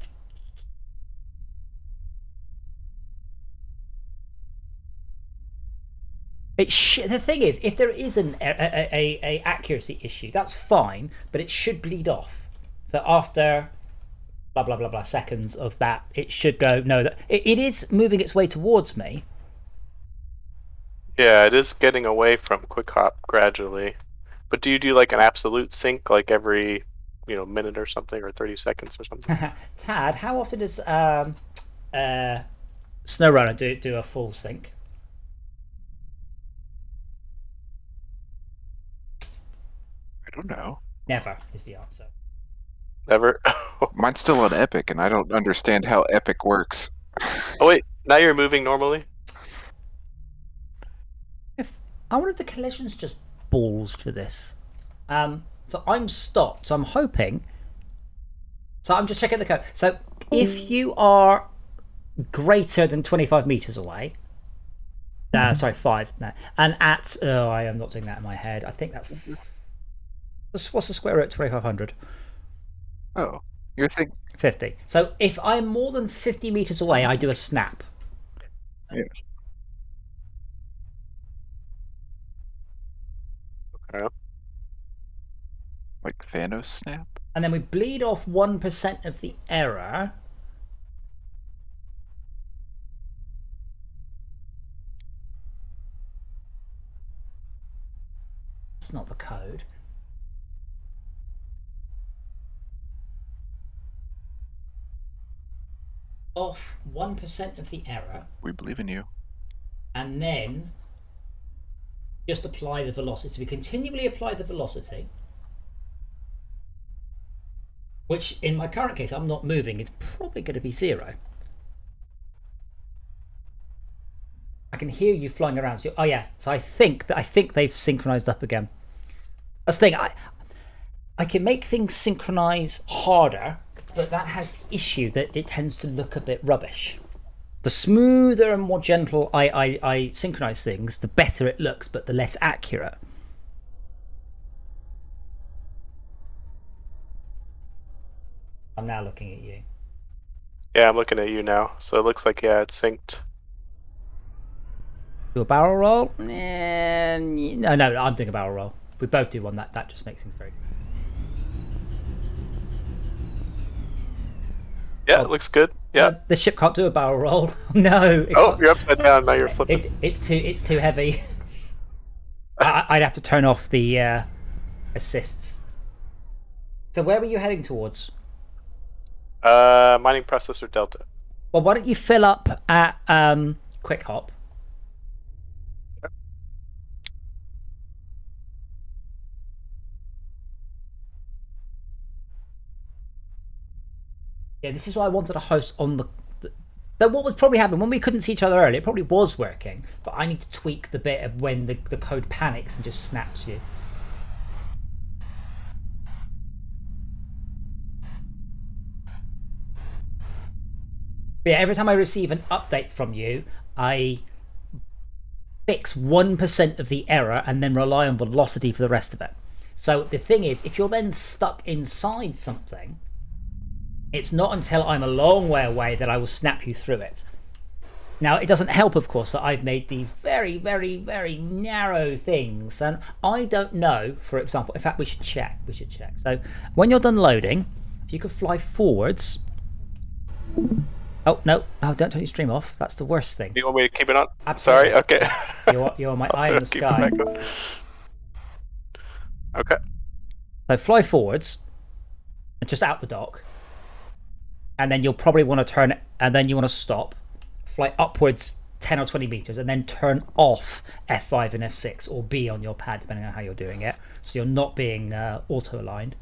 The thing is, if there is a accuracy issue, that's fine, but it should bleed off. So after blah blah blah blah seconds of that, it should go. No, that it is moving its way towards me. Yeah, it is getting away from quick hop gradually. But do you do like an absolute sync, like every minute or something, or 30 seconds or something? Tad, how often does SnowRunner do a full sync? I don't know. Never is the answer. Never? Mine's still on Epic, and I don't understand how Epic works. Oh wait, now you're moving normally? I wonder if the collision's just balls for this. So I'm stopped, so I'm hoping. So I'm just checking the code. So if you are greater than 25 meters away, sorry, 5 now, and at I am not doing that in my head. I think that's what's the square root of 2500? Oh, you're thinking 50. So if I'm more than 50 meters away, I do a snap. Yeah. Okay. Like Thanos snap? And then we bleed off 1% of the error. That's not the code. Off 1% of the error. We believe in you. And then just apply the velocity. We continually apply the velocity, which in my current case, I'm not moving. It's probably going to be 0. I can hear you flying around. So, oh yeah. So I think they've synchronized up again. That's the thing. I can make things synchronize harder, but that has the issue that it tends to look a bit rubbish. The smoother and more gentle I synchronize things, the better it looks, but the less accurate. I'm now looking at you. Yeah, I'm looking at you now. So it looks like, yeah, it's synced. Do a barrel roll? No, I'm doing a barrel roll. If we both do one, that just makes things very good. Yeah, it looks good. Yeah. The ship can't do a barrel roll. No. You're upside down. Now you're flipping. It's too heavy. I'd have to turn off the assists. So where were you heading towards? Mining processor Delta. Well, why don't you fill up at Quick Hop? Yep. Yeah, this is why I wanted a host on the. So what was probably happening when we couldn't see each other earlier? It probably was working, but I need to tweak the bit of when the code panics and just snaps you. But yeah, every time I receive an update from you, I fix 1% of the error and then rely on velocity for the rest of it. So the thing is, if you're then stuck inside something, it's not until I'm a long way away that I will snap you through it. Now, it doesn't help, of course, that I've made these very, very, very narrow things. And I don't know, for example, in fact, we should check. So when you're done loading, if you could fly forwards. Oh, no, don't turn your stream off. That's the worst thing. Do you want me to keep it on? Absolutely. Sorry, okay. You're my eye in the sky. Okay. So fly forwards, just out the dock. And then you'll probably want to turn, and then you want to stop, fly upwards 10 or 20 meters, and then turn off F5 and F6 or B on your pad, depending on how you're doing it. So you're not being auto-aligned.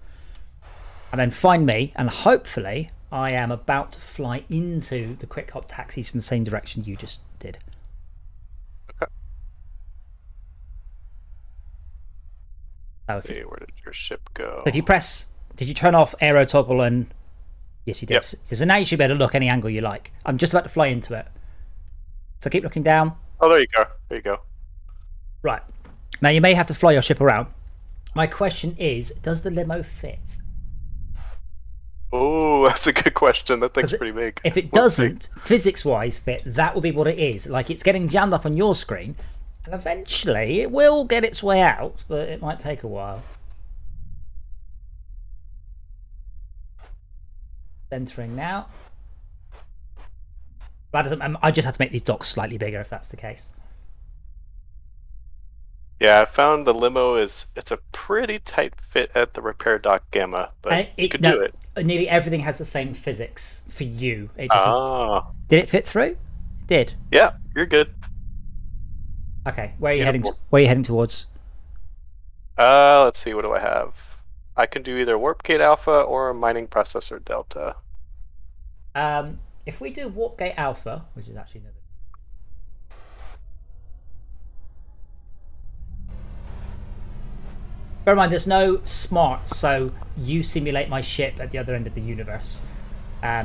And then find me, and hopefully I am about to fly into the quick hop taxis in the same direction you just did. Okay. Oh, where did your ship go? So if you press, did you turn off aero toggle and... Yes, you did. Yep. So now you should be able to look any angle you like. I'm just about to fly into it. So keep looking down. Oh, there you go. There you go. Right. Now you may have to fly your ship around. My question is, does the limo fit? Oh, that's a good question. That thing's pretty big. If it doesn't, physics-wise fit, that would be what it is. Like, it's getting jammed up on your screen, And eventually it will get its way out, but it might take a while. Centering now. That doesn't. I just have to make these docks slightly bigger if that's the case. Yeah, I found the limo it's a pretty tight fit at the repair dock gamma, but you could do it. Nearly everything has the same physics for you. It just did it fit through? It did. Yeah, you're good. Okay, where are you heading? Where are you heading towards? Let's see. What do I have? I can do either warp gate alpha or a mining processor delta. If we do warp gate alpha, which is actually another. Bear in mind, there's no smart, so you simulate my ship at the other end of the universe.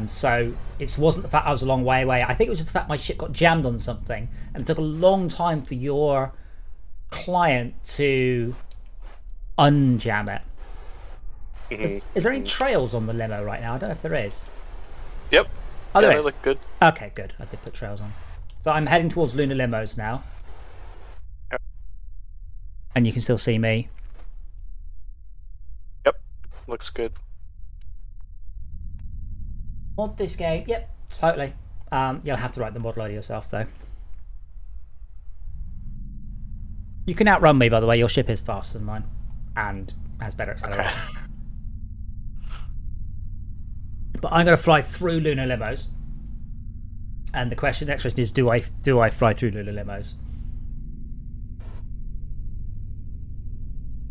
So it wasn't the fact I was a long way away. I think it was just the fact my ship got jammed on something, and it took a long time for your client to unjam it. Is there any trails on the limo right now? I don't know if there is. Yep. Oh, yeah, they look good. Okay, good. I did put trails on. So I'm heading towards Lunar Limos now. Yep. And you can still see me. Yep. Looks good. Mod this game. Yep, totally. You'll have to write the mod loader yourself, though. You can outrun me, by the way. Your ship is faster than mine. And has better acceleration. Okay. But I'm going to fly through Lunar Limos. And the next question is, do I fly through Lunar Limos?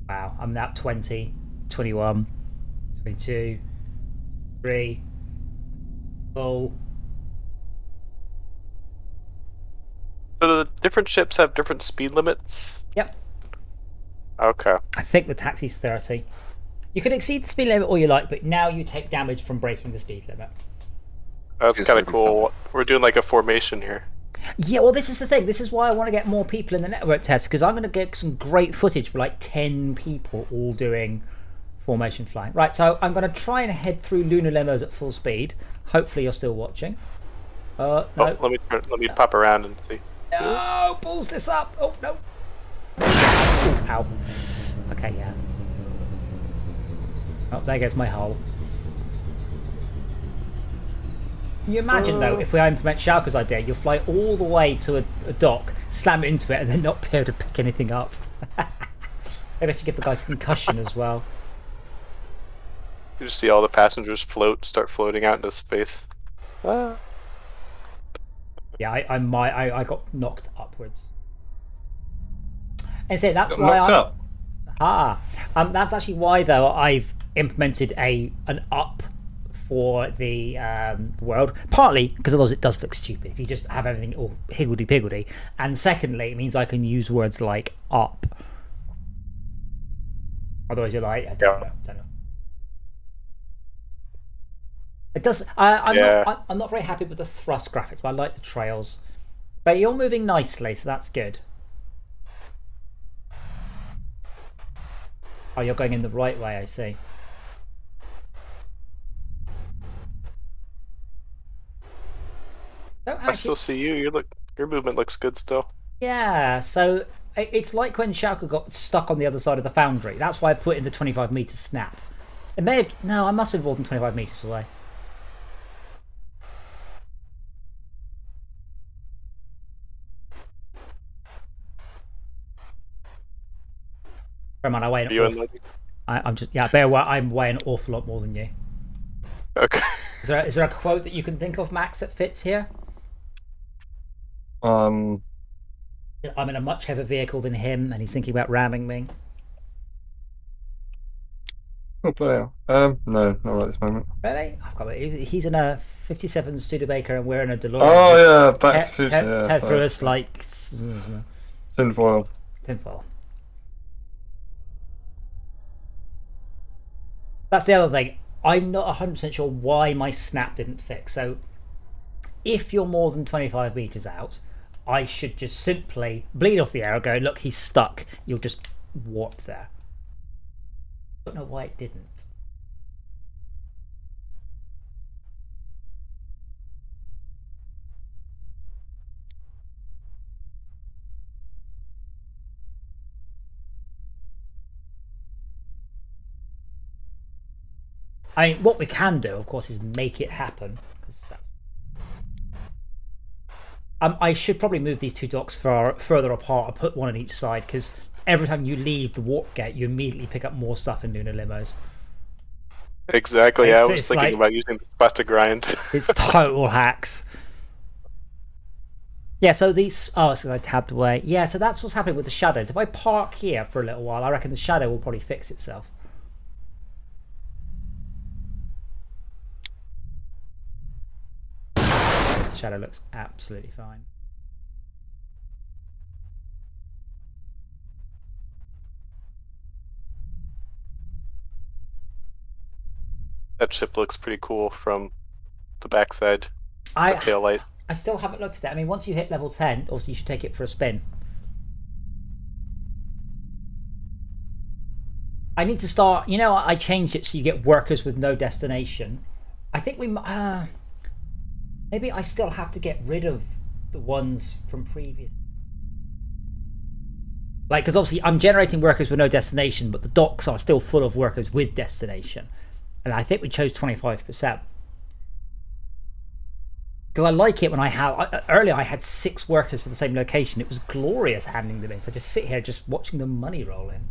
Wow, I'm now 20, 21, 22, 3, full. So the different ships have different speed limits? Yep. Okay. I think the taxi's 30. You can exceed the speed limit all you like, but now you take damage from breaking the speed limit. That's kind of cool. We're doing like a formation here. Yeah, well, this is the thing. This is why I want to get more people in the network test, because I'm going to get some great footage for like 10 people all doing formation flying. Right, so I'm going to try and head through Lunar Limos at full speed. Hopefully you're still watching. No. Oh, let me pop around and see. No, pulls this up. Oh, no. Yes. Ow. Okay, yeah. Oh, there goes my hull. Can you imagine, though, if we implement Schalke's idea, you'll fly all the way to a dock, slam into it, and then not be able to pick anything up? Maybe I should give the guy concussion as well. You just see all the passengers start floating out into space. Ah. Yeah, I got knocked upwards. And so that's why that's actually why, though, I've implemented an up for the world, partly because otherwise it does look stupid if you just have everything all higgledy-piggledy, and secondly it means I can use words like up. Otherwise you're like, I don't know. It does. I'm not very happy with the thrust graphics, but I like the trails. But you're moving nicely, so that's good. Oh, you're going in the right way, I see. I still see you. Your movement looks good still. Yeah, so it's like when Schalke got stuck on the other side of the foundry. That's why I put in the 25-meter snap. It may have. No, I must have more than 25 meters away. Bear in mind, I weigh I'm way an awful lot more than you. Okay. Is there a quote that you can think of, Max, that fits here? I'm in a much heavier vehicle than him, and he's thinking about ramming me. Oh, player. No, not right at this moment. Really? He's in a 57 Studebaker, and we're in a DeLorean. Oh yeah, Back to the Future. Tear through us like tinfoil. Tinfoil. That's the other thing. I'm not 100% sure why my snap didn't fix. So, if you're more than 25 meters out, I should just simply bleed off the arrow, go, look, he's stuck. You'll just warp there. I don't know why it didn't. I mean, what we can do, of course, is make it happen. That's... I should probably move these two docks further apart. I'll put one on each side, because every time you leave the warp gate, you immediately pick up more stuff in lunar limos. Exactly. I was thinking about using the spot to grind. It's total hacks. Yeah, so these... Oh, so I tabbed away. Yeah, so that's what's happening with the shadows. If I park here for a little while, I reckon the shadow will probably fix itself. The shadow looks absolutely fine. That ship looks pretty cool from the backside. The tail light. I still haven't looked at it. I mean, once you hit level 10, obviously you should take it for a spin. I need to start... You know, I changed it so you get workers with no destination. I think we... maybe I still have to get rid of the ones from previous... Like, because obviously I'm generating workers with no destination, but the docks are still full of workers with destination. And I think we chose 25%. Because I like it when I have... Earlier I had 6 workers for the same location. It was glorious handing them in. So I just sit here just watching the money roll in.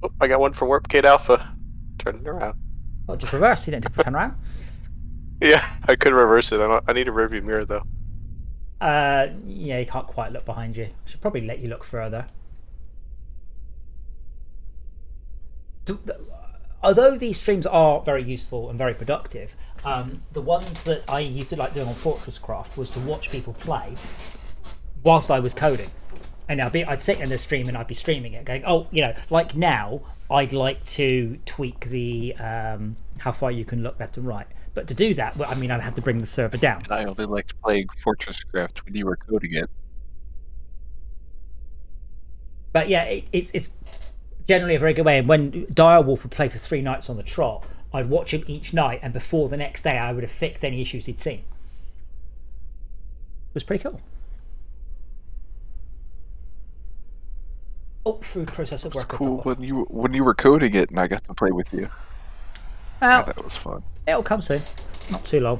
Oh, I got one for Warp Gate Alpha. Turn it around. Oh, just reverse. You didn't turn around? Yeah, I could reverse it. I need a rearview mirror, though. Yeah, you can't quite look behind you. I should probably let you look further. Although these streams are very useful and very productive, the ones that I used to like doing on FortressCraft was to watch people play whilst I was coding. And I'd sit in the stream and I'd be streaming it, going, oh, you know, like now, I'd like to tweak the how far you can look left and right. But to do that, well, I mean, I'd have to bring the server down. And I only liked playing FortressCraft when you were coding it. But yeah, it's generally a very good way. And when Direwolf would play for 3 nights on the trot, I'd watch him each night, and before the next day, I would have fixed any issues he'd seen. It was pretty cool. Oh, food processor work. It was cool when you were coding it, and I got to play with you. Well, that was fun. It'll come soon. Not too long.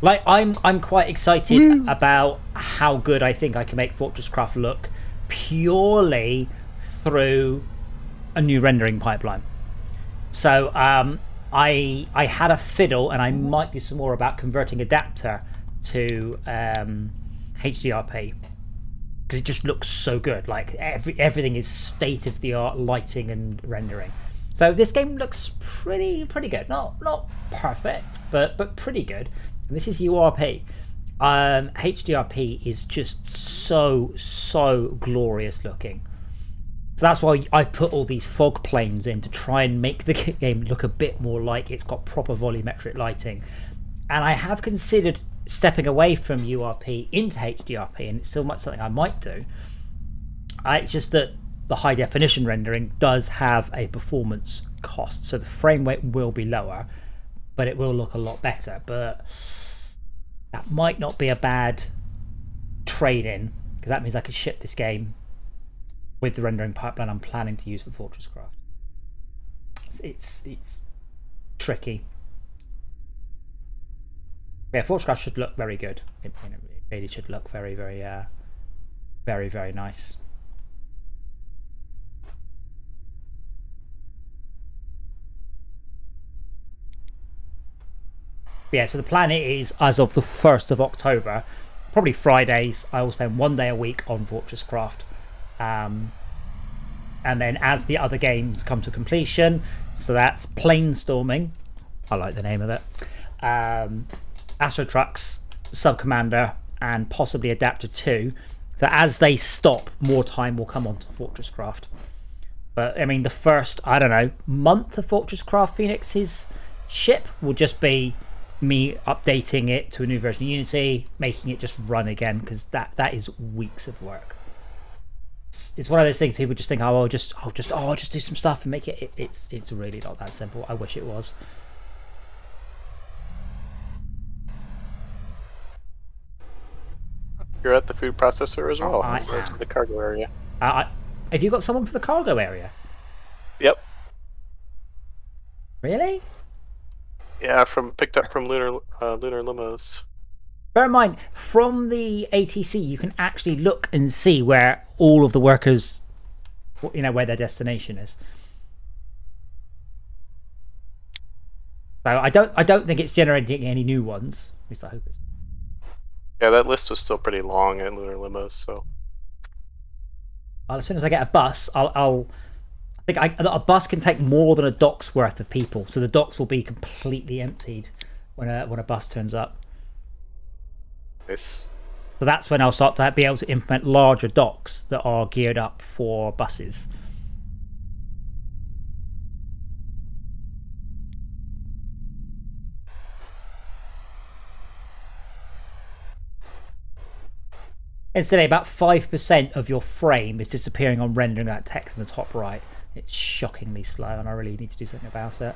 Like I'm quite excited about how good I think I can make FortressCraft look purely through a new rendering pipeline. So I had a fiddle, and I might do some more about converting adapter to HDRP, because it just looks so good. Like everything is state of the art lighting and rendering. So this game looks pretty good. Not perfect, but pretty good. And this is URP. HDRP is just so glorious looking. So that's why I've put all these fog planes in to try and make the game look a bit more like it's got proper volumetric lighting. And I have considered stepping away from URP into HDRP, and it's still much something I might do. It's just that the high definition rendering does have a performance cost, so the frame rate will be lower, but it will look a lot better. But that might not be a bad trade-in, because that means I could ship this game with the rendering pipeline I'm planning to use for FortressCraft. It's tricky. Yeah, FortressCraft should look very good. It really should look very nice. Yeah, so the plan is, as of the 1st of October, probably Fridays, I will spend 1 day a week on FortressCraft. And then as the other games come to completion, so that's Planestorming, I like the name of it, AstroTrucks, Subcommander, and possibly Adapter 2. So as they stop, more time will come onto FortressCraft. But I mean, the first, I don't know, month of FortressCraft Phoenix's ship will just be me updating it to a new version of Unity, making it just run again, because that is weeks of work. It's one of those things people just think, oh, I'll just do some stuff and make it. It's really not that simple. I wish it was. You're at the food processor as well. To the cargo area. Have you got someone for the cargo area? Yep. Really? Yeah, picked up from Lunar Limos. Bear in mind, from the ATC, you can actually look and see where all of the workers, where their destination is. So I don't think it's generating any new ones. At least I hope it's. Yeah, that list was still pretty long at Lunar Limos. So. Well, as soon as I get a bus, I think a bus can take more than a dock's worth of people, so the docks will be completely emptied when a bus turns up. Nice. So that's when I'll start to be able to implement larger docks that are geared up for buses. Instead, about 5% of your frame is disappearing on rendering that text in the top right. It's shockingly slow, and I really need to do something about it.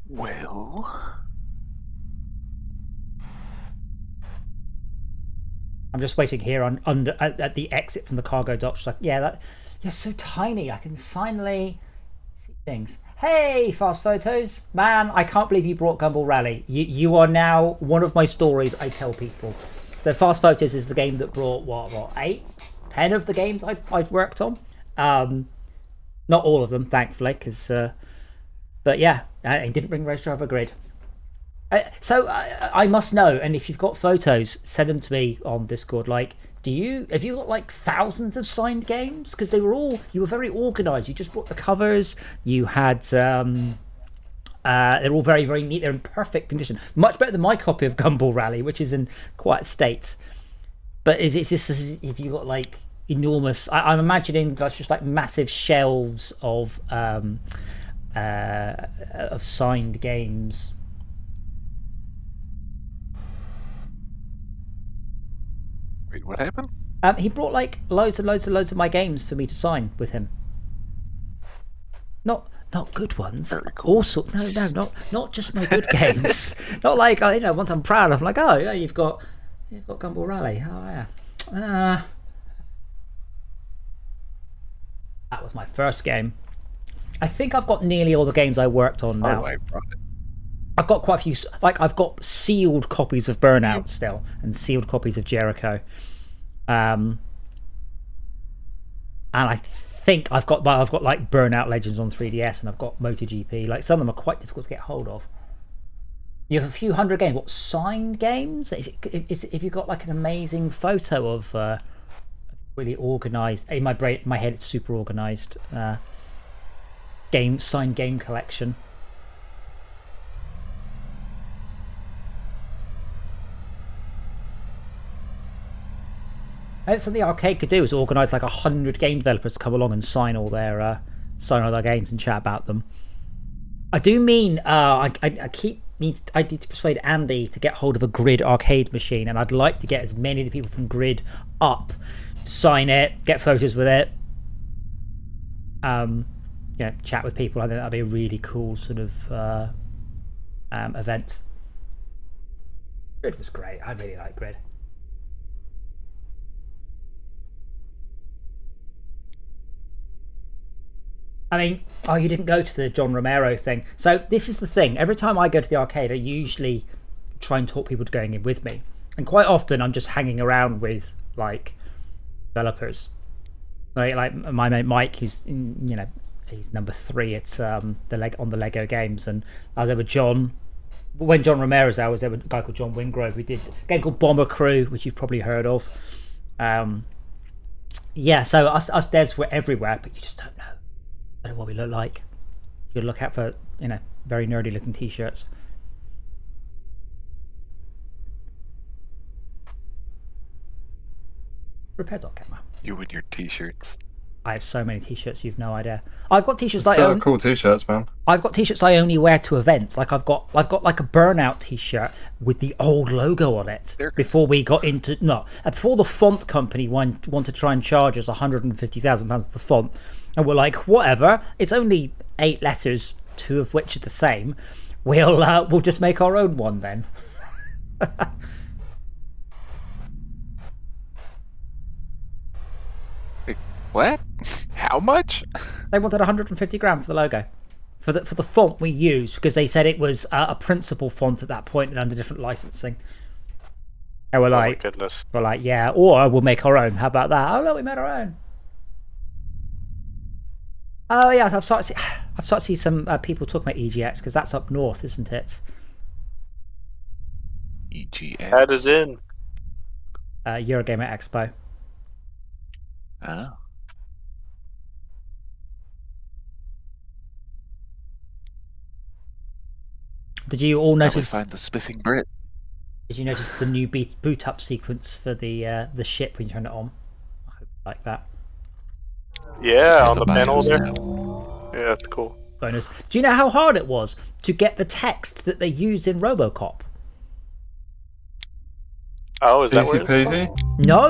Well, I'm just waiting here at the exit from the cargo dock. She's like, yeah, you're so tiny. I can finally see things. Hey, Fast Photos. Man, I can't believe you brought Gumball Rally. You are now one of my stories I tell people. So Fast Photos is the game that brought, what 8, 10 of the games I've worked on. Not all of them, thankfully, but yeah, it didn't bring Race Driver Grid. So I must know, and if you've got photos, send them to me on Discord. Like, have you got like thousands of signed games? Because you were very organised. You just brought the covers. You had they're all very, very neat. They're in perfect condition. Much better than my copy of Gumball Rally, which is in quite a state. But if you got like enormous, I'm imagining that's just like massive shelves of signed games. Wait, what happened? He brought like loads and loads and loads of my games for me to sign with him. Not good ones. Very cool. Also, no, not just my good games. Not like once I'm proud of, like, oh yeah, you've got Gumball Rally. Oh yeah. That was my first game. I think I've got nearly all the games I worked on now. Oh, I brought it. I've got quite a few. Like, I've got sealed copies of Burnout still, and sealed copies of Jericho. And I think I've got like Burnout Legends on 3DS, and I've got MotoGP. Like, some of them are quite difficult to get hold of. You have a few hundred games. What, signed games? If you've got like an amazing photo of really organised, in my head it's super organised signed game collection. And something the arcade could do is organise like 100 game developers to come along and sign all their games and chat about them. I do mean I need to persuade Andy to get hold of a Grid arcade machine, and I'd like to get as many of the people from Grid up to sign it, get photos with it, chat with people. I think that'd be a really cool sort of event. Grid was great. I really like Grid. I mean, you didn't go to the John Romero thing. So this is the thing. Every time I go to the arcade, I usually try and talk people to going in with me. And quite often, I'm just hanging around with, like, developers. Like my mate Mike, who's, he's number 3 at on the Lego games. And I was there with John. When John Romero was there, I was there with a guy called John Wingrove. We did a game called Bomber Crew, which you've probably heard of. So us devs were everywhere, but you just don't know. I don't know what we look like. You gotta look out for, very nerdy looking t-shirts. Repair.camera. You and your t-shirts. I have so many t-shirts, you've no idea. I've got t-shirts cool t-shirts, man. I've got t-shirts I only wear to events. Like I've got like a Burnout t-shirt with the old logo on it. Before we got into before the font company wanted to try and charge us £150,000 for the font. And we're like, whatever, it's only 8 letters, 2 of which are the same. We'll just make our own one then. What? How much? They wanted 150 grand for the logo, for the font we use, because they said it was a principal font at that point and under different licensing. And we're like, oh my goodness. We're like, yeah, or we'll make our own. How about that? Oh no, we made our own. Oh yeah, I've started to see some people talking about EGX because that's up north, isn't it? EGX. That is in. Eurogamer Expo. Oh. Did you all notice? Find the spiffing Brit. Did you notice the new boot up sequence for the ship when you turn it on? I hope you like that. Yeah, on the panel there. Yeah, that's cool. Bonus. Do you know how hard it was to get the text that they used in RoboCop? Oh, is that Easy where peasy? No.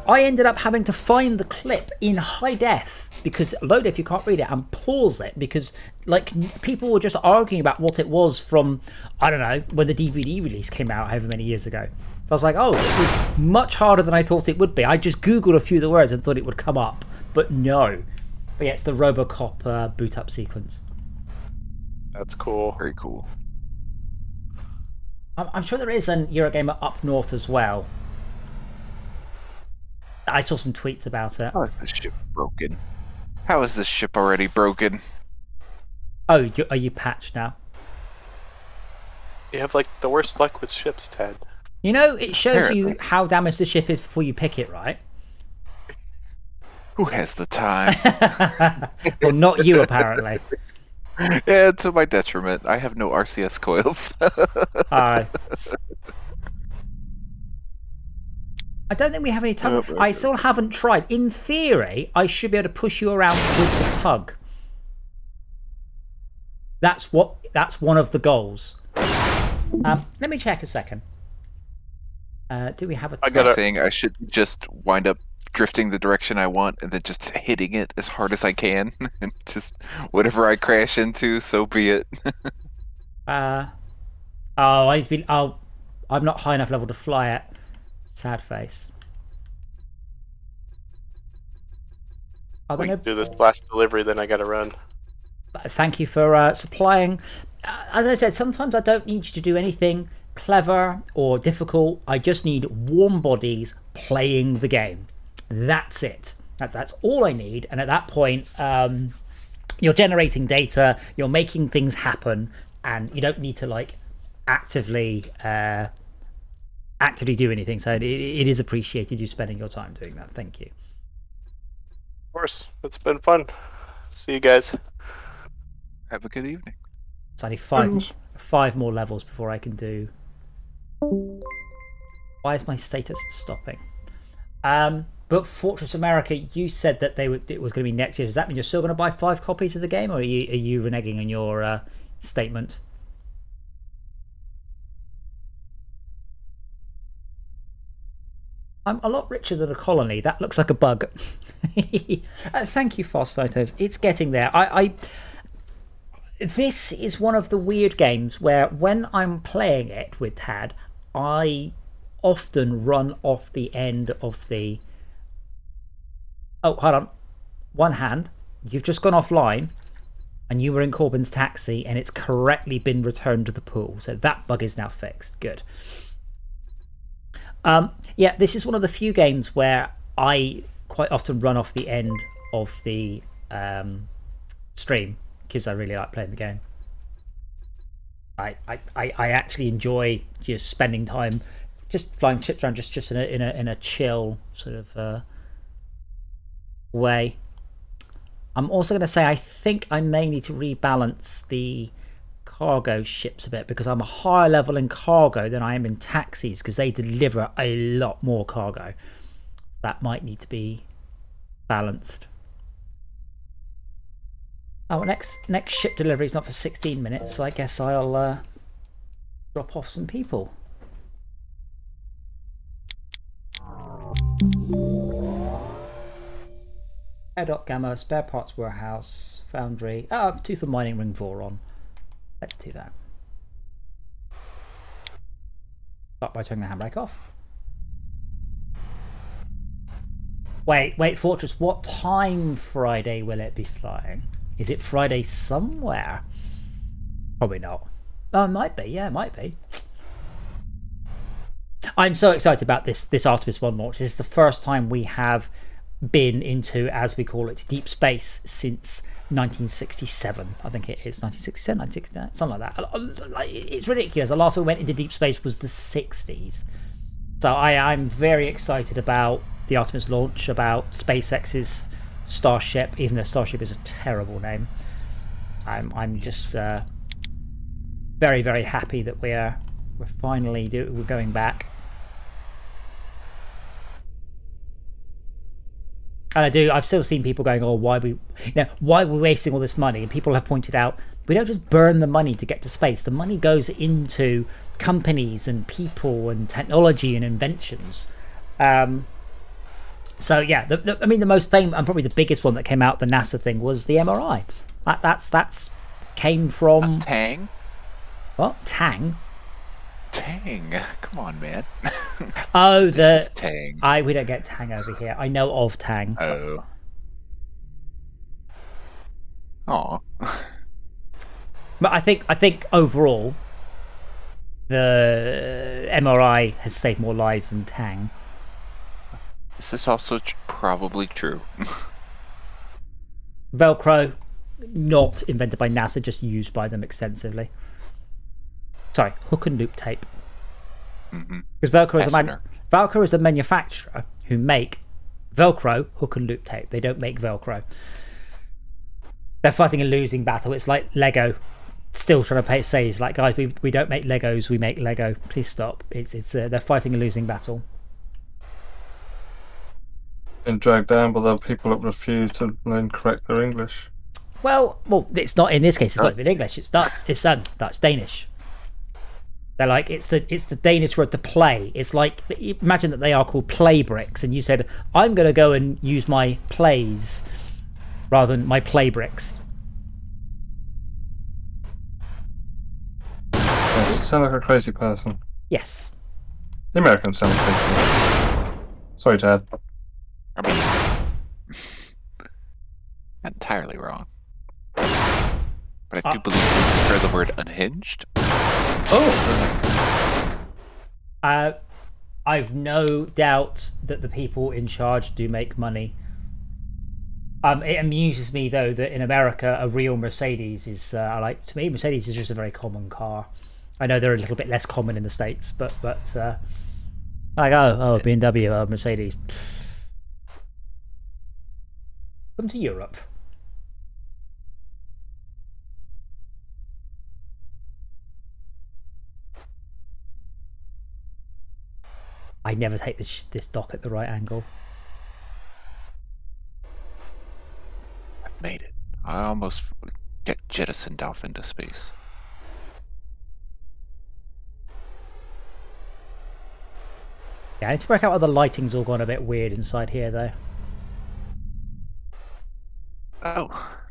I ended up having to find the clip in high def, because low def you can't read it, and pause it because like people were just arguing about what it was from, I don't know, when the DVD release came out however many years ago. So I was like, oh, it was much harder than I thought it would be. I just Googled a few of the words and thought it would come up, but no. But yeah, it's the RoboCop boot up sequence. That's cool. Very cool. I'm sure there is an Eurogamer up north as well. I saw some tweets about it. How is this ship broken? How is this ship already broken? Oh, are you patched now? You have like the worst luck with ships, Ted. You know, it shows you how damaged the ship is before you pick it, right? Who has the time? Well, not you, apparently. Yeah, to my detriment. I have no RCS coils. I don't think we have any tug. I still haven't tried. In theory, I should be able to push you around with the tug. That's one of the goals. Let me check a second. Do we have a tug? I'm saying I should just wind up drifting the direction I want and then just hitting it as hard as I can, and just whatever I crash into, so be it. I'm not high enough level to fly it. Sad face. Do this last delivery, then I gotta run. Thank you for supplying. As I said, sometimes I don't need you to do anything clever or difficult. I just need warm bodies playing the game. That's it. That's all I need. And at that point, you're generating data, you're making things happen, and you don't need to like actively do anything. So it is appreciated you spending your time doing that. Thank you. Of course, it's been fun. See you guys. Have a good evening. It's only five more levels before I can do. Why is my status stopping? But Fortress America, you said that it was going to be next year. Does that mean you're still going to buy 5 copies of the game, or are you reneging on your statement? I'm a lot richer than a colony. That looks like a bug. Thank you, Fast Photos. It's getting there. This is one of the weird games where when I'm playing it with Tad, I often run off the end of the... Oh, hold on. One hand. You've just gone offline and you were in Corbin's taxi and it's correctly been returned to the pool. So that bug is now fixed. Good. Yeah, this is one of the few games where I quite often run off the end of the stream because I really like playing the game. I actually enjoy just spending time just flying ships around just in a chill sort of way. I'm also going to say I think I may need to rebalance the cargo ships a bit because I'm a higher level in cargo than I am in taxis because they deliver a lot more cargo. That might need to be balanced. Oh, next ship delivery is not for 16 minutes, so I guess I'll drop off some people. Air.Gamma, spare parts warehouse, foundry. 2 for mining ring Voron. Let's do that. Start by turning the handbrake off. Wait, Fortress, what time Friday will it be flying? Is it Friday somewhere? Probably not. Oh, it might be. Yeah, it might be. I'm so excited about this Artemis 1 launch. This is the first time we have been into, as we call it, deep space since 1967. I think it is 1967, 1969, something like that. It's ridiculous. The last time we went into deep space was the 60s. So I'm very excited about the Artemis launch, about SpaceX's Starship, even though Starship is a terrible name. I'm just very, very happy that we're finally we're going back. And I've still seen people going, oh, why are we wasting all this money? And people have pointed out, we don't just burn the money to get to space. The money goes into companies and people and technology and inventions. So yeah, the most famous and probably the biggest one that came out, the NASA thing, was the MRI. That's came from Tang. What? Tang? Tang. Come on, man. Oh, this is Tang. We don't get Tang over here. I know of Tang. Oh. Aw. But I think overall, the MRI has saved more lives than Tang. This is also probably true. Velcro, not invented by NASA, just used by them extensively. Sorry, hook and loop tape. Because Velcro is a manufacturer who make Velcro hook and loop tape. They don't make Velcro. They're fighting a losing battle. It's like Lego still trying to say, it's like, guys, we don't make Legos, we make Lego. Please stop. They're fighting a losing battle. Been dragged down by the people that refuse to learn correct their English. Well, it's not in this case. It's not even English. It's Dutch. It's Dutch, Danish. They're like, it's the Danish word to play. It's like, imagine that they are called play bricks, and you said, I'm going to go and use my plays rather than my play bricks. Yeah, you sound like a crazy person. Yes. The Americans sound like crazy people. Sorry, Dad. I mean, not entirely wrong. But I do believe you prefer the word unhinged. Oh! I've no doubt that the people in charge do make money. It amuses me, though, that in America, a real Mercedes is, to me, Mercedes is just a very common car. I know they're a little bit less common in the States, but like, BMW, Mercedes. Come to Europe. I never take this dock at the right angle. I've made it. I almost get jettisoned off into space. Yeah, I need to work out why the lighting's all gone a bit weird inside here, though. Oh,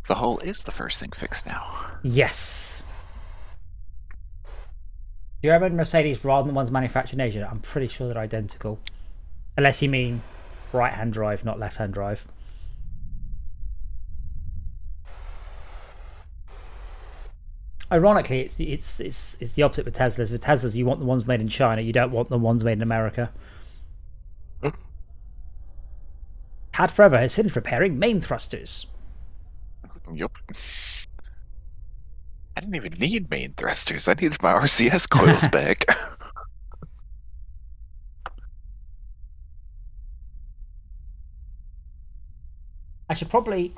the hull is the first thing fixed now. Yes. German Mercedes rather than ones manufactured in Asia, I'm pretty sure they're identical. Unless you mean right-hand drive, not left-hand drive. Ironically, it's the opposite with Teslas. With Teslas, you want the ones made in China, you don't want the ones made in America. Had forever has finished repairing main thrusters. Yep. I didn't even need main thrusters. I needed my RCS coils back. I should probably...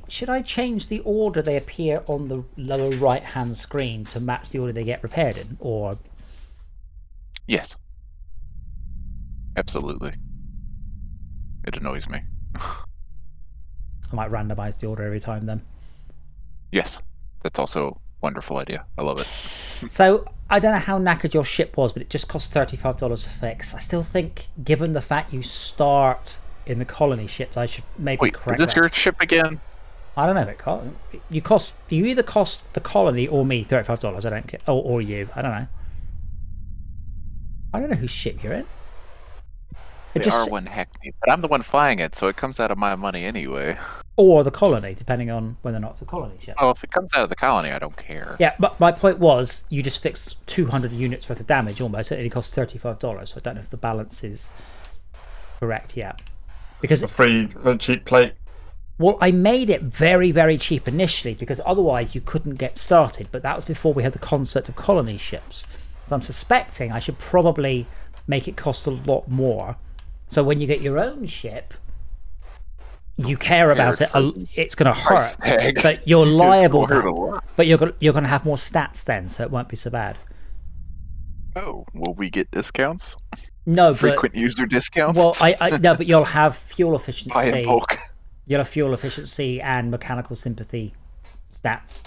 Should I change the order they appear on the lower right-hand screen to match the order they get repaired in, or...? Yes. Absolutely. It annoys me. I might randomize the order every time then. Yes. That's also a wonderful idea. I love it. So, I don't know how knackered your ship was, but it just cost $35 to fix. I still think, given the fact you start in the colony ships, I should maybe correct that. Is this your ship again? I don't know if it cost. You either cost the colony or me $35. I don't care. Or you. I don't know. I don't know whose ship you're in. The R1 Hackney, but I'm the one flying it, so it comes out of my money anyway. Or the colony, depending on whether or not it's a colony ship. Oh, if it comes out of the colony, I don't care. Yeah, but my point was, you just fixed 200 units worth of damage almost. It only cost $35, so I don't know if the balance is correct yet. Because a free cheap plate. Well, I made it very, very cheap initially because otherwise you couldn't get started. But that was before we had the concept of colony ships. So I'm suspecting I should probably make it cost a lot more. So when you get your own ship, you care about it. It's going to hurt, but you're liable to. But you're going to have more stats then, so it won't be so bad. Oh, will we get discounts? No, frequent user discounts. Well, no, but you'll have fuel efficiency. Buy in bulk. You'll have fuel efficiency and mechanical sympathy stats.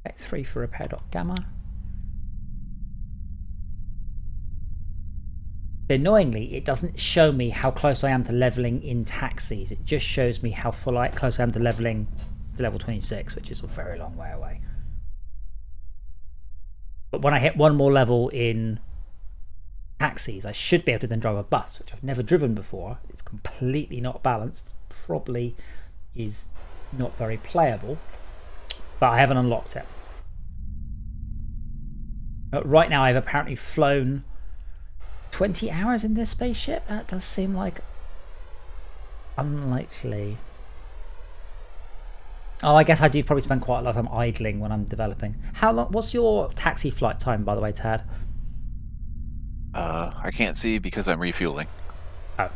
Okay, 3 for repair.gamma. Annoyingly, it doesn't show me how close I am to leveling in taxis. It just shows me how close I am to leveling to level 26, which is a very long way away. But when I hit one more level in taxis, I should be able to then drive a bus, which I've never driven before. It's completely not balanced. Probably is not very playable, but I haven't unlocked it. But right now I've apparently flown 20 hours in this spaceship. That does seem like unlikely. Oh, I guess I do probably spend quite a lot of time idling when I'm developing. How long? What's your taxi flight time, by the way, Tad? I can't see because I'm refueling. Oh.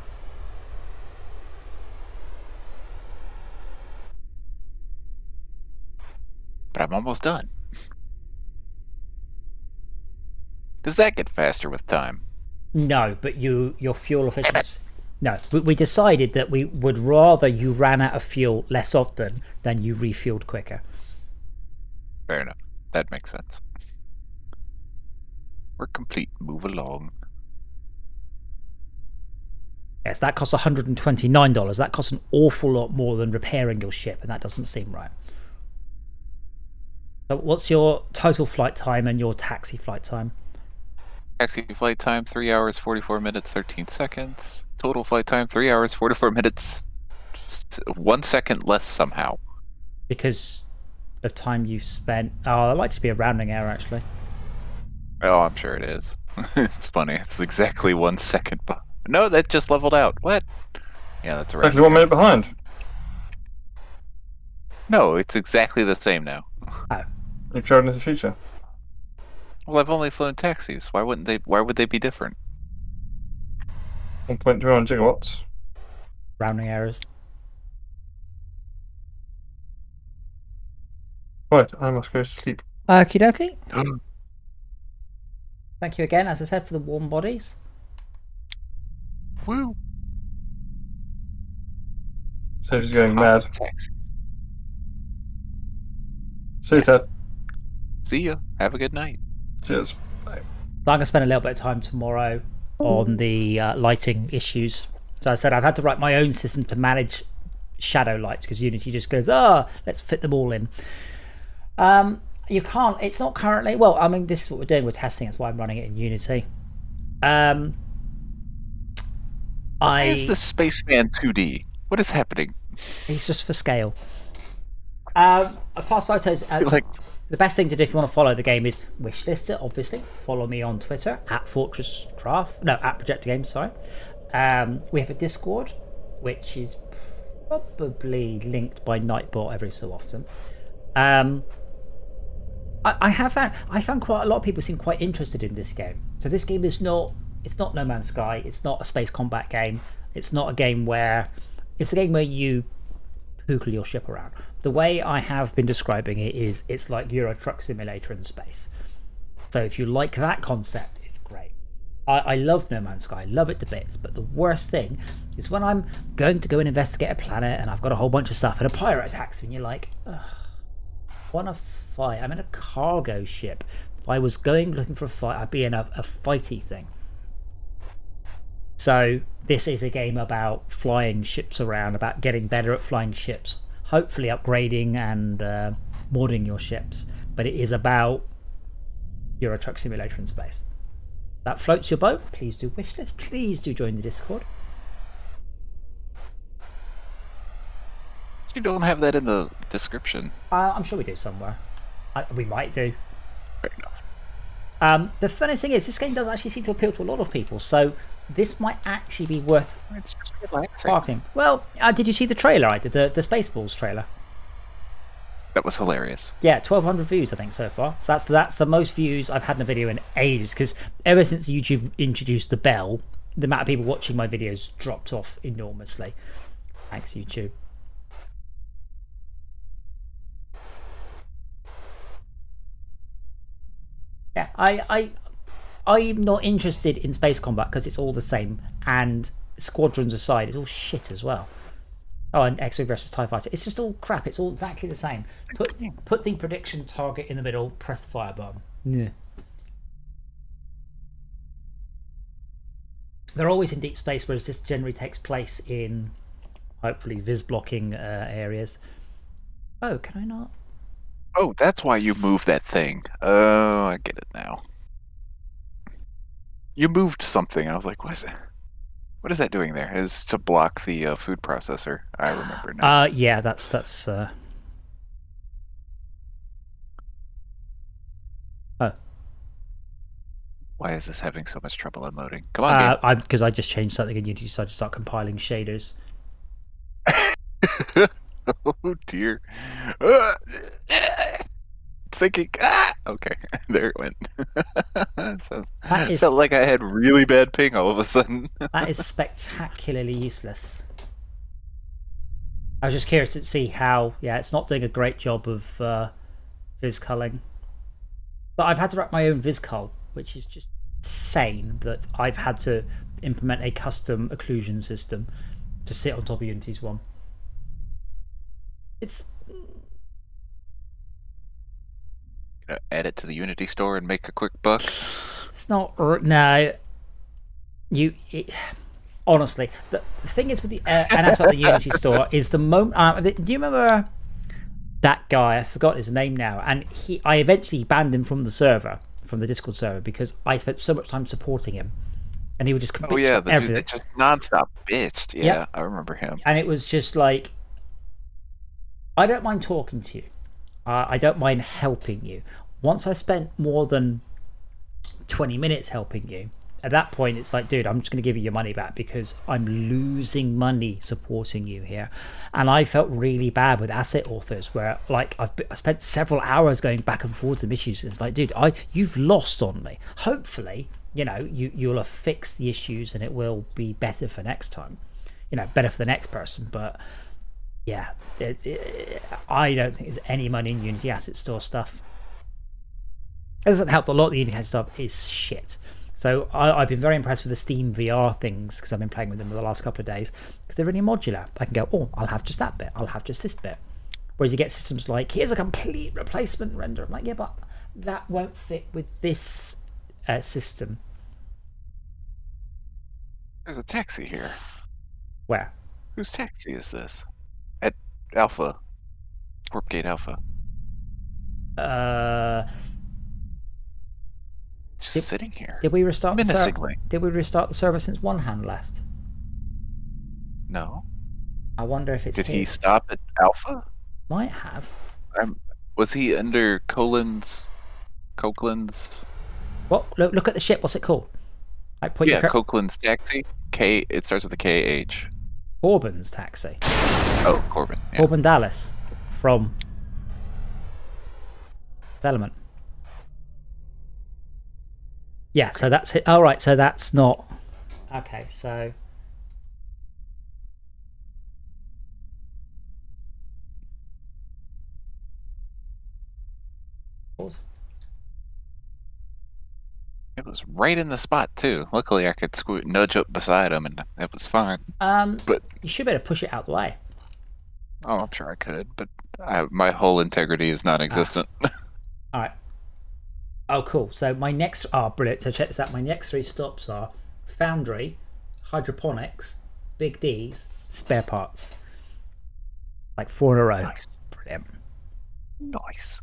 But I'm almost done. Does that get faster with time? No, but your fuel efficiency. No, we decided that we would rather you ran out of fuel less often than you refueled quicker. Fair enough. That makes sense. We're complete. Move along. Yes, that costs $129. That costs an awful lot more than repairing your ship, and that doesn't seem right. So what's your total flight time and your taxi flight time? Taxi flight time, 3 hours, 44 minutes, 13 seconds. Total flight time, 3 hours, 44 minutes, 1 second less somehow. Because of time you spent... Oh, that might just be a rounding error, actually. Oh, I'm sure it is. It's funny. It's exactly 1 second. No, that just leveled out. What? Yeah, that's right. Exactly 1 minute behind. No, it's exactly the same now. Oh. You've shown us the future. Well, I've only flown taxis. Why would they be different? 1.21 gigawatts. Rounding errors. Right, I must go to sleep. Okie dokie. Thank you again, as I said, for the warm bodies. Woo! So he's going mad. See you, Ted. See ya. Have a good night. Cheers. Bye. So I'm going to spend a little bit of time tomorrow on the lighting issues. So I said I've had to write my own system to manage shadow lights because Unity just goes, let's fit them all in. You can't, it's not currently, well, I mean, this is what we're doing, we're testing, that's why I'm running it in Unity. Why is the Spaceman 2D? What is happening? It's just for scale. Fast photos. The best thing to do if you want to follow the game is wishlist it, obviously. Follow me on Twitter at Projector Games, sorry. We have a Discord, which is probably linked by Nightbot every so often. I found quite a lot of people seem quite interested in this game. So this game is not, it's not No Man's Sky, it's not a space combat game, it's not a game where, it's a game where you poodle your ship around. The way I have been describing it is it's like Euro Truck Simulator in space. So if you like that concept, it's great. I love No Man's Sky, I love it to bits, but the worst thing is when I'm going to go and investigate a planet and I've got a whole bunch of stuff and a pirate attacks me and you're like, ugh, I want to fight. I'm in a cargo ship. If I was going looking for a fight, I'd be in a fighty thing. So this is a game about flying ships around, about getting better at flying ships, hopefully upgrading and modding your ships. But it is about Euro Truck Simulator in space. That floats your boat. Please do wish list. Please do join the Discord. You don't have that in the description. I'm sure we do somewhere. We might do. Fair enough. The funniest thing is, this game does actually seem to appeal to a lot of people, so this might actually be worth parking. Well, did you see the trailer I did, the Spaceballs trailer? That was hilarious. Yeah, 1,200 views I think so far. So that's the most views I've had in a video in ages, because ever since YouTube introduced the bell, the amount of people watching my videos dropped off enormously. Thanks, YouTube. Yeah, I'm not interested in space combat because it's all the same, and squadrons aside, it's all shit as well. Oh, and X-Wing versus TIE Fighter. It's just all crap. It's all exactly the same. Put the prediction target in the middle, press the fire button. Yeah. They're always in deep space, whereas this generally takes place in, hopefully, vis-blocking areas. Oh, can I not? Oh, that's why you moved that thing. Oh, I get it now. You moved something. I was like, what? What is that doing there? Is to block the food processor. I remember now. Yeah, that's. Oh. Why is this having so much trouble unloading? Come on, because I just changed something and you decided to start compiling shaders. Oh dear. Thinking, okay, there it went. Felt like I had really bad ping all of a sudden. That is spectacularly useless. I was just curious to see how, it's not doing a great job of viz-culling. But I've had to write my own viz-cull, which is just insane that I've had to implement a custom occlusion system to sit on top of Unity's one. It's... Add it to the Unity store and make a quick buck. It's not. No. Honestly, the thing is with the and that's not the Unity store is the moment. Do you remember that guy? I forgot his name now, and I eventually banned him from the server, from the Discord server, because I spent so much time supporting him, and he would just the dude that just nonstop bitched. Yeah, yep. I remember him. And it was just like, I don't mind talking to you. I don't mind helping you. Once I spent more than 20 minutes helping you, at that point it's like, dude, I'm just going to give you your money back because I'm losing money supporting you here. And I felt really bad with asset authors where like I spent several hours going back and forth with issues. It's like, dude, you've lost on me. Hopefully, you'll have fixed the issues and it will be better for next time. Better for the next person. But yeah, I don't think there's any money in Unity Asset Store stuff. It doesn't help. A lot of the Unity Asset stuff is shit. So I've been very impressed with the Steam VR things because I've been playing with them for the last couple of days because they're really modular. I can go, oh, I'll have just that bit. I'll have just this bit. Whereas you get systems like, here's a complete replacement render. I'm like, yeah, but that won't fit with this system. There's a taxi here. Where? Whose taxi is this? At Alpha. Warpgate Alpha. Just sitting here. Did we restart menacingly? Did we restart the server since one hand left? No. I wonder if it's. Did he stop at Alpha? Might have. Was he under Copeland's? What? Look at the ship. What's it called? Copeland's taxi. K. It starts with a KH. Corbin's taxi. Oh, Corbin. Yeah. Corbin Dallas from Element. Yeah, so that's it. All right, so that's not okay. So it was right in the spot too. Luckily, I could nudge up beside him, and it was fine. But you should be able to push it out the way. Oh, I'm sure I could, but my whole integrity is non-existent. All right. Oh, cool. So my next... Oh, brilliant. So check this out. My next 3 stops are Foundry, Hydroponics, Big D's, Spare Parts. Like 4 in a row. Nice. Brilliant. Nice.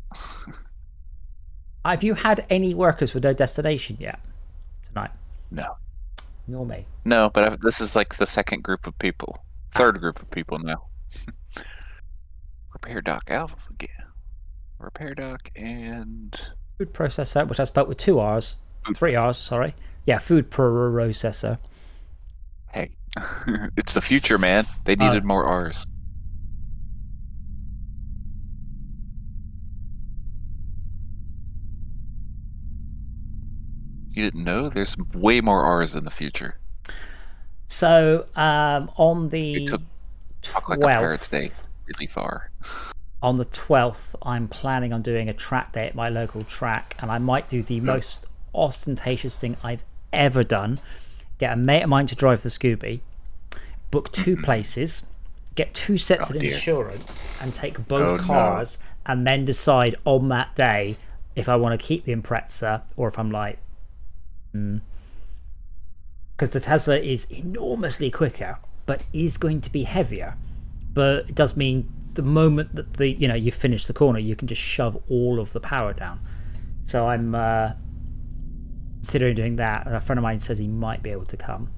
Have you had any workers with no destination yet tonight? No. Nor me. No, but this is like the second group of people. Third group of people now. Repair dock alpha again. Repair dock and... Food processor, which I spelled with 2 R's. 3 R's, sorry. Yeah, food processor. Hey, it's the future, man. They needed more R's. You didn't know? There's way more R's in the future. So, on the 12th, like a Pirate's Day, really far. On the 12th, I'm planning on doing a track day at my local track, and I might do the most ostentatious thing I've ever done. Get a mate of mine to drive the Scooby, book 2 places, get 2 sets of insurance, and take both cars, and then decide on that day if I want to keep the Impreza or if I'm like, because the Tesla is enormously quicker, but is going to be heavier. But it does mean the moment that you finish the corner, you can just shove all of the power down. So I'm considering doing that. A friend of mine says he might be able to come,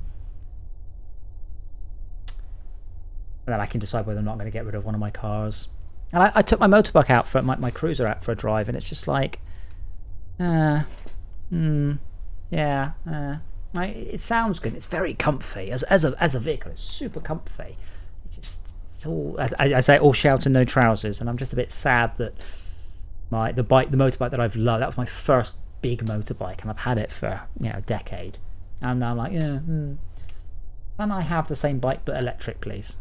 and then I can decide whether or not I'm going to get rid of one of my cars. And I took my motorbike out for my cruiser out for a drive, and it's just like, it sounds good. It's very comfy as a vehicle. It's super comfy. It's all, I say, all shout and no trousers. And I'm just a bit sad that the motorbike that I've loved, that was my first big motorbike, and I've had it for a decade. And now I'm like, can I have the same bike but electric, please?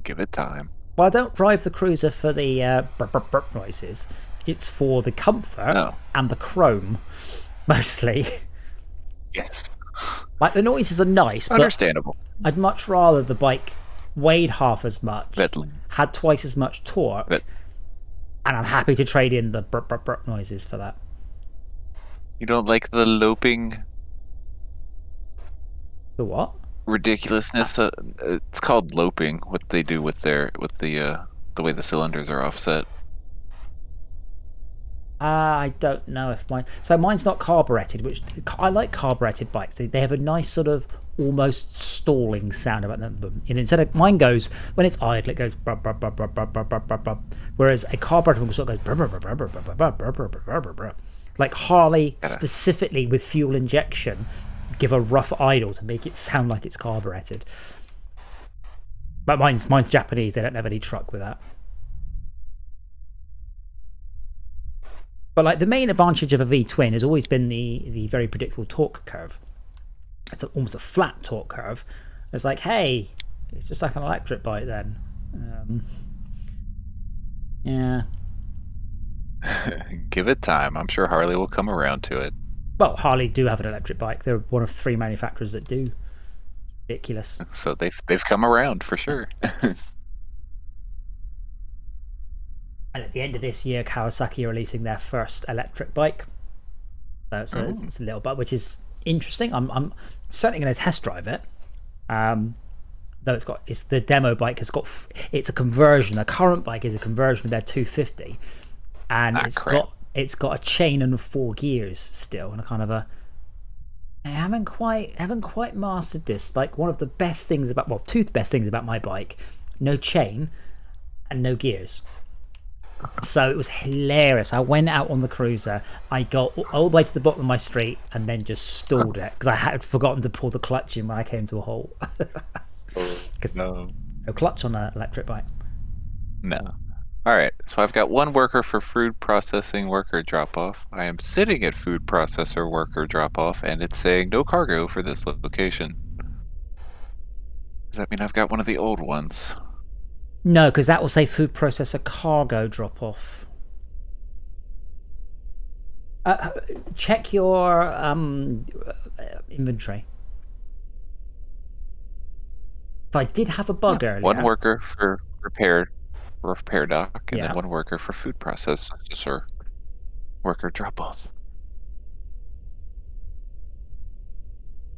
Give it time. Well, I don't drive the cruiser for the burp noises. It's for the comfort and the chrome, mostly. Yes. Like, the noises are nice, understandable. But I'd much rather the bike weighed half as much, had twice as much torque, and I'm happy to trade in the burp burp burp noises for that. You don't like the loping? The what? Ridiculousness. It's called loping. What they do with the way the cylinders are offset. I don't know if mine. So mine's not carbureted, which I like carbureted bikes. They have a nice sort of almost stalling sound about them. And instead of mine goes when it's idle, it goes brub, brub, brub, brub, brub, brub, brub, brub, brub. Whereas a carbureted one sort of goes brub, brub, brub, brub, brub, brub, brub, brub, brub, brub, brub. Like Harley specifically with fuel injection give a rough idle to make it sound like it's carbureted. But mine's Japanese. They don't have any truck with that. But like the main advantage of a V-twin has always been the very predictable torque curve. It's almost a flat torque curve. It's like, hey, it's just like an electric bike then. Yeah. Give it time. I'm sure Harley will come around to it. Well, Harley do have an electric bike. They're one of 3 manufacturers that do. Ridiculous. So they've come around for sure. And at the end of this year, Kawasaki are releasing their first electric bike. So it's a little bit, which is interesting. I'm certainly going to test drive it. Though it's the demo bike it's a conversion. A current bike is a conversion of their 250, and it's got a chain and 4 gears still, and a kind of I haven't quite mastered this. Like one of the best things about two best things about my bike: no chain and no gears. So it was hilarious. I went out on the cruiser, I got all the way to the bottom of my street and then just stalled it because I had forgotten to pull the clutch in when I came to a halt. Because no clutch on an electric bike. No. Alright, so I've got 1 worker for food processing worker drop-off. I am sitting at food processor worker drop-off and it's saying no cargo for this location. Does that mean I've got one of the old ones? No, because that will say food processor cargo drop off. Check your inventory. So I did have a bug earlier. 1 worker for repair dock, and then 1 worker for food processor worker drop off.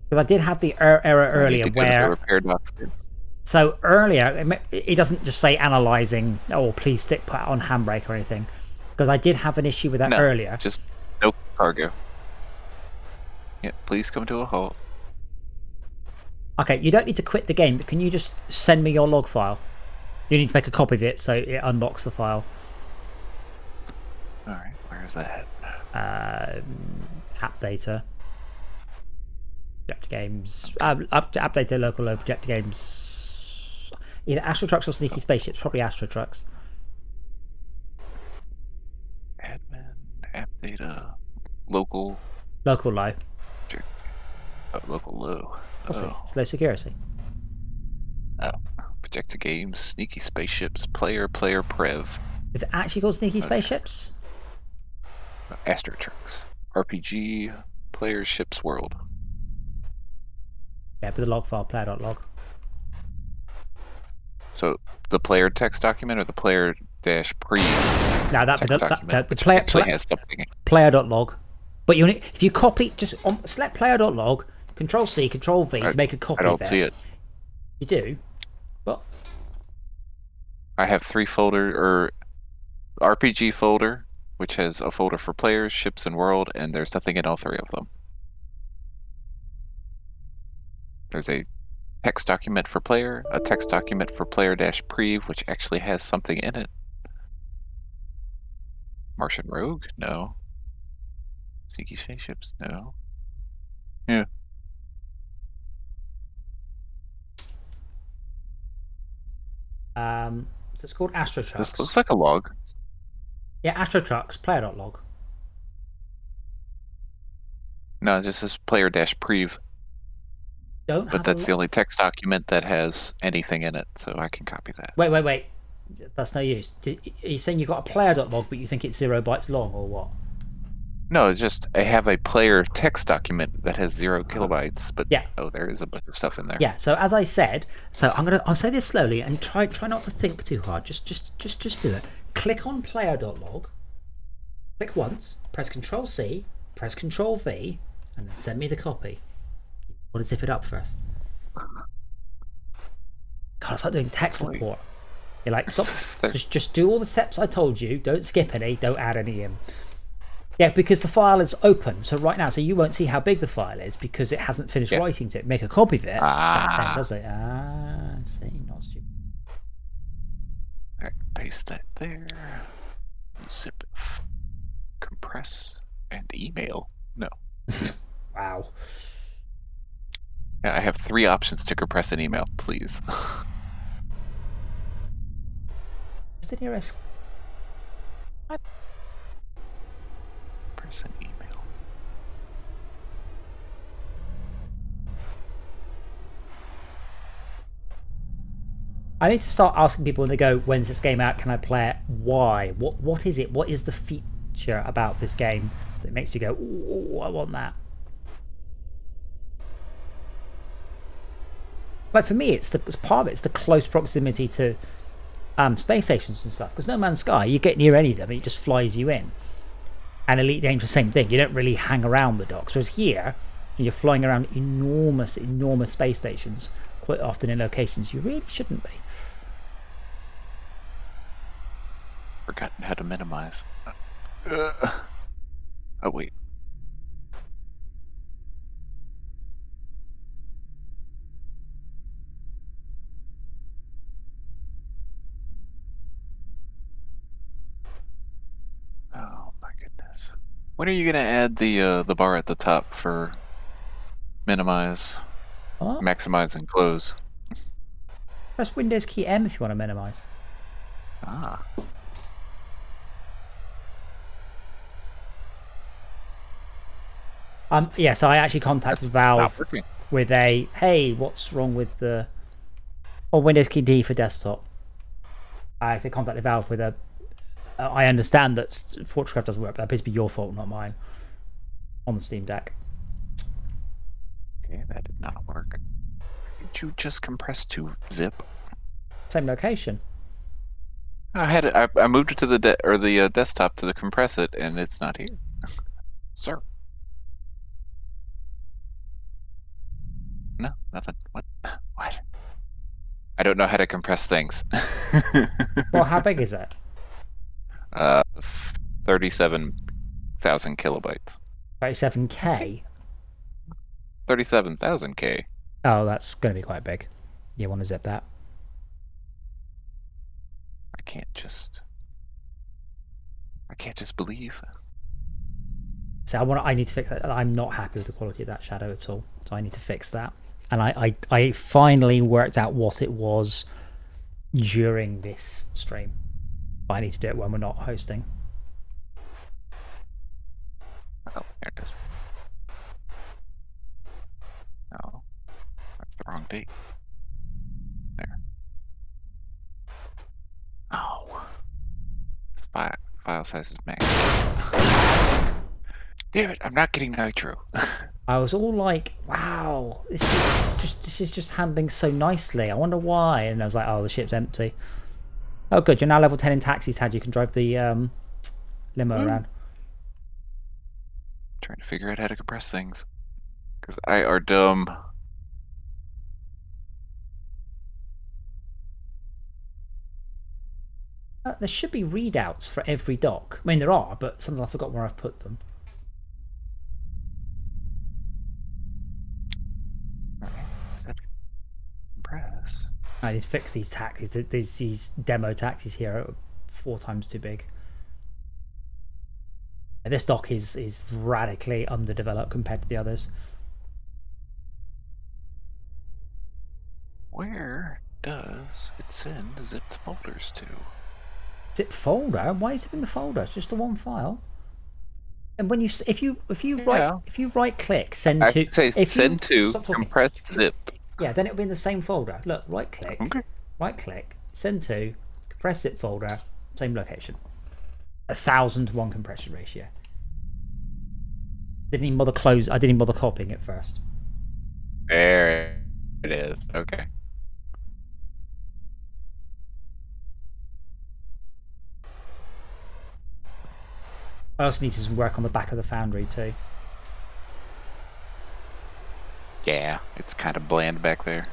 Because I did have the error earlier where. Repair dock. So earlier, it doesn't just say analyzing, oh, please put on handbrake or anything. Because I did have an issue with that earlier. Just no cargo. Yeah, please come to a halt. Okay, you don't need to quit the game, but can you just send me your log file? You need to make a copy of it so it unlocks the file. Alright, where is that? App data. Projector games. App data, local, projector games. Either AstroTrucks or Sneaky Spaceships. Probably AstroTrucks. Admin, app data, local. Local low. Local low. What's this? It's low security. Oh. Projector games, Sneaky Spaceships, player, Prev. Is it actually called Sneaky Spaceships? AstroTrucks. RPG, player, ships, world. Yeah, but the log file, player.log. So the player text document or the player dash pre? No, the player actually has something. Player.log. But if you copy, just select player.log, Control C, Control V to make a copy. I don't see it. You do? What? I have 3 folder RPG folder, which has a folder for players, ships, and world, and there's nothing in all 3 of them. There's a text document for player, a text document for player-prev, which actually has something in it. Martian Rogue? No. Sneaky Spaceships? No. Yeah. So it's called AstroTrucks. This looks like a log. Yeah, AstroTrucks, player.log. No, it just says player-prev. But that's the only text document that has anything in it, so I can copy that. Wait. That's no use. Are you saying you've got a player.log, but you think it's 0 bytes long, or what? No, it's just I have a player text document that has 0 kilobytes, but yeah. Oh, there is a bunch of stuff in there. Yeah. So as I said, I'll say this slowly and try not to think too hard. Just do it. Click on player.log. Click once. Press Control C. Press Control V, and then send me the copy. You want to zip it up first. God, it's like doing tech support. You're like, stop. just do all the steps I told you. Don't skip any. Don't add any in. Yeah, because the file is open. So right now, so you won't see how big the file is because it hasn't finished writing to it. Make a copy of it. Then does it? See, not stupid. All right, paste that there. Zip, compress, and email. No. Wow. Yeah, I have 3 options to compress an email. Please. What's the nearest? What? Compress an email. I need to start asking people when they go, "When's this game out? Can I play it? Why? What is it? What is the feature about this game that makes you go, ooh, I want that?" Like for me, it's part of it's the close proximity to space stations and stuff. Because No Man's Sky, you get near any of them, and it just flies you in. And Elite Dangerous, the same thing. You don't really hang around the docks. Whereas here, you're flying around enormous space stations, quite often in locations you really shouldn't be. Forgotten how to minimize. Oh wait. Oh my goodness. When are you gonna add the bar at the top for minimize, maximize, and close? Press Windows key M if you want to minimize. Ah. Yeah, so I actually contacted Valve with a, hey, what's wrong with the... Or Windows key D for desktop. I actually contacted Valve with a... I understand that Fortresscraft doesn't work, but that appears to be your fault, not mine. On the Steam Deck. Okay, that did not work. Did you just compress to zip? Same location. I had it. I moved it to the desktop to compress it, and it's not here, sir. No, nothing. What? What? I don't know how to compress things. Well, how big is it? 37,000 kilobytes. 37K? 37,000 K. Oh, that's going to be quite big. You want to zip that? I can't just believe. So I need to fix that. I'm not happy with the quality of that shadow at all. So I need to fix that. And I finally worked out what it was during this stream. But I need to do it when we're not hosting. Oh, there it is. No, that's the wrong date. There. Oh. This file size is max. Damn it, I'm not getting nitro. I was all like, wow, this is just handling so nicely. I wonder why. And I was like, oh, the ship's empty. Oh, good. You're now level 10 in taxis, Tad. You can drive the limo around. Trying to figure out how to compress things. Because I are dumb. There should be readouts for every dock. I mean, there are, but sometimes I forgot where I've put them. Compress. I need to fix these taxis. There's these demo taxis here are 4 times too big. This dock is radically underdeveloped compared to the others. Where does it send zipped folders to? Zip folder? Why is it in the folder? It's just the one file. And when if you right click send to, I say send to compress zip. Yeah, then it'll be in the same folder. Look, right click, send to compress zip folder, same location. 1,000:1 compression ratio. Didn't even bother close. I didn't even bother copying it first. There it is. Okay. I also need to do some work on the back of the foundry too. Yeah, it's kind of bland back there.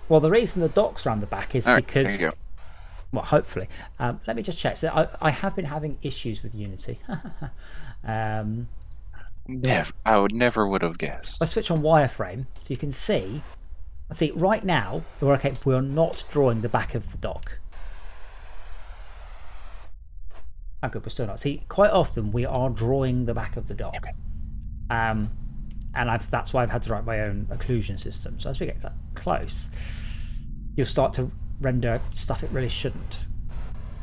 Well, the reason the dock's around the back is because... There you go. Well, hopefully. Let me just check. So I have been having issues with Unity. I would never have guessed. I switch on wireframe so you can see. Let's see, right now, we're not drawing the back of the dock. Oh, good, we're still not. See, quite often we are drawing the back of the dock. And that's why I've had to write my own occlusion system. So as we get close, you'll start to render stuff it really shouldn't.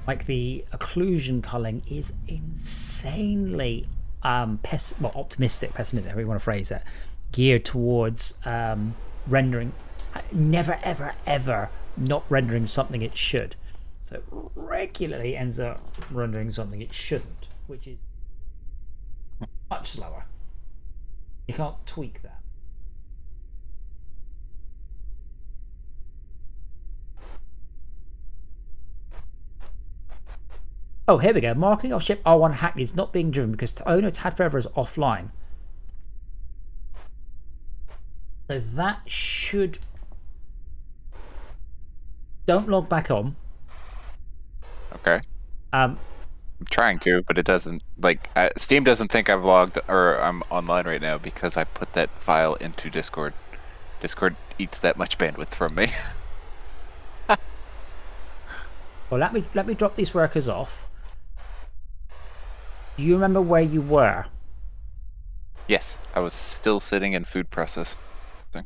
Like the occlusion culling is insanely optimistic, pessimistic, however you want to phrase it, geared towards rendering, never ever ever not rendering something it should. So it regularly ends up rendering something it shouldn't, which is much slower. You can't tweak that. Oh, here we go. Marking of ship R1 Hackney is not being driven because owner Tad Forever is offline. So that should... Don't log back on. Okay. I'm trying to, but it doesn't. Like Steam doesn't think I've logged or I'm online right now because I put that file into Discord. Discord eats that much bandwidth from me. Well, let me drop these workers off. Do you remember where you were? Yes, I was still sitting in food process.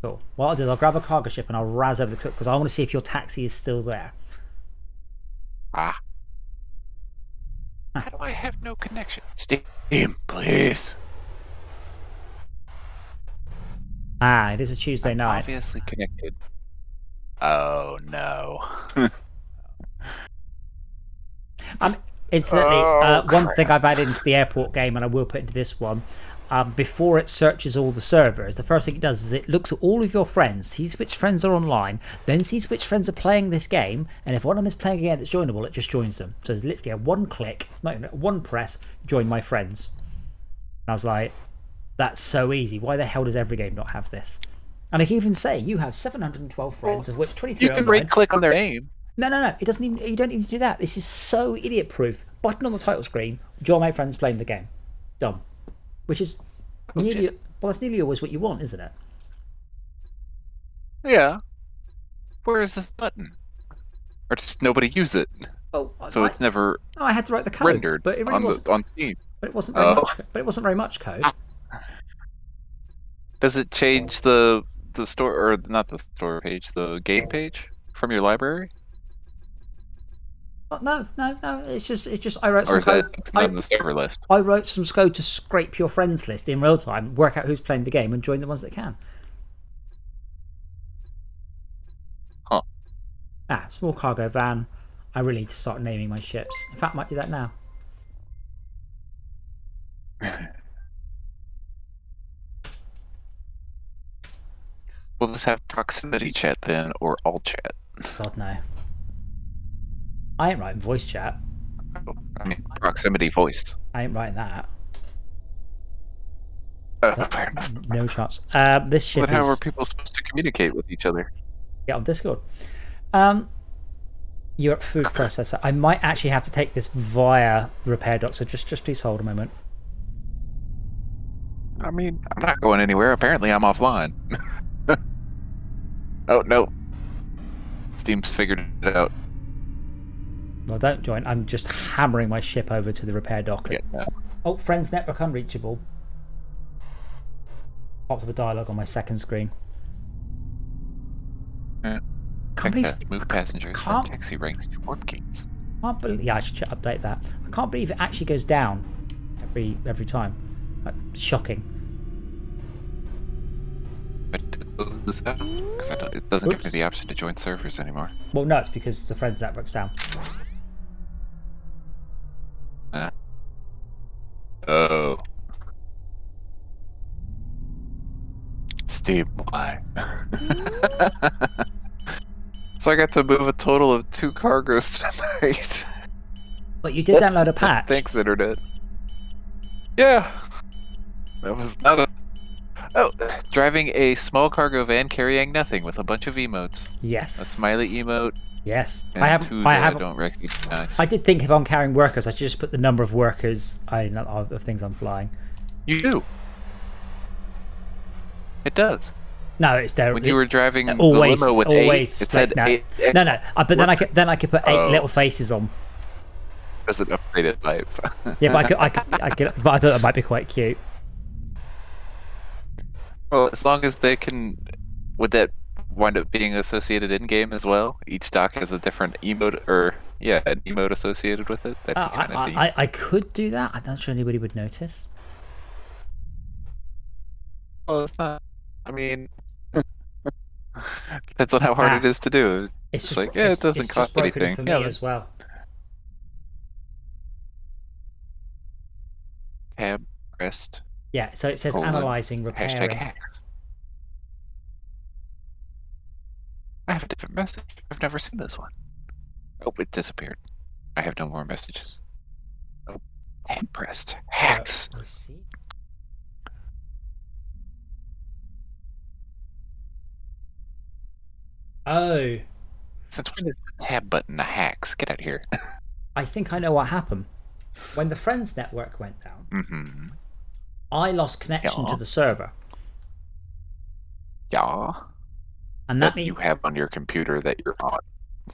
Cool. What I'll do is I'll grab a cargo ship and I'll razz over the cook because I want to see if your taxi is still there. Ah. How do I have no connection? Steam, please. Ah, it is a Tuesday night. Obviously connected. Oh no. Incidentally, one thing I've added into the airport game, and I will put into this one, before it searches all the servers, the first thing it does is it looks at all of your friends, sees which friends are online, then sees which friends are playing this game, and if one of them is playing a game that's joinable, it just joins them. So it's literally a one click, one press, join my friends. And I was like, that's so easy. Why the hell does every game not have this? And I can even say you have 712 friends, of which 23 you can right click on their name. No. It doesn't even. You don't need to do that. This is so idiot proof. button on the title screen, join my friends playing the game. Done. Which is nearly, well, that's nearly always what you want, isn't it? Yeah. Where is this button? Or does nobody use it? Oh, so it's never. No, I had to write the code, rendered but it really wasn't on Steam. But it wasn't very much. But it wasn't very much code. Does it change the store, or not the store page, the game page from your library? No. It's just I wrote some code on the server list. I wrote some code to scrape your friends list in real time, work out who's playing the game, and join the ones that can. Huh. Small cargo van. I really need to start naming my ships. In fact, I might do that now. Will this have proximity chat then, or all chat? God, no. I ain't writing voice chat. I mean, proximity voice. I ain't writing that. Fair enough. No chance. This ship But how are people supposed to communicate with each other? Yeah, on Discord. Europe food processor. I might actually have to take this via repair dock, so just please hold a moment. I mean, I'm not going anywhere. Apparently, I'm offline. Oh, no. Steam's figured it out. Well, don't join. I'm just hammering my ship over to the repair dock. Yeah, no. Oh, friends network unreachable. Popped up a dialogue on my second screen. Yeah. Move passengers from taxi ranks to warp gates. Can't believe, yeah, I should update that. I can't believe it actually goes down every time. Shocking. Close this out because it doesn't give me the option to join servers anymore. Well, no, it's because the friends network's down. Oh. Steam, why? So I got to move a total of 2 cargoes tonight. But you did download a patch. Thanks, Internet. Yeah. That was not a... Oh, driving a small cargo van carrying nothing with a bunch of emotes. Yes. A smiley emote. Yes. And I don't recognize. I did think if I'm carrying workers, I should just put the number of workers of things I'm flying. You do. It does. No, it's there. When you were driving always, the limo with always 8, it said no. 8. No. But then I could put 8 little faces on. That's an upgraded type. Yeah, but I could. But I thought that might be quite cute. Well, as long as they can, would that wind up being associated in game as well? Each dock has a different emote, or an emote associated with it. That'd be kind of neat. I could do that. I'm not sure anybody would notice. Well, it's not. I mean, depends on how hard it is to do. It's just like, it doesn't cost anything. For me as well. Tab, rest. Yeah, so it says analyzing, repairing. #hacks. I have a different message. I've never seen this one. Oh, it disappeared. I have no more messages. Oh, tab pressed. Hacks. Oh. Since when is the tab button a hacks? Get out of here. I think I know what happened. When the Friends network went down, I lost connection to the server. Yeah. And that means you have on your computer that you're on.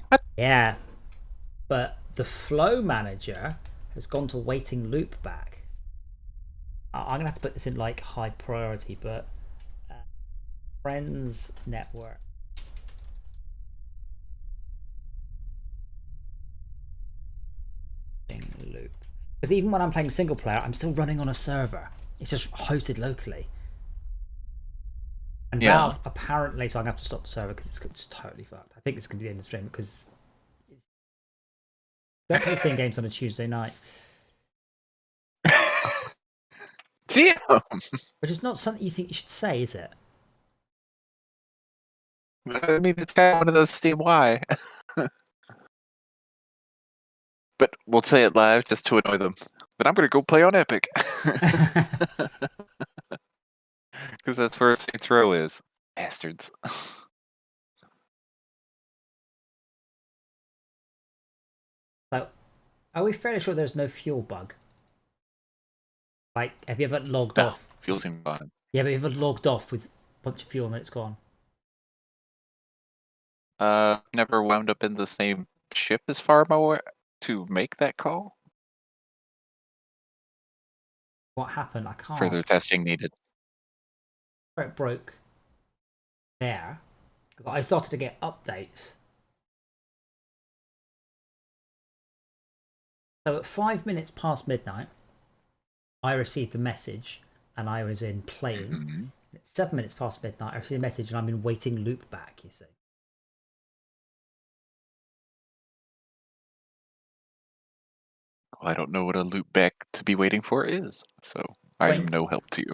What? Yeah. But the flow manager has gone to waiting loop back. I'm going to have to put this in like high priority, but Friends network. Loop. Because even when I'm playing single player, I'm still running on a server. It's just hosted locally. And Valve apparently, so I'm going to have to stop the server because it's totally fucked. I think this is going to be the end of the stream because they're posting games on a Tuesday night. Damn! Which is not something you think you should say, is it? I mean, it's kind of one of those Steam why. But we'll say it live just to annoy them. But I'm going to go play on Epic. Because that's where Saints Row is. Bastards. So, Are we fairly sure there's no fuel bug? Like, have you ever logged off? Fuel seems fine. Yeah, but have you ever logged off with a bunch of fuel and it's gone? Never wound up in the same ship as far away to make that call. What happened? I can't. Further testing needed. Where it broke there. I started to get updates. So at 5 minutes past midnight, I received a message and I was in playing. Mm-hmm. At 7 minutes past midnight, I received a message and I'm in waiting loop back, you see. Well, I don't know what a loop back to be waiting for is, so I'm no help to you.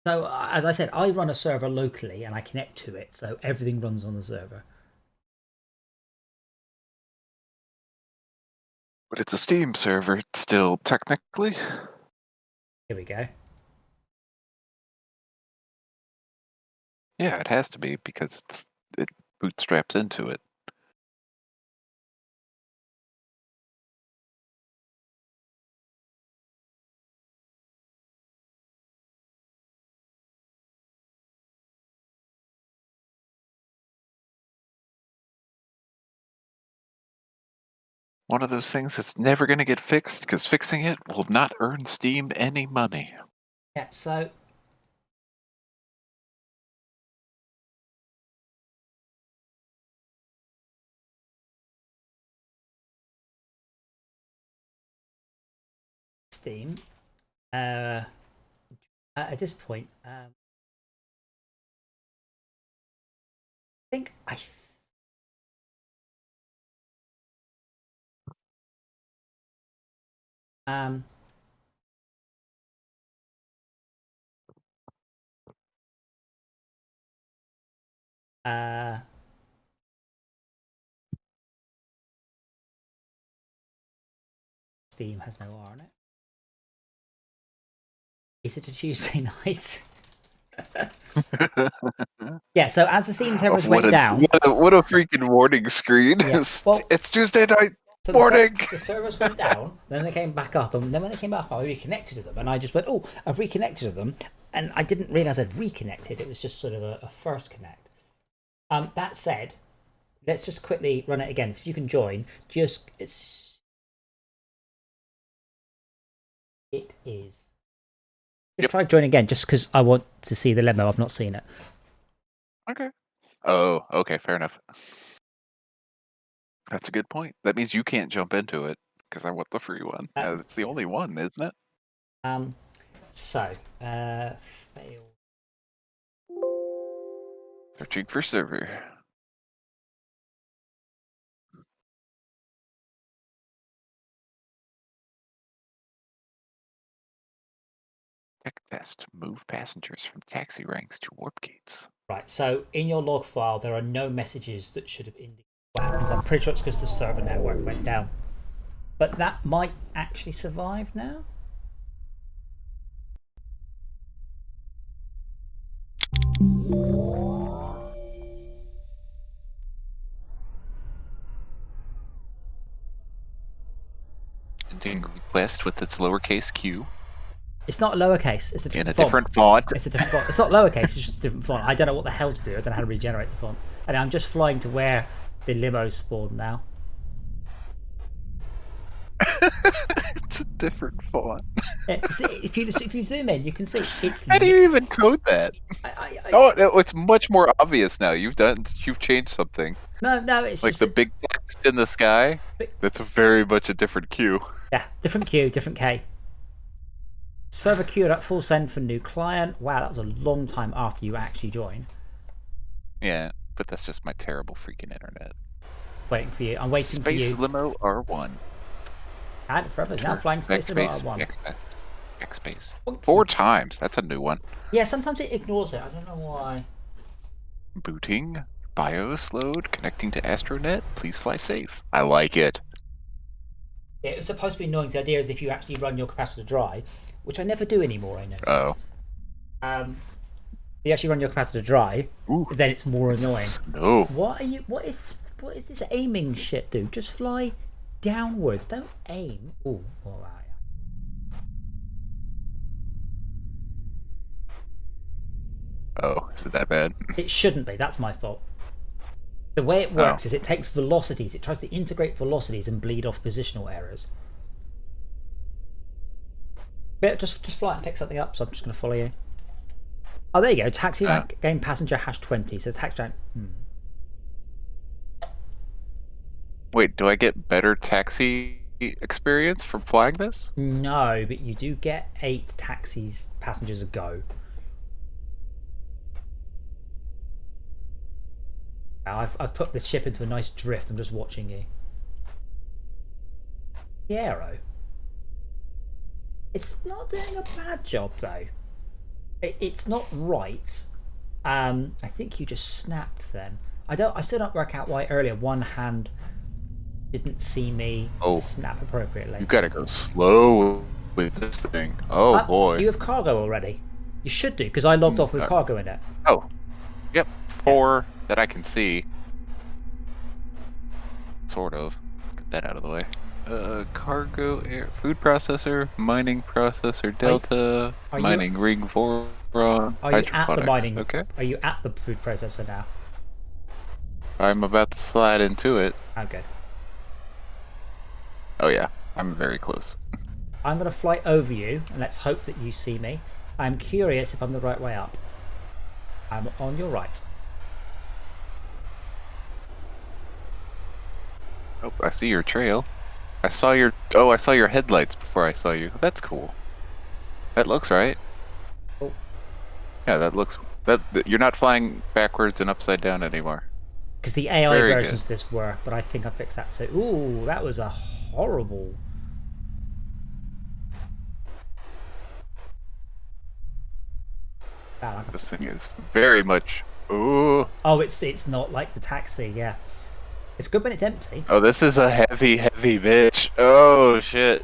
So, as I said, I run a server locally and I connect to it, so everything runs on the server. But it's a Steam server still, technically. Here we go. Yeah, it has to be, because it bootstraps into it. One of those things that's never going to get fixed, because fixing it will not earn Steam any money. Yeah, so... Steam. At this point, I think Steam has no R on it. Is it a Tuesday night? Yeah, so as the Steam servers went down... What a freaking warning screen. Yeah, well, it's Tuesday night. So morning! The servers went down, then they came back up, and then when they came back up, I reconnected to them, and I just went, oh, I've reconnected to them, and I didn't realise I'd reconnected. It was just sort of a first connect. That said, let's just quickly run it again. If you can join, it is. Just try join again, just because I want to see the lemo. I've not seen it. Okay. Oh, okay, fair enough. That's a good point. That means you can't jump into it, because I want the free one. It's the only one, isn't it? Fail. Searching for server. Tech test. Move passengers from taxi ranks to warp gates. Right, so in your log file, there are no messages that should have indicated what happens. I'm pretty sure it's because the server network went down. But that might actually survive now. Ending request with its lowercase q. It's not lowercase. It's a different font. Different font. It's a different font. It's not lowercase. It's just a different font. I don't know what the hell to do. I don't know how to regenerate the font. And I'm just flying to where the limo spawned now. It's a different font. If you zoom in, you can see it's. How do you even code that? It's much more obvious now. You've changed something. No, it's like just the big text in the sky. That's very much a different Q. Yeah, different Q, different K. Server queued at full send for new client. Wow, that was a long time after you actually joined. Yeah, but that's just my terrible freaking internet. Waiting for you. I'm waiting for you. Space Limo R1. I had it forever. Now flying Space Limo R1. X-Space. 4 times. That's a new one. Yeah, sometimes it ignores it. I don't know why. Booting. BIOS load. Connecting to AstroNet. Please fly safe. I like it. Yeah, it was supposed to be annoying. The idea is if you actually run your capacitor dry, which I never do anymore, I notice. Oh. You actually run your capacitor dry, then it's more annoying. No. What is this aiming shit, dude? Just fly downwards. Don't aim. Oh, all right. Oh, is it that bad? It shouldn't be. That's my fault. The way it works is it takes velocities. It tries to integrate velocities and bleed off positional errors. But just fly and pick something up, so I'm just going to follow you. Oh, there you go. Taxi rank game passenger #20. So taxi rank. Wait, do I get better taxi experience from flying this? No, but you do get 8 passengers a go. Now, I've put this ship into a nice drift. I'm just watching you. The aero. It's not doing a bad job though. It's not right. I think you just snapped then. I still don't work out why earlier one hand didn't see me snap appropriately. You gotta go slow with this thing. Oh boy. Do you have cargo already? You should do, because I logged off with cargo in it. Oh. Yep. 4 that I can see. Sort of. Get that out of the way. Cargo, air, food processor, mining processor, delta, mining ring 4, are you at the mining? Okay. Are you at the food processor now? I'm about to slide into it. Oh, good. Oh yeah, I'm very close. I'm going to fly over you, and let's hope that you see me. I'm curious if I'm the right way up. I'm on your right. Oh, I see your trail. I saw your headlights before I saw you. That's cool. That looks right. Oh. Yeah, that looks... You're not flying backwards and upside down anymore. Because the AI versions of this were, but I think I fixed that too. Ooh, that was a horrible... This thing is very much... Ooh. Oh, it's not like the taxi, yeah. It's good when it's empty. Oh, this is a heavy, heavy bitch. Oh, shit.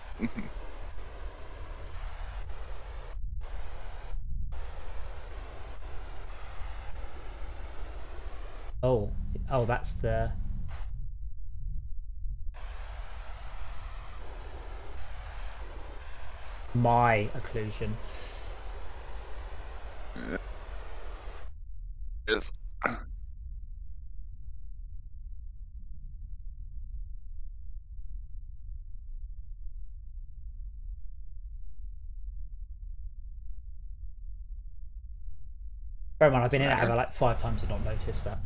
Oh, that's the... My occlusion. Yes. Bear in mind, I've been in it over like 5 times and not noticed that.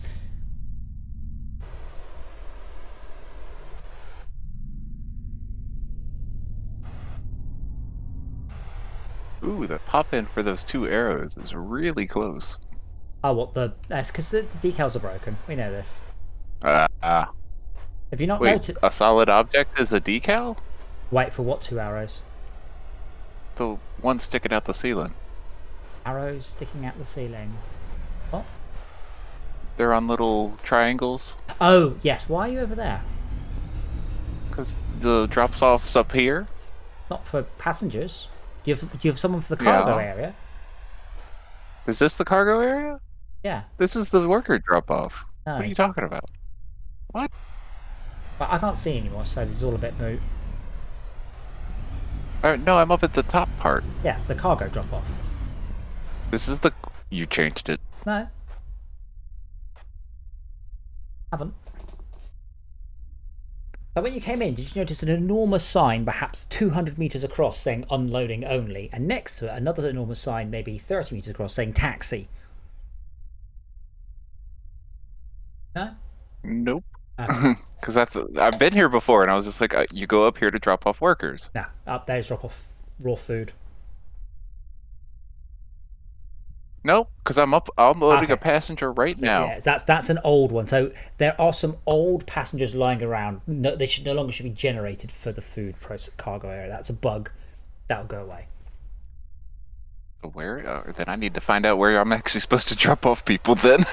Ooh, the pop in for those 2 arrows is really close. Oh, what the... That's because the decals are broken. We know this. Have you not noticed... a solid object is a decal? Wait, for what 2 arrows? The one sticking out the ceiling. Arrows sticking out the ceiling. What? They're on little triangles. Oh, yes. Why are you over there? Because the drops-off's up here. Not for passengers. Do you have someone for the cargo area? Is this the cargo area? Yeah. This is the worker drop-off. No. What are you talking about? What? But I can't see anymore, so this is all a bit moot. No, I'm up at the top part. Yeah, the cargo drop-off. This is the... You changed it. No. Haven't. But when you came in, did you notice an enormous sign, perhaps 200 meters across, saying unloading only, and next to it another enormous sign, maybe 30 meters across, saying taxi? No? Nope. Because I've been here before, and I was just like, you go up here to drop off workers. No, up there's drop off raw food. Nope, because I'm loading a passenger right now. Yeah, that's an old one. So there are some old passengers lying around. No, they should no longer be generated for the food cargo area. That's a bug. That'll go away. Where? Then I need to find out where I'm actually supposed to drop off people then.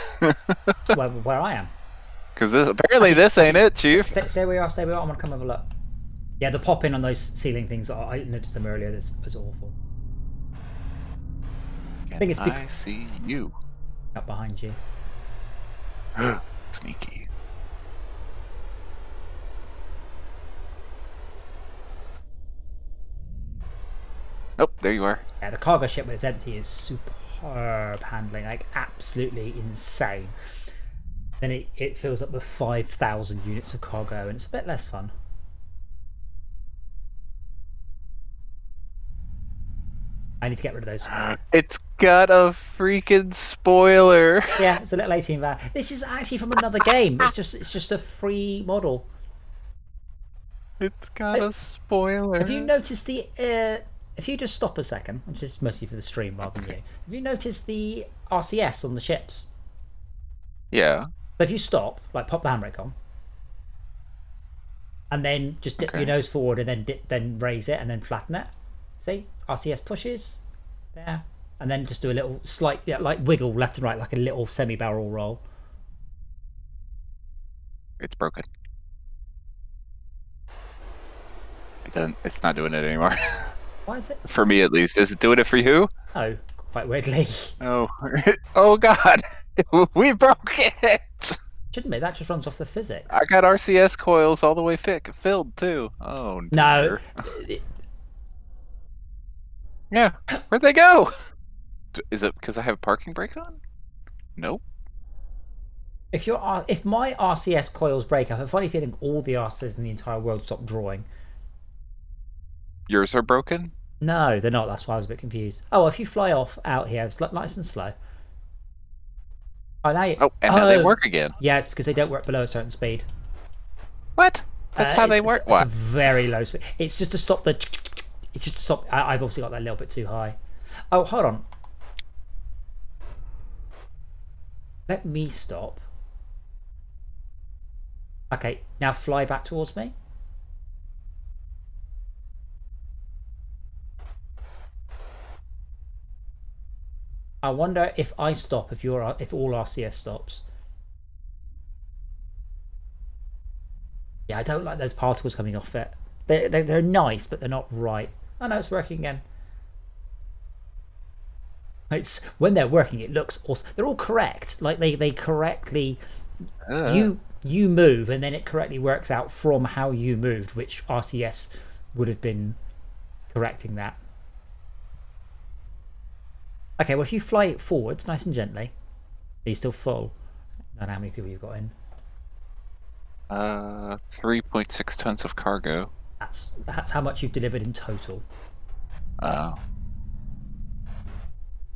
where I am. Because this ain't it, Chief. Stay where you are. Stay where you are. I'm gonna come have a look. Yeah, the pop in on those ceiling things. I noticed them earlier. This was awful. I think I see you. Up behind you. Sneaky. Oh, there you are. Yeah, the cargo ship when it's empty is superb handling, like absolutely insane. Then it fills up with 5,000 units of cargo, and it's a bit less fun. I need to get rid of those. It's got a freaking spoiler. Yeah, it's a little 18 van. This is actually from another game. It's just a free model. It's got a spoiler. Have you noticed the? If you just stop a second, which is mostly for the stream rather than you. Have you noticed the RCS on the ships? Yeah. So if you stop, like pop the handbrake on, and then just dip your nose forward, and then raise it, and then flatten it. See, RCS pushes there, and then just do a little slight, like wiggle left and right, like a little semi-barrel roll. It's broken. It's not doing it anymore. Why is it? For me, at least. Is it doing it for you? Oh, quite weirdly. Oh, oh God, we broke it. Shouldn't be. That just runs off the physics. I got RCS coils all the way filled too. Oh no. Yeah, where'd they go? Is it because I have a parking brake on? Nope. If my RCS coils break, I have a funny feeling all the RCS in the entire world stop drawing. Yours are broken? No, they're not. That's why I was a bit confused. Oh, if you fly off out here, it's nice and slow. Oh, now they work again. Yeah, it's because they don't work below a certain speed. What? That's how they work. What? It's a very low speed. It's just to stop the. It's just to stop. I've obviously got that a little bit too high. Oh, hold on. Let me stop. Okay, now fly back towards me. I wonder if I stop, if all RCS stops. Yeah, I don't like those particles coming off it. They're nice, but they're not right. Oh no, it's working again. It's when they're working, it looks awesome. They're all correct. Like they correctly you move, and then it correctly works out from how you moved, which RCS would have been correcting that. Okay, well if you fly it forwards nice and gently, are you still full? I don't know how many people you've got in. 3.6 tons of cargo. That's how much you've delivered in total. Oh.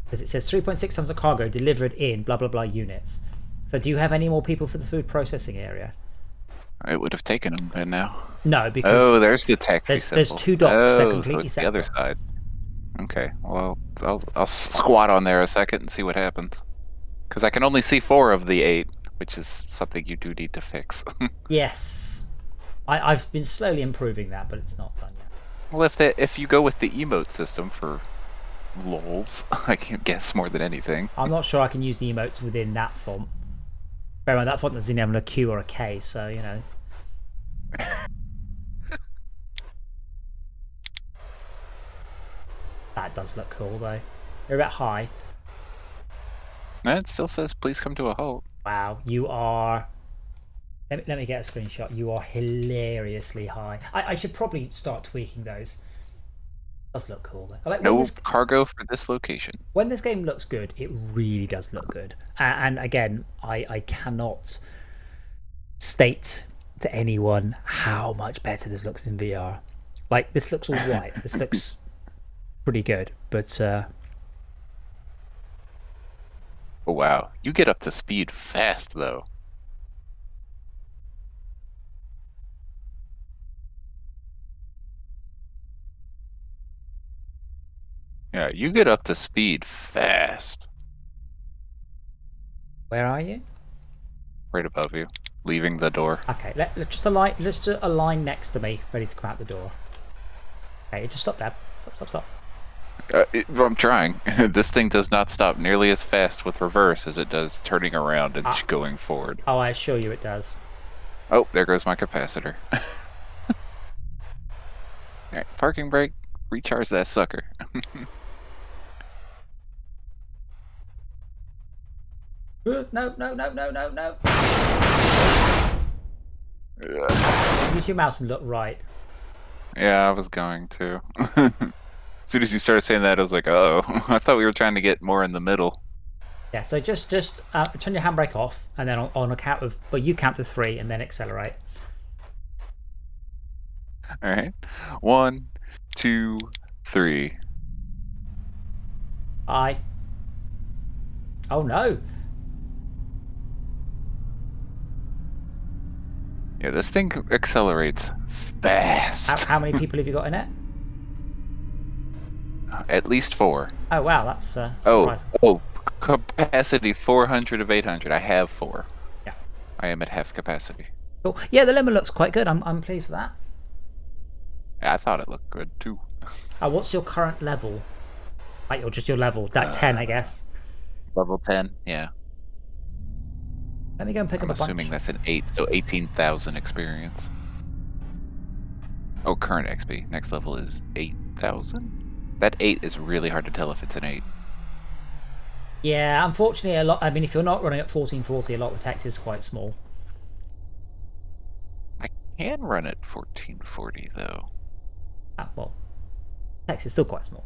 Because it says 3.6 tons of cargo delivered in blah blah blah units. So do you have any more people for the food processing area? It would have taken them by now. No, because there's the taxi symbol. There's two dots. They're completely so separate. The other side. Okay, well, I'll squat on there a second and see what happens. Because I can only see 4 of the 8, which is something you do need to fix. Yes. I've been slowly improving that, but it's not done yet. Well, if you go with the emote system for lols, I can guess more than anything. I'm not sure I can use the emotes within that font. Bear in mind, that font doesn't have a Q or a K, so, you know. That does look cool, though. They're a bit high. No, it still says, please come to a halt. Wow, you are... Let me get a screenshot. You are hilariously high. I should probably start tweaking those. Does look cool, though. Like, no cargo for this location. When this game looks good, it really does look good. And again, I cannot state to anyone how much better this looks in VR. Like, this looks all right. This looks pretty good, but... Oh, wow. You get up to speed fast, though. Yeah, you get up to speed fast. Where are you? Right above you, leaving the door. Okay, let's just align next to me, ready to come out the door. Okay, just stop there. Stop. I'm trying. This thing does not stop nearly as fast with reverse as it does turning around and going forward. Oh, I assure you it does. Oh, there goes my capacitor. Alright, parking brake, recharge that sucker. No. Use your mouse and look right. Yeah, I was going to. As soon as you started saying that, I was like, oh, I thought we were trying to get more in the middle. Yeah, so just turn your handbrake off, and then on a count of, well, you count to 3 and then accelerate. All right. 1, 2, 3. Oh no. Yeah, this thing accelerates fast. How many people have you got in it? At least 4. Oh wow, that's surprising. Oh, capacity 400 of 800. I have 4. Yeah. I am at half capacity. Cool. Yeah, the limo looks quite good. I'm pleased with that. Yeah, I thought it looked good too. What's your current level? Like, or just your level? That 10, I guess. Level 10, yeah. Let me go and pick up a bunch. I'm assuming that's an 8, so 18,000 experience. Oh, current XP. Next level is 8,000? That 8 is really hard to tell if it's an 8. Yeah, unfortunately, a lot. I mean, if you're not running at 1440, a lot of the text is quite small. I can run at 1440 though. Well, text is still quite small.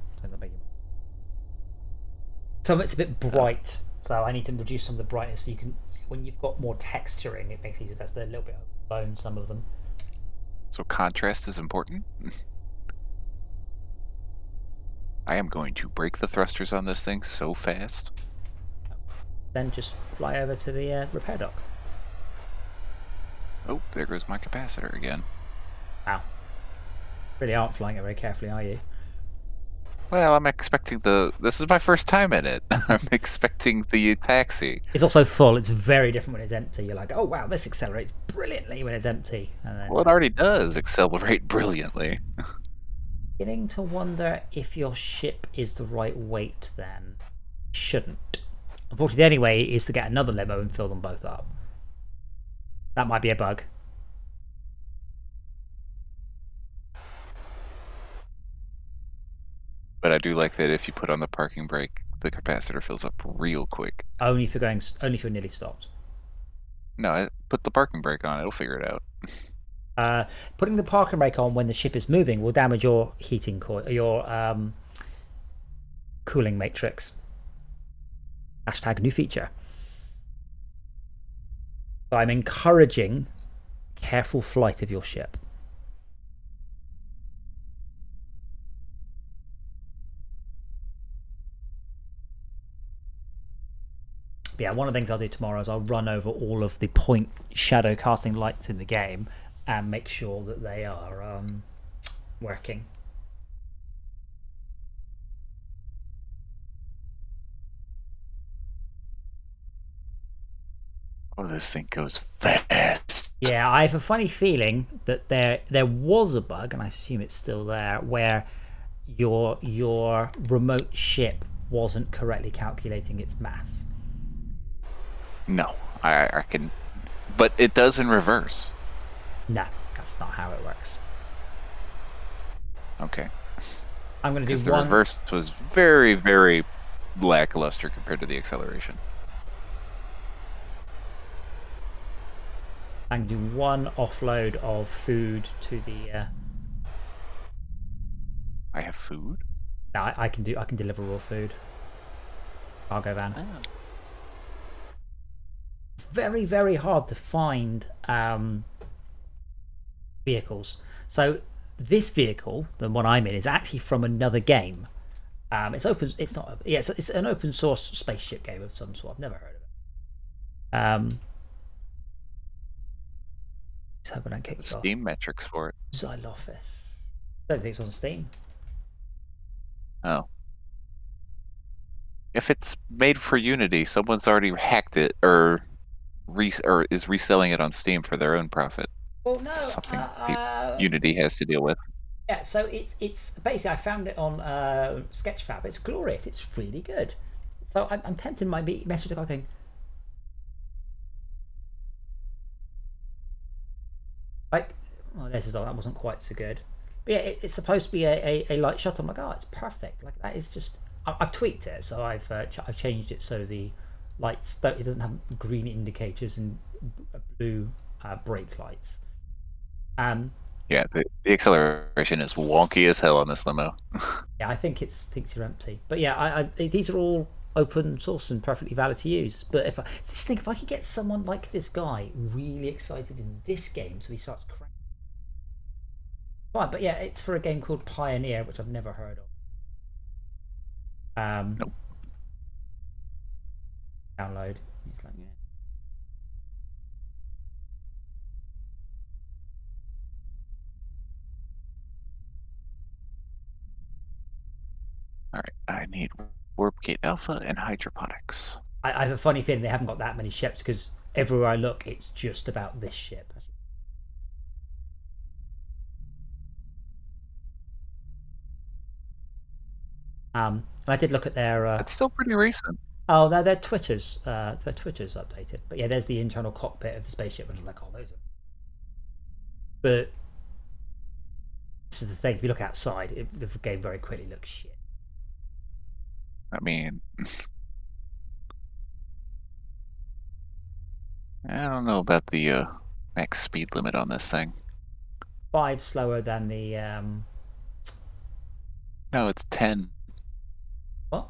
Some of it's a bit bright, so I need to reduce some of the brightness so you can. When you've got more texturing, it makes it easier. That's a little bit overblown, some of them. So contrast is important. I am going to break the thrusters on this thing so fast. Then just fly over to the repair dock. Oh, there goes my capacitor again. Wow. Really aren't flying it very carefully, are you? Well, I'm expecting this is my first time in it. I'm expecting the taxi. It's also full. It's very different when it's empty. You're like, oh wow, this accelerates brilliantly when it's empty. And then, well, it already does accelerate brilliantly. Beginning to wonder if your ship is the right weight then. Shouldn't. Unfortunately, the only way is to get another limo and fill them both up. That might be a bug. But I do like that if you put on the parking brake, the capacitor fills up real quick. Only if you're nearly stopped. No, put the parking brake on, it'll figure it out. Putting the parking brake on when the ship is moving will damage your heating coil, your cooling matrix. Hashtag new feature. So I'm encouraging careful flight of your ship. But yeah, one of the things I'll do tomorrow is I'll run over all of the point shadow casting lights in the game and make sure that they are working. Oh, this thing goes fast. Yeah, I have a funny feeling that there was a bug, and I assume it's still there, where your remote ship wasn't correctly calculating its mass. No, I can, but it does in reverse. No, that's not how it works. Okay. I'm going to do because the reverse was very, very lackluster compared to the acceleration. I'm going to do one offload of food to the. I have food. No, I can deliver raw food. Cargo van. Oh. It's very, very hard to find vehicles. So this vehicle, the one I'm in, is actually from another game. It's open. It's not. Yeah, it's an open source spaceship game of some sort. I've never heard of it. Let's hope I don't kick it off. Steam metrics for it. Xyloffice. I don't think it's on Steam. Oh. If it's made for Unity, someone's already hacked it or is reselling it on Steam for their own profit. Well, no. Something Unity has to deal with. Yeah, so it's basically, I found it on Sketchfab. It's glorious. It's really good. So I'm tempting my message to going. Like, oh, that wasn't quite so good. But yeah, it's supposed to be a light shot. I'm like, oh, it's perfect. Like, that is just. I've tweaked it, so I've changed it so the lights it doesn't have green indicators and blue brake lights. Yeah, the acceleration is wonky as hell on this limo. Yeah, I think thinks you're empty. But yeah, these are all open source and perfectly valid to use. But if I could get someone like this guy really excited in this game, so he starts cranking. Fine, but yeah, it's for a game called Pioneer, which I've never heard of. Nope. Download. It's like, yeah. All right, I need Warpgate Alpha and hydroponics. I have a funny feeling they haven't got that many ships because everywhere I look, it's just about this ship. I did look at their. It's still pretty recent. Oh, their Twitter's updated. But yeah, there's the internal cockpit of the spaceship, and I'm like, oh, those are. But this is the thing. If you look outside, the game very quickly looks shit. I mean, I don't know about the max speed limit on this thing. 5 slower than the. No, it's 10. What?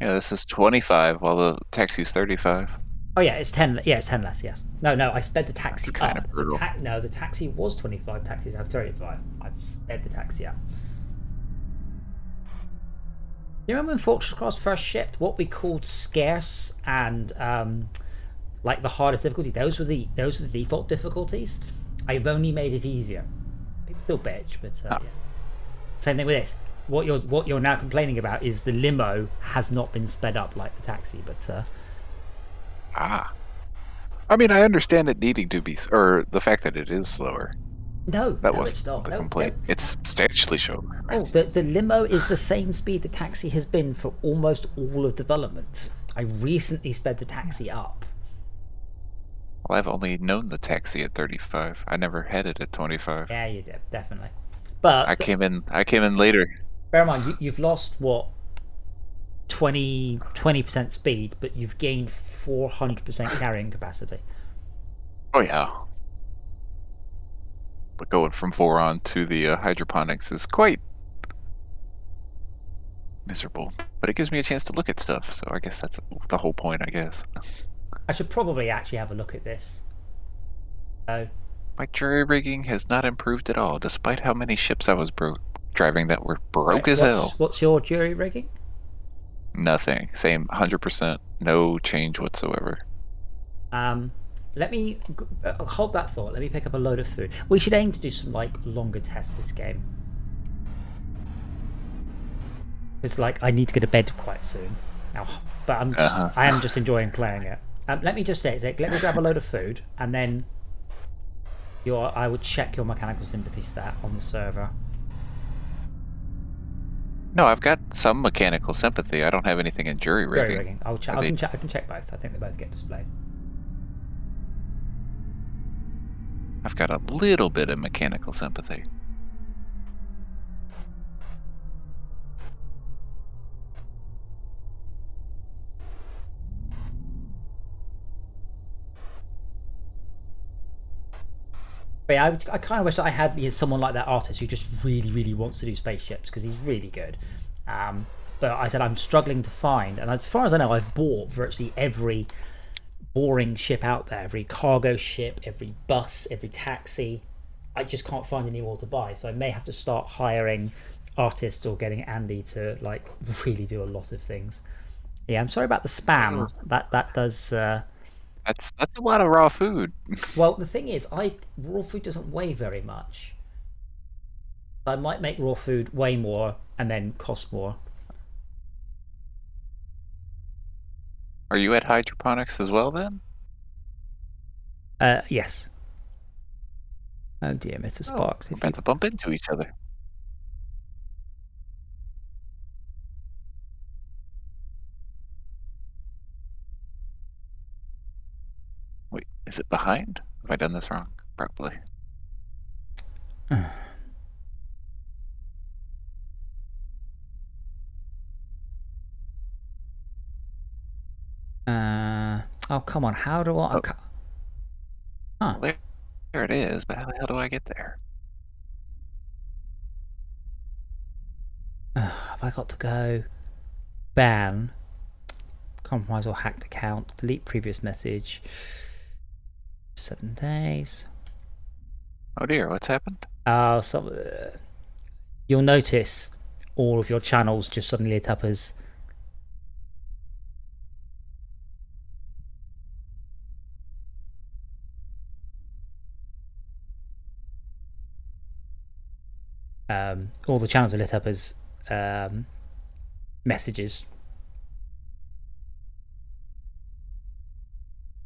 Yeah, this is 25, while the taxi's 35. Oh yeah, it's 10. Yeah, it's 10 less. Yes. No, I sped the taxi That's kind up. of brutal. No, the taxi was 25. Taxis have 35. I've sped the taxi up. You remember when Fortress Cross first shipped, what we called scarce and like the hardest difficulty? Those were the default difficulties. I've only made it easier. People still bitch, but yeah. Same thing with this. What you're now complaining about is the limo has not been sped up like the taxi, but I mean, I understand it needing to be, or the fact that it is slower. No, it's not the complaint. No. It's substantially slower. Oh, the limo is the same speed the taxi has been for almost all of development. I recently sped the taxi up. Well, I've only known the taxi at 35. I never had it at 25. Yeah, you did, definitely. But I came in later. Bear in mind, you've lost what 20% speed, but you've gained 400% carrying capacity. Oh yeah. But going from 4 on to the hydroponics is quite miserable. But it gives me a chance to look at stuff, so I guess that's the whole point, I guess. I should probably actually have a look at this. Oh. My jury rigging has not improved at all, despite how many ships I was driving that were broke as hell. What's your jury rigging? Nothing. Same 100%. No change whatsoever. Let me hold that thought. Let me pick up a load of food. We should aim to do some longer tests this game. It's I need to go to bed quite soon. Now, but I am just enjoying playing it. Let me just let me grab a load of food, and then I would check your mechanical sympathy stat on the server. No, I've got some mechanical sympathy. I don't have anything in jury rigging. Jury rigging. I can check both. I think they both get displayed. I've got a little bit of mechanical sympathy. But yeah, I kind of wish that I had someone like that artist who just really, really wants to do spaceships, because he's really good. But I said I'm struggling to find, and as far as I know, I've bought virtually every boring ship out there, every cargo ship, every bus, every taxi. I just can't find any more to buy, so I may have to start hiring artists or getting Andy to really do a lot of things. Yeah, I'm sorry about the spam. That does. That's a lot of raw food. Well, the thing is, raw food doesn't weigh very much. I might make raw food weigh more and then cost more. Are you at hydroponics as well then? Yes. Oh dear, Mr. Sparks. We're about to bump into each other. Wait, is it behind? Have I done this wrong? Probably. Oh, come on. How do I... There it is, but how the hell do I get there? Have I got to go ban, compromise or hacked account, delete previous message, 7 days. Oh dear, what's happened? You'll notice all of your channels just suddenly lit up as all the channels are lit up as messages.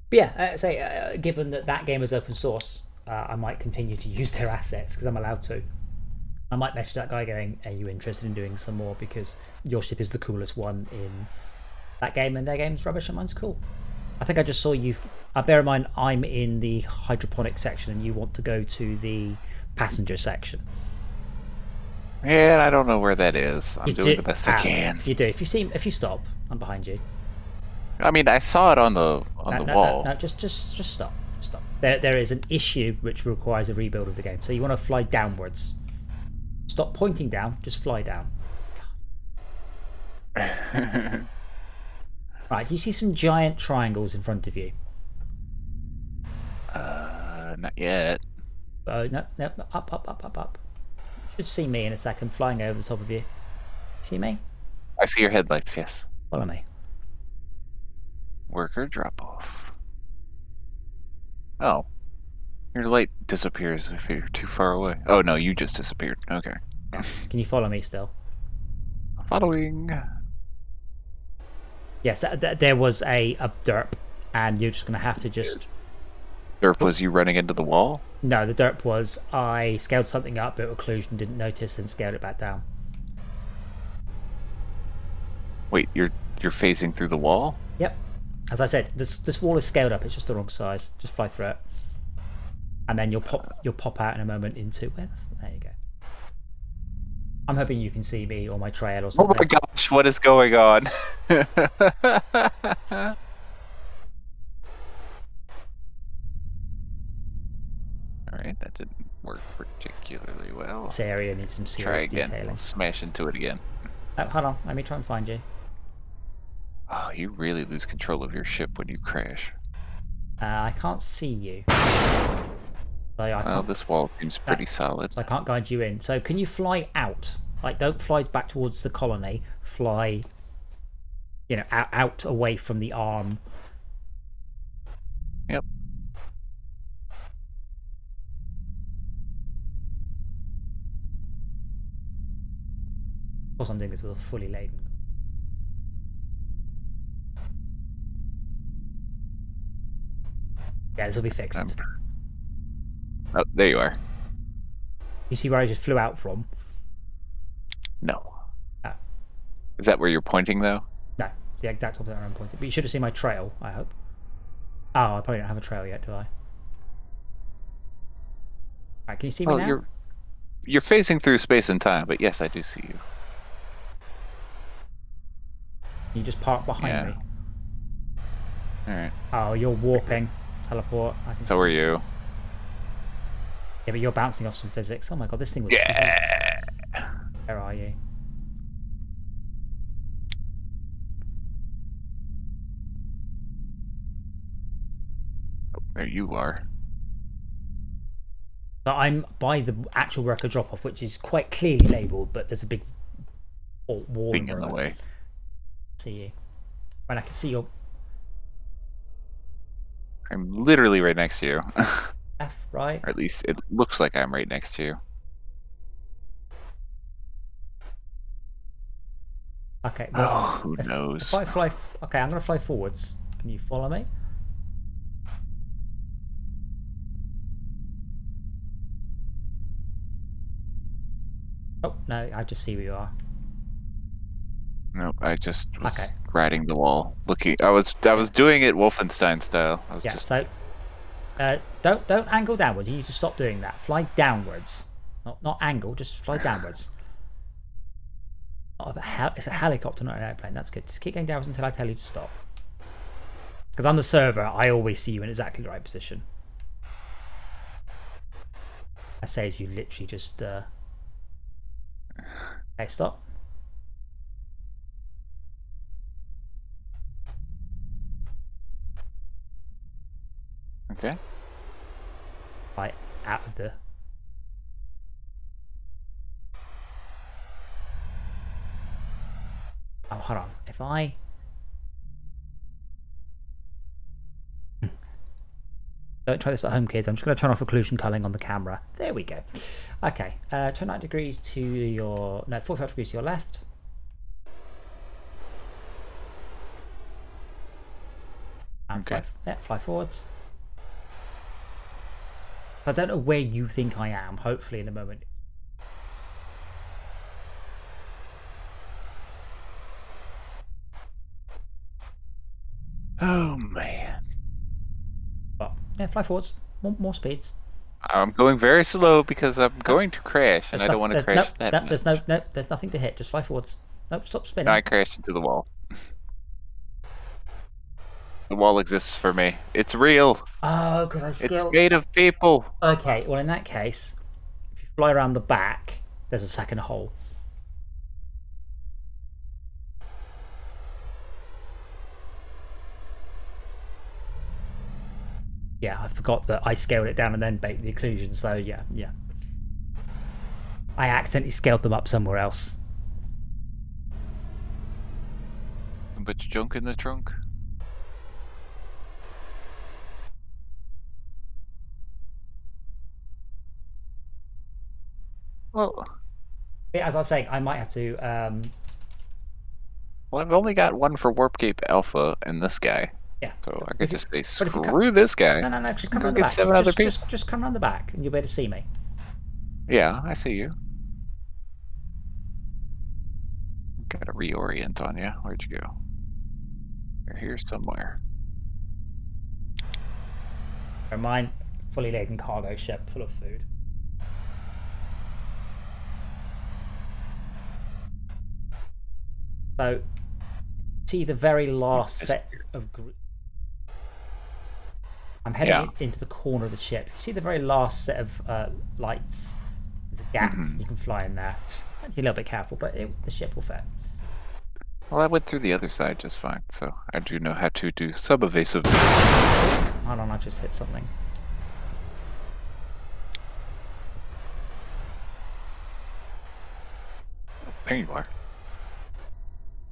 But yeah, given that game is open source, I might continue to use their assets because I'm allowed to. I might message that guy going, are you interested in doing some more, because your ship is the coolest one in that game and their game's rubbish and mine's cool. I think I just saw you. Bear in mind, I'm in the hydroponic section and you want to go to the passenger section. Yeah, I don't know where that is. I'm doing the best I can. You do. If you stop, I'm behind you. I mean, I saw it on the wall. No, just stop. Stop. There is an issue which requires a rebuild of the game. So you want to fly downwards. Stop pointing down. Just fly down. Right. Do you see some giant triangles in front of you? Not yet. No. Up. You should see me in a second, flying over the top of you. See me? I see your headlights. Yes. Follow me. Worker drop off. Oh. Your light disappears if you're too far away. Oh no, you just disappeared. Okay. Yeah. Can you follow me still? Following. Yes, there was a derp, and you're just going to have to just... Derp was you running into the wall? No, the derp was I scaled something up, built occlusion, didn't notice, then scaled it back down. Wait, you're phasing through the wall? Yep. As I said, this wall is scaled up. It's just the wrong size. Just fly through it, and then you'll pop out in a moment into where. There you go. I'm hoping you can see me or my trail or something. Oh my gosh, what is going on? Alright, that didn't work particularly well. This area needs some serious detailing. We'll smash into it again. Oh, hold on, let me try and find you. Oh, you really lose control of your ship when you crash. I can't see you. Well, this wall seems pretty solid. So I can't guide you in. So can you fly out? Like, don't fly back towards the colony. Fly, out away from the arm. Yep. Of course, I'm doing this with a fully laden. Yeah, this will be fixed. Oh, there you are. You see where I just flew out from? No. Oh. Is that where you're pointing, though? No, it's the exact opposite where I'm pointing. But you should have seen my trail, I hope. Oh, I probably don't have a trail yet, do I? Right, can you see me now? You're phasing through space and time, but yes, I do see you. You just park behind me. Alright. Oh, you're warping. Teleport. I can so are you. Yeah, but you're bouncing off some physics. Oh my god, this thing was... Yeah! Where are you? Oh, there you are. So I'm by the actual worker drop-off, which is quite clearly labelled, but there's a big wall in the way. See you. When I can see your... I'm literally right next to you. F, right? Or at least it looks like I'm right next to you. Okay. Well, who knows? If I fly... Okay, I'm going to fly forwards. Can you follow me? Oh, no, I just see where you are. Nope, I just was riding the wall, looking. I was doing it Wolfenstein style. I was just... So don't angle downwards. You need to stop doing that. Fly downwards, not angle. Just fly downwards. It's a helicopter, not an airplane. That's good. Just keep going downwards until I tell you to stop. Because on the server, I always see you in exactly the right position. I say is you literally just okay, stop. Okay. Right out of the. Oh, hold on. If I. Don't try this at home, kids. I'm just going to turn off occlusion culling on the camera. There we go. Okay. Turn 90 degrees to your. No, 45 degrees to your left. And okay. Fly forwards. I don't know where you think I am. Hopefully in a moment. Oh man. But yeah, fly forwards. More speeds. I'm going very slow because I'm going to crash, and I don't want to crash that much. There's nothing to hit. Just fly forwards. Nope, stop spinning. No, I crashed into the wall. The wall exists for me. It's real. Oh, because I scaled. It's made of people. Okay, well in that case, if you fly around the back, there's a second hole. Yeah, I forgot that I scaled it down and then baked the occlusion, so yeah. I accidentally scaled them up somewhere else. Put your junk in the trunk. Well, as I was saying, I might have to. Well, I've only got one for Warp Cape Alpha and this guy. Yeah. So I could just say, screw this guy. No, just come around the back. 7 other people. Just come around the back and you'll be able to see me. Yeah, I see you. Gotta reorient on you. Where'd you go? You're here somewhere. Mine, fully laden cargo ship full of food. So, see the very last set of. I'm heading into the corner of the ship. You see the very last set of lights. There's a gap. You can fly in there. Be a little bit careful, but the ship will fit. Well, I went through the other side just fine, so I do know how to do sub-evasive. Hold on, I just hit something. There you are.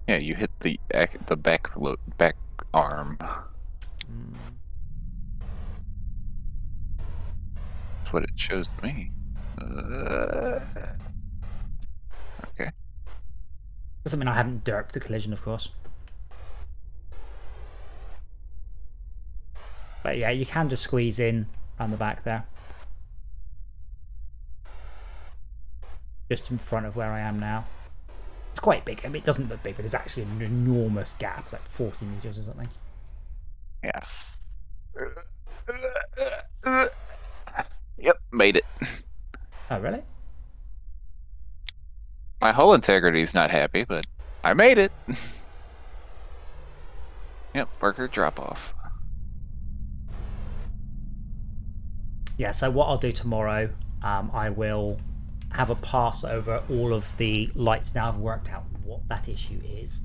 Yeah, you hit the back arm. That's what it shows to me. Okay. Doesn't mean I haven't derped the collision, of course. But yeah, you can just squeeze in around the back there. Just in front of where I am now. It's quite big. I mean, it doesn't look big, but there's actually an enormous gap. It's like 40 meters or something. Yeah. Yep, made it. Oh, really? My hull integrity is not happy, but I made it. Yep, worker drop off. Yeah, so what I'll do tomorrow, I will have a pass over all of the lights. Now I've worked out what that issue is.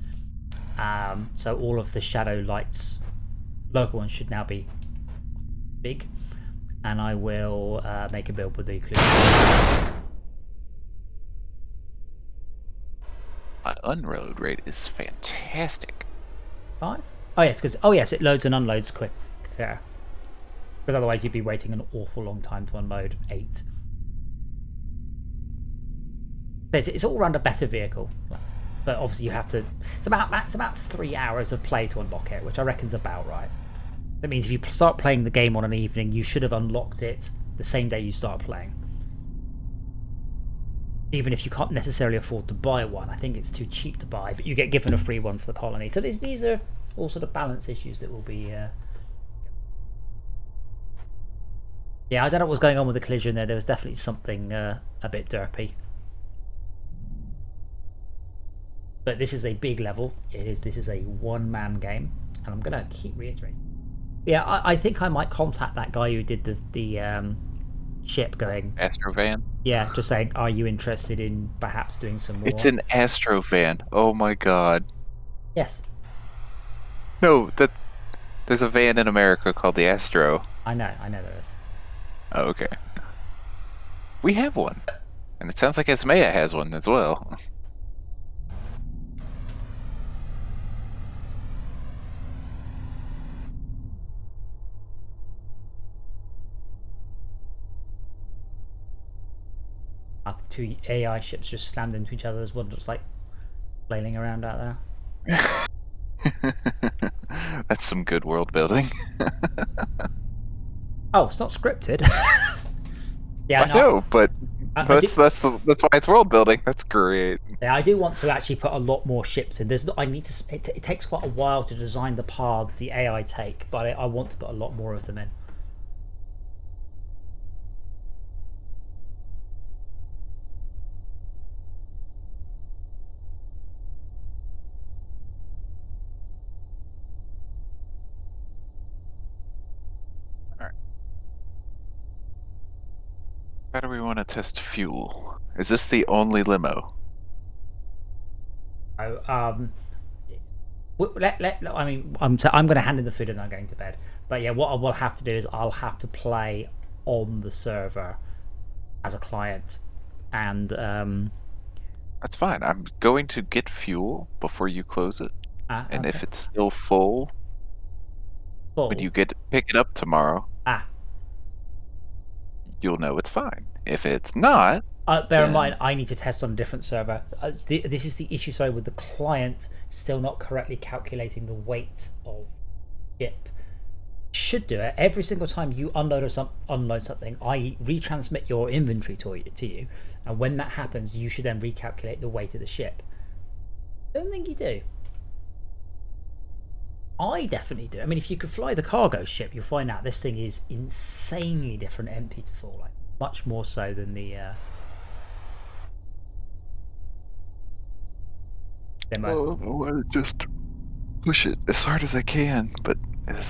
So all of the shadow lights, local ones, should now be big. And I will make a build with the occlusion. My unload rate is fantastic. 5? Oh yes, because it loads and unloads quicker. Because otherwise you'd be waiting an awful long time to unload 8. It's all around a better vehicle, but obviously you have to. It's about 3 hours of play to unlock it, which I reckon's about right. That means if you start playing the game on an evening, you should have unlocked it the same day you start playing. Even if you can't necessarily afford to buy one, I think it's too cheap to buy, but you get given a free one for the colony. So these are all sort of balance issues that will be. Yeah, I don't know what was going on with the collision there. There was definitely something a bit derpy. But this is a big level. This is a one-man game, and I'm gonna keep reiterating. Yeah, I think I might contact that guy who did the ship going. Astrovan? Yeah, just saying, are you interested in perhaps doing some more? It's an Astrovan. Oh my god. Yes. No, there's a van in America called the Astro. I know there is. Oh, okay. We have one. And it sounds like Esmea has one as well. Two AI ships just slammed into each other as well, just like flailing around out there. That's some good world building. Oh, it's not scripted. Yeah, I know, but that's why it's world building. That's great. Yeah, I do want to actually put a lot more ships in. It takes quite a while to design the paths the AI take, but I want to put a lot more of them in. How do we want to test fuel? Is this the only limo? I mean, I'm going to hand in the food and I'm going to bed. But yeah, what I will have to do is I'll have to play on the server as a client, and that's fine. I'm going to get fuel before you close it, and if it's still full, when you pick it up tomorrow, you'll know it's fine. If it's not, bear in mind, I need to test on a different server. This is the issue, sorry, with the client still not correctly calculating the weight of ship. Should do it every single time you unload something. I retransmit your inventory to you, and when that happens, you should then recalculate the weight of the ship. Don't think you do. I definitely do. I mean, if you could fly the cargo ship, you'll find out this thing is insanely different empty to full, like much more so than the demo. Oh, I want to just push it as hard as I can, but the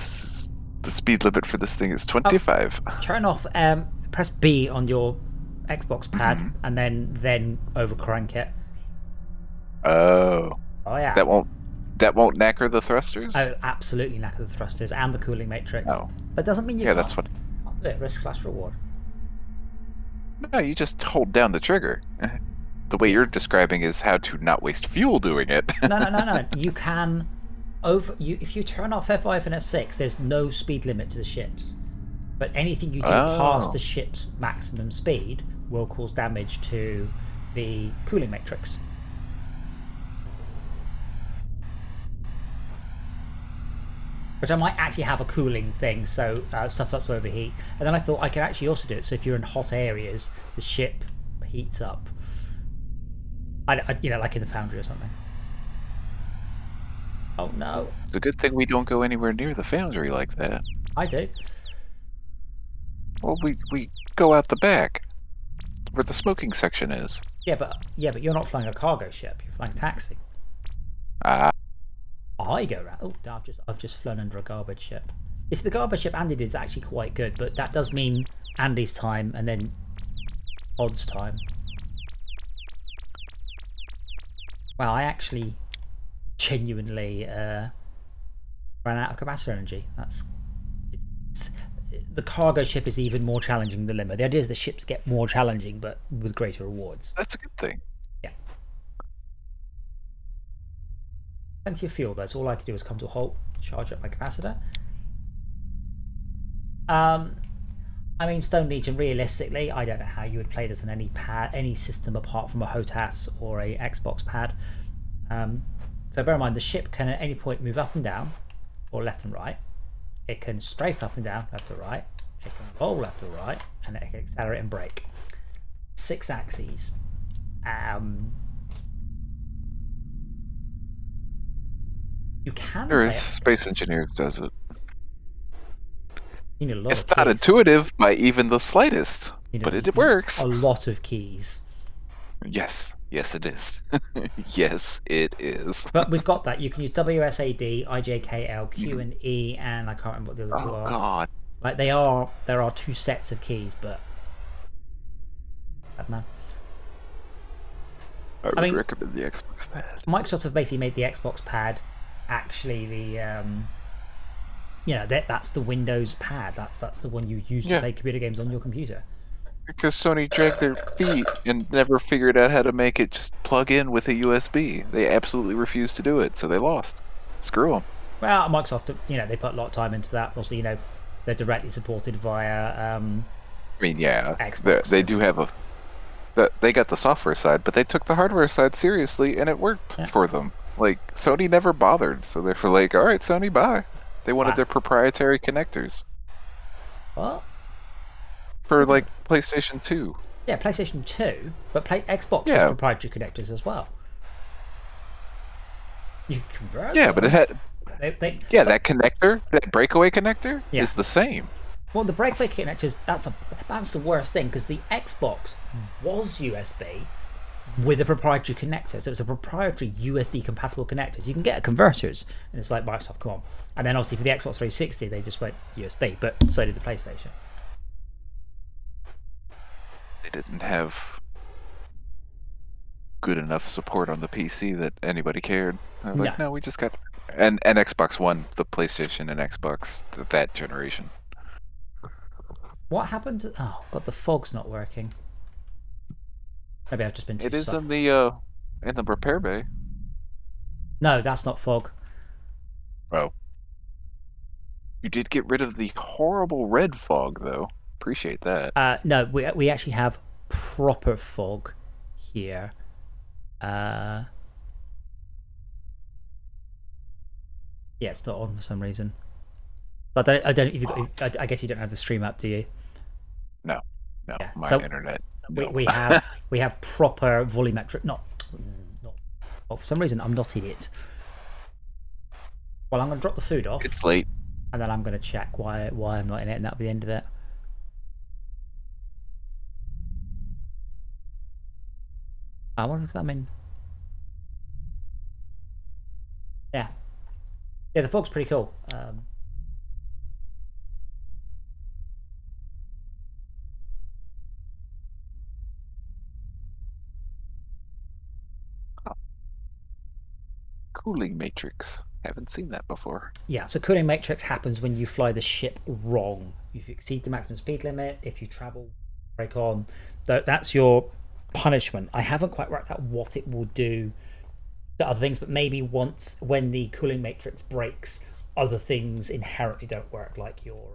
speed limit for this thing is 25. Turn off, press B on your Xbox pad, and then overcrank it. Oh yeah. That won't knacker the thrusters? Oh, absolutely knacker the thrusters and the cooling matrix. Oh. But doesn't mean you can't. That's what. Can't do it. Risk/reward. No, you just hold down the trigger. The way you're describing is how to not waste fuel doing it. No. You can if you turn off F5 and F6, there's no speed limit to the ships. But anything you do past the ship's maximum speed will cause damage to the cooling matrix. Which I might actually have a cooling thing, so stuff starts to overheat. And then I thought I could actually also do it, so if you're in hot areas, the ship heats up. Like in the foundry or something. Oh no. It's a good thing we don't go anywhere near the foundry like that. I do. Well, we go out the back, where the smoking section is. Yeah, but you're not flying a cargo ship. You're flying a taxi. I go around. Oh, I've just flown under a garbage ship. It's the garbage ship Andy did is actually quite good, but that does mean Andy's time and then Odd's time. Wow, I actually genuinely ran out of capacitor energy. The cargo ship is even more challenging than the limo. The idea is the ships get more challenging, but with greater rewards. That's a good thing. Yeah. Plenty of fuel, though, so all I have to do is come to a halt, charge up my capacitor. I mean, Stone Legion, realistically, I don't know how you would play this on any system apart from a HOTAS or a Xbox pad. So bear in mind, the ship can at any point move up and down, or left and right. It can strafe up and down, left to right. It can roll left to right, and it can accelerate and brake. 6 axes. You can. There is Space Engineers does it. You need a lot it's not intuitive by even the slightest, but it works. A lot of keys. Yes, it is. Yes, it is. But we've got that. You can use WSAD, IJKL, Q and E, and I can't remember what the other two are. Oh God! Like there are 2 sets of keys, but Bad man. I would recommend the Xbox Pad. Microsoft have basically made the Xbox Pad actually the that's the Windows Pad. That's the one you use to play computer games on your computer. Because Sony dragged their feet and never figured out how to make it just plug in with a USB. They absolutely refused to do it, so they lost. Screw them. Well, Microsoft, they put a lot of time into that. Also, they're directly supported via. Xbox. They do have they got the software side, but they took the hardware side seriously, and it worked for them. Like, Sony never bothered, so they were like, all right, Sony, bye. They wanted their proprietary connectors. What? For, like, PlayStation 2. Yeah, PlayStation 2, but Xbox has proprietary connectors as well. You can convert them. But it had... that connector, that breakaway connector, is the same. Well, the breakaway connectors, that's the worst thing, because the Xbox was USB with a proprietary connector. So it was a proprietary USB compatible connectors. You can get converters, and it's like, Microsoft, come on. And then obviously for the Xbox 360, they just went USB, but so did the PlayStation. They didn't have good enough support on the PC that anybody cared. Like, no, we just got... And Xbox One, the PlayStation and Xbox, that generation. What happened to... Oh, God, the fog's not working. Maybe I've just been too It is in the repair bay. No, that's not fog. Oh. You did get rid of the horrible red fog, though. Appreciate that. No, we actually have proper fog here. Yeah, it's not on for some reason. But I guess you don't have the stream up, do you? No, yeah. My internet. No. We have proper volumetric. Not. For some reason, I'm not in it. Well, I'm going to drop the food off. It's late. And then I'm going to check why I'm not in it, and that'll be the end of it. What does that mean? Yeah, the fog's pretty cool. Cooling matrix. Haven't seen that before. Yeah, so cooling matrix happens when you fly the ship wrong. If you exceed the maximum speed limit, if you travel, break on, that's your punishment. I haven't quite worked out what it will do to other things, but maybe when the cooling matrix breaks, other things inherently don't work, like your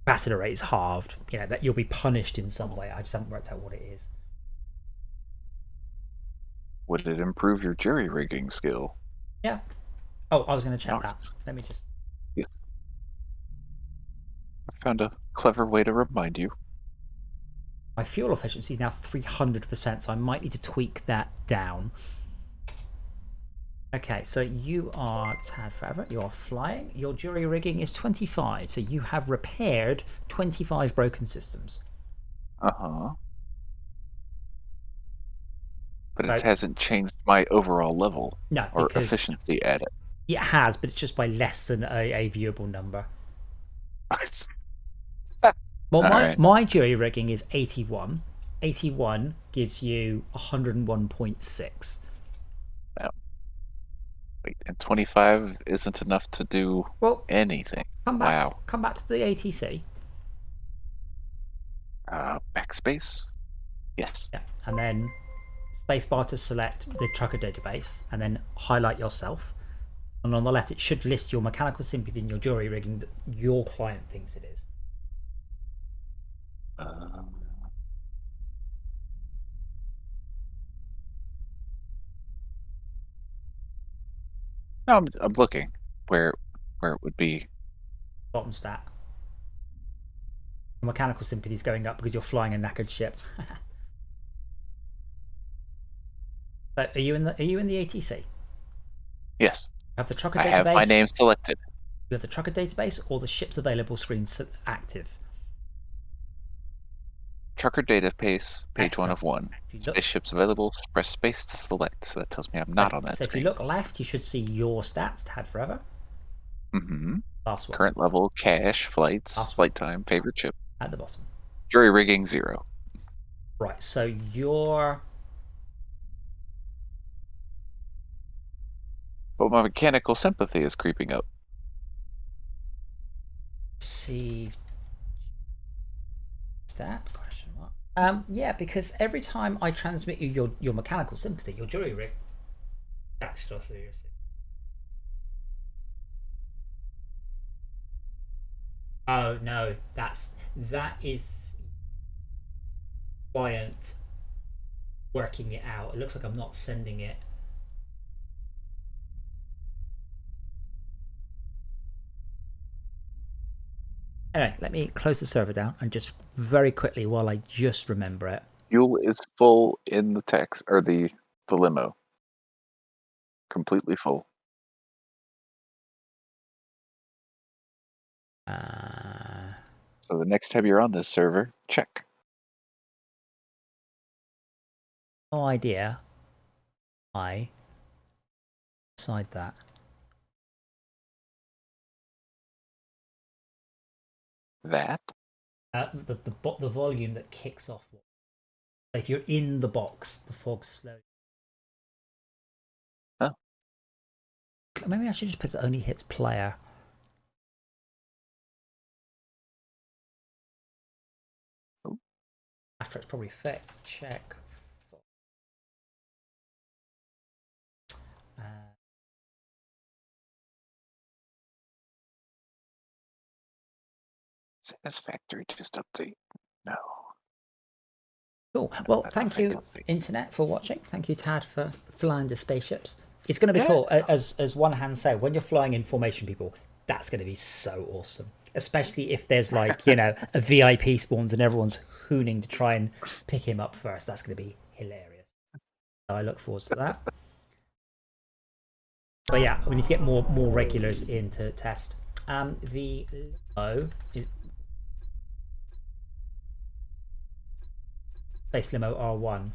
capacitor rate is halved. That you'll be punished in some way. I just haven't worked out what it is. Would it improve your jury rigging skill? Yeah. Oh, I was going to check that. Let me just... Yes. I found a clever way to remind you. My fuel efficiency is now 300%, so I might need to tweak that down. Okay, so you are Tad Forever. You are flying. Your jury rigging is 25, so you have repaired 25 broken systems. Uh-huh. But it hasn't changed my overall level or efficiency at it. It has, but it's just by less than a viewable number. Well, my jury rigging is 81. 81 gives you 101.6. Wow. Wait, and 25 isn't enough to do anything. Come back to the ATC. Backspace? Yes. Yeah, and then spacebar to select the trucker database, and then highlight yourself. And on the left, it should list your mechanical sympathy and your jury rigging that your client thinks it is. No, I'm looking where it would be. Bottom stat. Mechanical sympathy is going up because you're flying a knackered ship. So are you in the ATC? Yes. You have the trucker database. I have my name selected. You have the trucker database or the ships available screen active. Trucker database, page 1 of 1. Spaceships available, press space to select. So that tells me I'm not on that screen. If you look left, you should see your stats, Tad Forever. Mm-hmm. Last one. Current level, cache, flights, flight time, favorite ship. At the bottom. Jury rigging 0. Right, so your... But my mechanical sympathy is creeping up. See... Stat? Question mark. Yeah, because every time I transmit you your mechanical sympathy, your jury rig... Oh, no, that is client working it out. It looks like I'm not sending it. Anyway, let me close the server down and just very quickly, while I just remember it. Fuel is full in the text, or the limo. Completely full. So the next time you're on this server, check. No idea. I decide that. That? The volume that kicks off. If you're in the box, the fog's slow. Oh. Maybe I should just put it only hits player. Oh. After it's probably fixed. Check. Satisfactory, just update. No. Cool. Well, thank you, Internet, for watching. Thank you, Tad, for flying the spaceships. It's going to be cool. As one hand said, when you're flying in formation, people, that's going to be so awesome. Especially if there's like, you know, a VIP spawns and everyone's hooning to try and pick him up first. That's going to be hilarious. So I look forward to that. But yeah, we need to get more regulars in to test. The limo is Space Limo R1.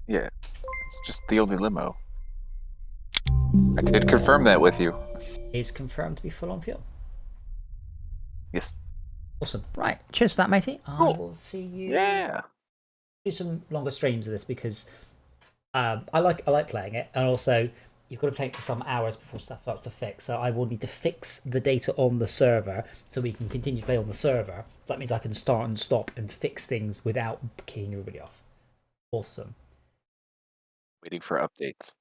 Yeah, it's just the only limo. I did confirm that with you. Is confirmed to be full on fuel. Yes. Awesome. Right. Cheers for that, matey. I will see you. Yeah. Do some longer streams of this because I like playing it, and also you've got to play it for some hours before stuff starts to fix. So I will need to fix the data on the server so we can continue to play on the server. That means I can start and stop and fix things without keying everybody off. Awesome. Waiting for updates.